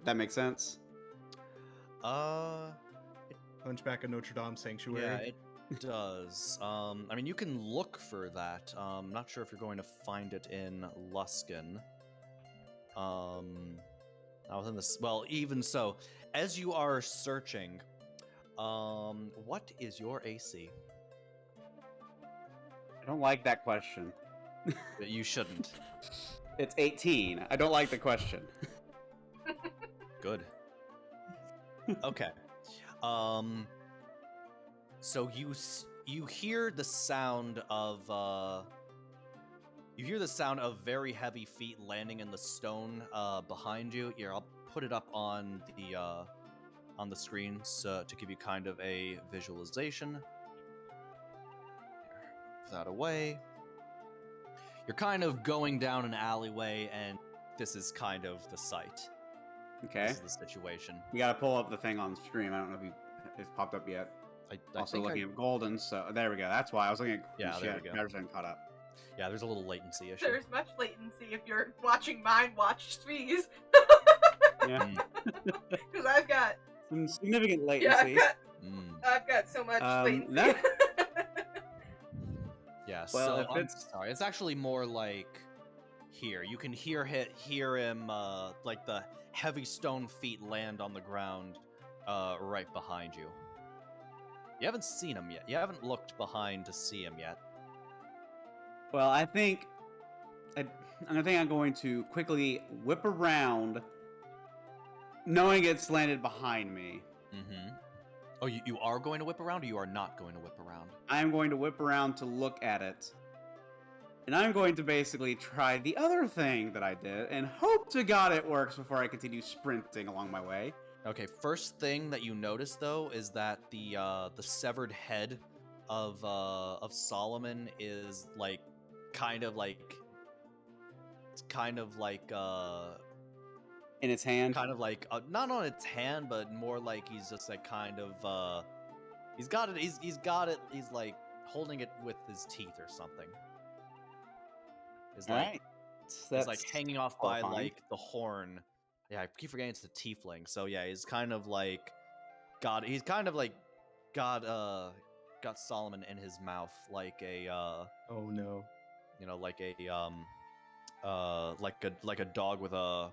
That makes sense. Hunchback of Notre Dame Sanctuary. Yeah, it does. I mean, you can look for that. I'm not sure if you're going to find it in Luskin. Not within this. Well, even so, as you are searching, what is your AC? I don't like that question. You shouldn't. It's 18. I don't like the question. Good. Okay. So you hear the sound of very heavy feet landing in the stone behind you. Here, I'll put it up on the screen so, to give you kind of a visualization. Here, move that away. You're kind of going down an alleyway, and this is kind of the site. Okay. This is the situation. We gotta pull up the thing on stream. I don't know if it's popped up yet. I Also think looking at Golden, so there we go. That's why I was looking at. Yeah, there we go. Matters hadn't caught up. Yeah, there's a little latency issue. There's much latency if you're watching mine watch Sweez. Yeah. Because I've got Some significant yeah, latency. I've got so much latency. Yeah. Well, so if I'm it's- sorry. It's actually more like here. You can hear him like the heavy stone feet land on the ground right behind you. You haven't seen him yet. You haven't looked behind to see him yet. Well, I think I'm going to quickly whip around, knowing it's landed behind me. Mm-hmm. Oh, you are going to whip around, or you are not going to whip around? I am going to whip around to look at it. And I'm going to basically try the other thing that I did and hope to God it works before I continue sprinting along my way. Okay, first thing that you notice though is that the severed head of Solomon is like kind of like In its hand. not on its hand, but more like he's just like kind of he's got he's like holding it with his teeth or something. It's like Alright. it's like hanging off by horrifying. like the horn. Yeah, I keep forgetting it's a tiefling. So yeah, he's kind of like got Solomon in his mouth like a Oh no. you know, like a like a dog with a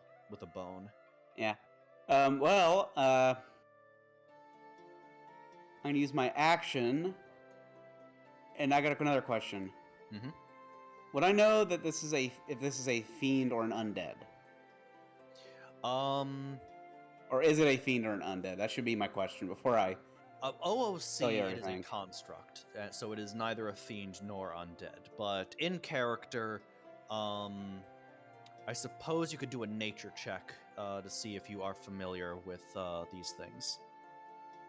bone. Yeah. I'm gonna use my action, and I got another question. Mm-hmm. Would I know that if this is a fiend or an undead? Um, Or is it a fiend or an undead? That should be my question before I OOC, tell you it is a everything. construct, so it is neither a fiend nor undead. But in character, I suppose you could do a nature check to see if you are familiar with these things.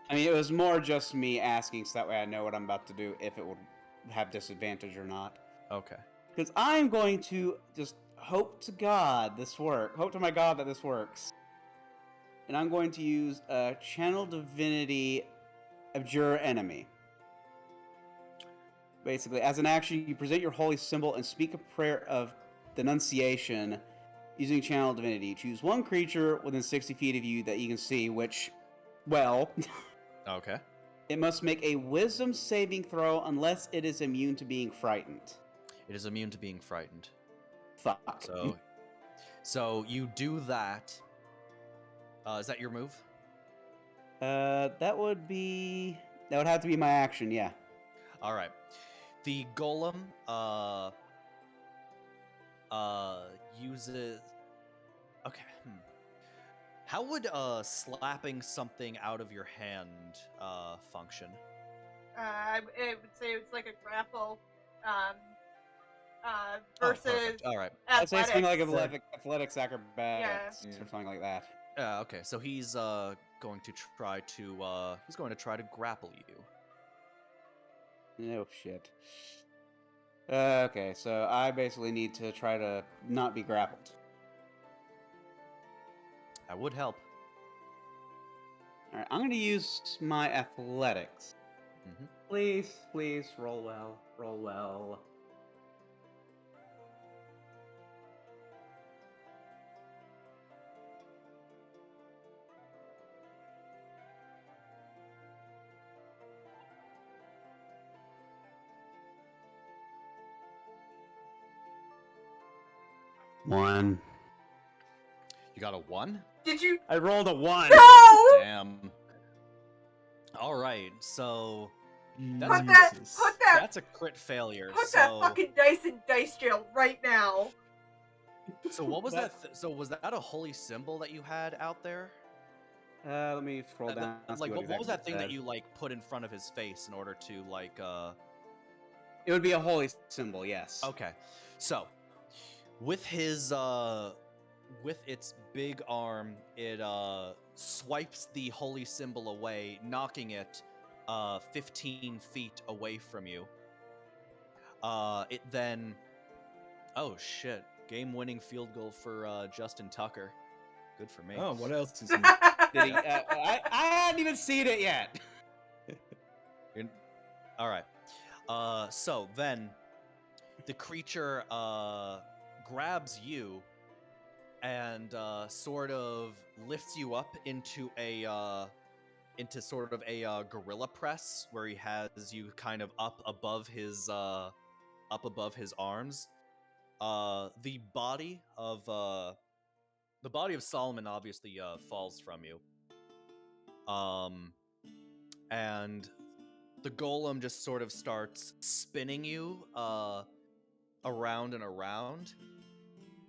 I mean, it was more just me asking so that way I know what I'm about to do, if it would have disadvantage or not. Okay. Because I'm going to just hope to God this works. Hope to my God that this works. And I'm going to use Channel Divinity Abjure Enemy. Basically, as an action, you present your holy symbol and speak a prayer of denunciation using Channel Divinity. Choose one creature within 60 feet of you that you can see, which, well, Okay. it must make a wisdom saving throw unless it is immune to being frightened. It is immune to being frightened. Fuck. So you do that. Is that your move? That would have to be my action, yeah. All right. The golem uses. Okay. How would slapping something out of your hand function? I would say it's like a grapple, Oh, versus perfect. All right. I'd say something like athletics. athletics, acrobatics, Yeah. or something like that. Okay. So he's going to try to grapple you. Oh shit. Okay, so I basically need to try to not be grappled. That would help. All right, I'm going to use my athletics. Mm-hmm. Please, roll well, roll well. One. You got a 1? Did you? I rolled a 1. No! Damn. All right. So Put that. Jesus. Put that. that's a crit failure. Put that So fucking dice in dice jail right now. so what was That- that? So was that a holy symbol that you had out there? Let me scroll down. and see Like what was exactly that thing that said. you like put in front of his face in order to like It would be a holy symbol, yes. Okay. So, with his with its big arm, it swipes the holy symbol away, knocking it 15 feet away from you. It then oh shit, game-winning field goal for Justin Tucker. Good for me. Oh, what else is new? Did he? I hadn't even seen it yet. All right. So then the creature grabs you and sort of lifts you up into sort of a gorilla press where he has you kind of up above his arms. The body of Solomon obviously falls from you. And the golem just sort of starts spinning you around and around,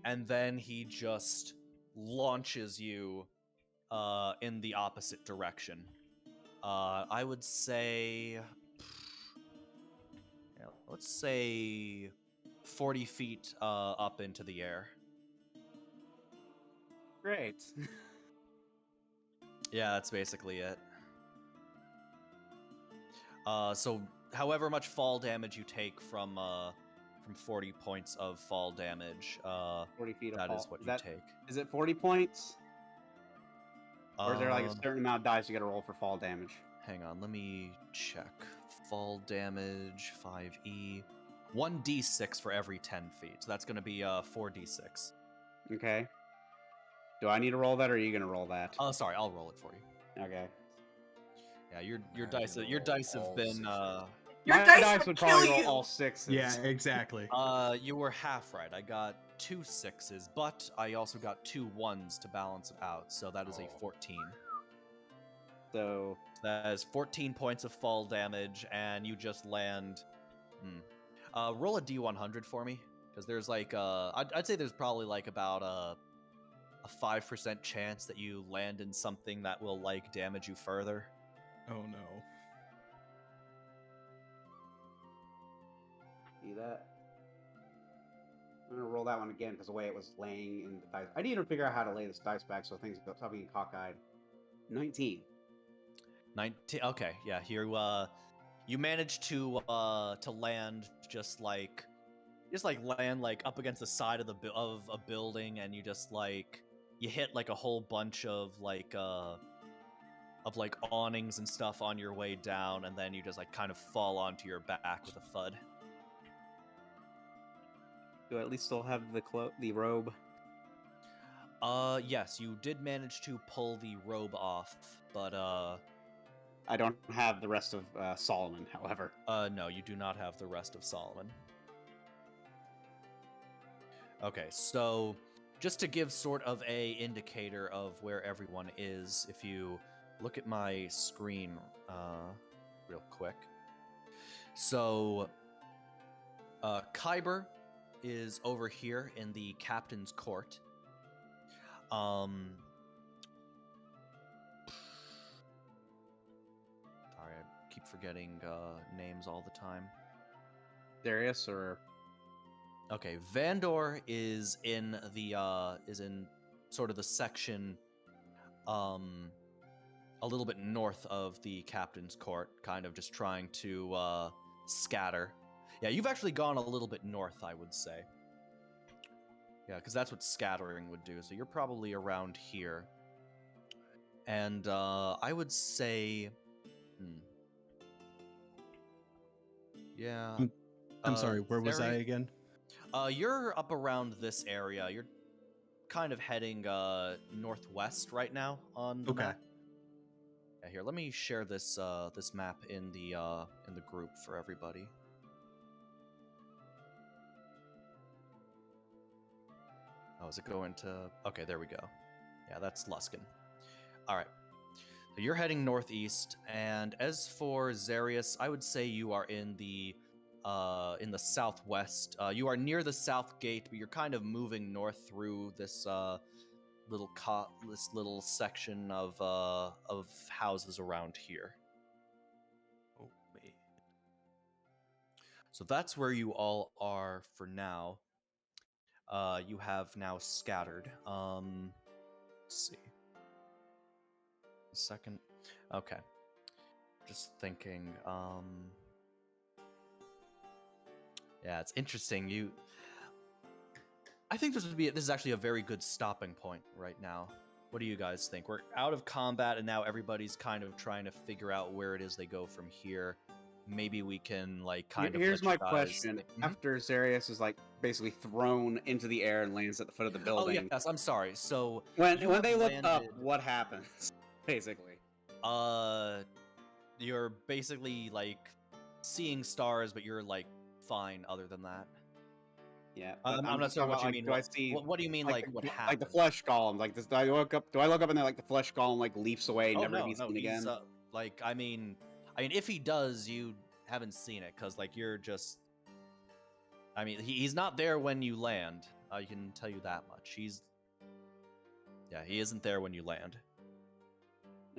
and then he just launches you in the opposite direction. I would say, yeah, let's say 40 feet up into the air. Great. Yeah, that's basically it. So however much fall damage you take from 40 points of fall damage, 40 feet of that fall. is what Is you that- take. Is it 40 points? Or is there like a Um, certain amount of dice you gotta roll for fall damage? Hang on, let me check. Fall damage, 5e. 1d6 for every 10 feet. So that's going to be 4d6. Okay. Do I need to roll that, or are you gonna roll that? Oh, sorry, I'll roll it for you. Okay. Yeah, your I dice can your roll dice have all been 6 Your My dice would probably kill roll you. all sixes. Yeah, exactly. you were half right. I got 2 6s, but I also got 2 1s to balance it out. So that is a Oh. 14. So That is 14 points of fall damage, and you just land. Roll a d100 for me, because there's like I'd say there's probably like about a 5% chance that you land in something that will like damage you further. Oh no. See that? I'm gonna roll that one again because the way it was laying in the dice. I need to figure out how to lay this dice back so things go stop being cockeyed. 19. 19. Okay, yeah. Here, you managed to land just like land like up against the side of of a building, and you just like you hit like a whole bunch of like awnings and stuff on your way down, and then you just like kind of fall onto your back with a thud. Do I at least still have the robe? Yes, you did manage to pull the robe off, but I don't have the rest of Solomon, however. no, you do not have the rest of Solomon. Okay, so just to give sort of a indicator of where everyone is, if you look at my screen real quick. So Kyber is over here in the captain's court. Sorry, I keep forgetting names all the time. Darius or Okay, Vandor is in sort of the section a little bit north of the captain's court, kind of just trying to scatter. Yeah, you've actually gone a little bit north, I would say. Yeah, because that's what scattering would do. So you're probably around here. And I would say... Yeah. I'm sorry, where was I again? You're up around this area. You're kind of heading northwest right now on the map. Yeah, here, let me share this this map in the group for everybody. Oh, is it going to... Okay, there we go. Yeah, that's Luskin. All right. So you're heading northeast, and as for Zarius, I would say you are in the southwest. You are near the south gate, but you're kind of moving north through this little section of houses around here. Oh man. So that's where you all are for now. You have now scattered. Let's see. A second. Okay. Just thinking. Yeah, it's interesting. I think this is actually a very good stopping point right now. What do you guys think? We're out of combat, and now everybody's kind of trying to figure out where it is they go from here. Maybe we can like kind of. Here's my question: After Zarius is like basically thrown into the air and lands at the foot of the building. Oh yes, I'm sorry. So when they look up, what happens? Basically, you're basically like seeing stars, but you're like fine other than that. Yeah, I'm not sure what you mean. Do I see? What do you mean? Like what happened? Like the flesh golem. Like this. Do I look up and then like the flesh golem like leaps away, and never no, be seen again? Like I mean, if he does, you haven't seen it because like you're just. I mean, he's not there when you land. I can tell you that much. He isn't there when you land.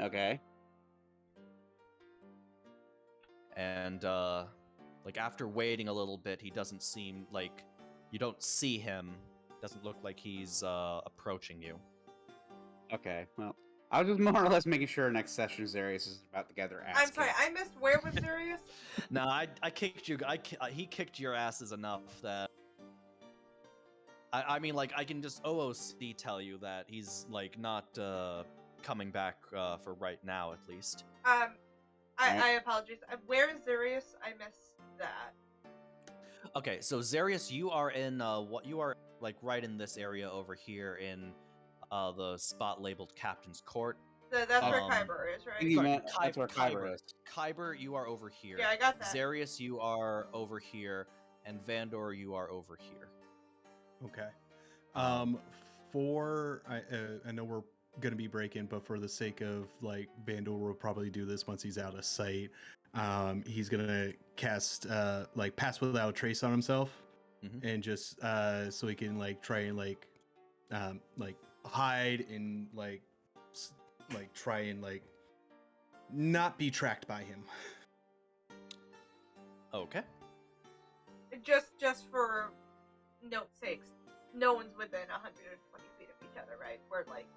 Okay. And like after waiting a little bit, he doesn't seem like you don't see him. Doesn't look like he's approaching you. Okay. Well, I was just more or less making sure next session Zarius is about to gather ass. I'm sorry, I missed. Where was Zarius? No, I kicked you. He kicked your asses enough that. I mean, like I can just OOC tell you that he's like not coming back for right now at least. I apologize. Where is Zarius? I missed that. Okay, so Zarius, you are in you are like right in this area over here in the spot labeled Captain's Court. That's where Kyber is, right? Sorry, that's where Kyber is. Kyber, you are over here. Yeah, I got that. Zarius, you are over here, and Vandor, you are over here. Okay. I know we're gonna be breaking, but for the sake of like Vandor will probably do this once he's out of sight. He's gonna cast like Pass Without a Trace on himself, and just so he can like try and like hide and like try and like not be tracked by him. Okay. Just for note's sakes, no one's within 120 feet of each other, right? We're like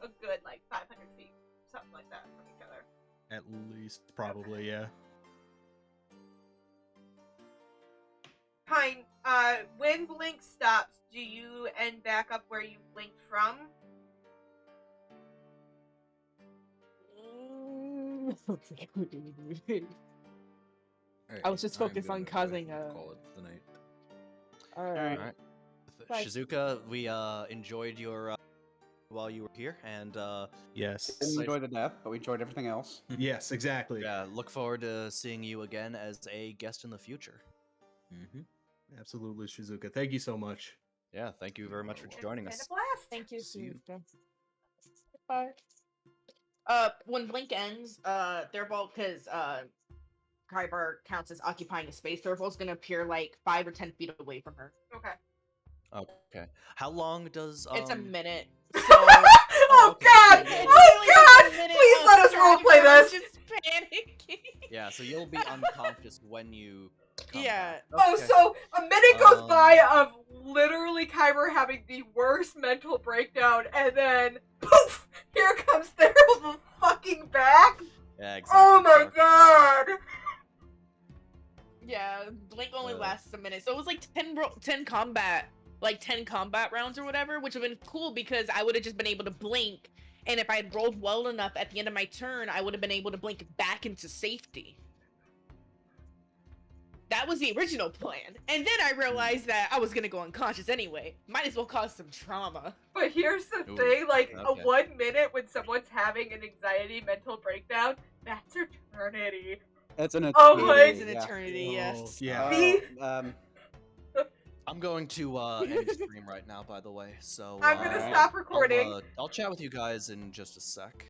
a good like 500 feet, something like that, from each other. At least, probably, yeah. Pine, when Blink stops, do you end back up where you blinked from? I was just focused on causing a. call it the night. Alright. All right. Bye. Shizuka, we enjoyed your while you were here, and Yes. Didn't enjoy the death, but we enjoyed everything else. Yes, exactly. yeah, look forward to seeing you again as a guest in the future. Mm-hmm. Absolutely, Shizuka. Thank you so much. Yeah, thank you very much for It's joining been us. a blast. Thank you, See you. Susan. Bye. When Blink ends, Thurbolt, because Kyber counts as occupying a space, Thurbolt's gonna appear like 5 or 10 feet away from her. Okay. Okay. How long does It's a minute. So Oh okay. god! It's Oh god! literally just a minute Please of let us roleplay Kyber this! just panicking. Yeah, so you'll be unconscious when you come Yeah. back. Oh, Okay. so a minute goes Um, by of literally Kyber having the worst mental breakdown, and then poof! Here comes Thurbolt fucking back. Yeah, exactly. Oh my Sorry. god! Yeah, Blink only Uh, lasts a minute. So it was like 10 combat, like 10 combat rounds or whatever, which would have been cool because I would have just been able to blink. And if I had rolled well enough at the end of my turn, I would have been able to blink back into safety. That was the original plan. And then I realized that I was gonna go unconscious anyway. Might as well cause some trauma. But here's the Ooh, thing, like, okay. a 1 minute when someone's having an anxiety mental breakdown, that's eternity. It's an Oh eternity, my- It is an yeah. eternity, yes. Yeah. See? I'm going to end stream right now, by the way. So I'm gonna Alright. stop recording. I'll chat with you guys in just a sec.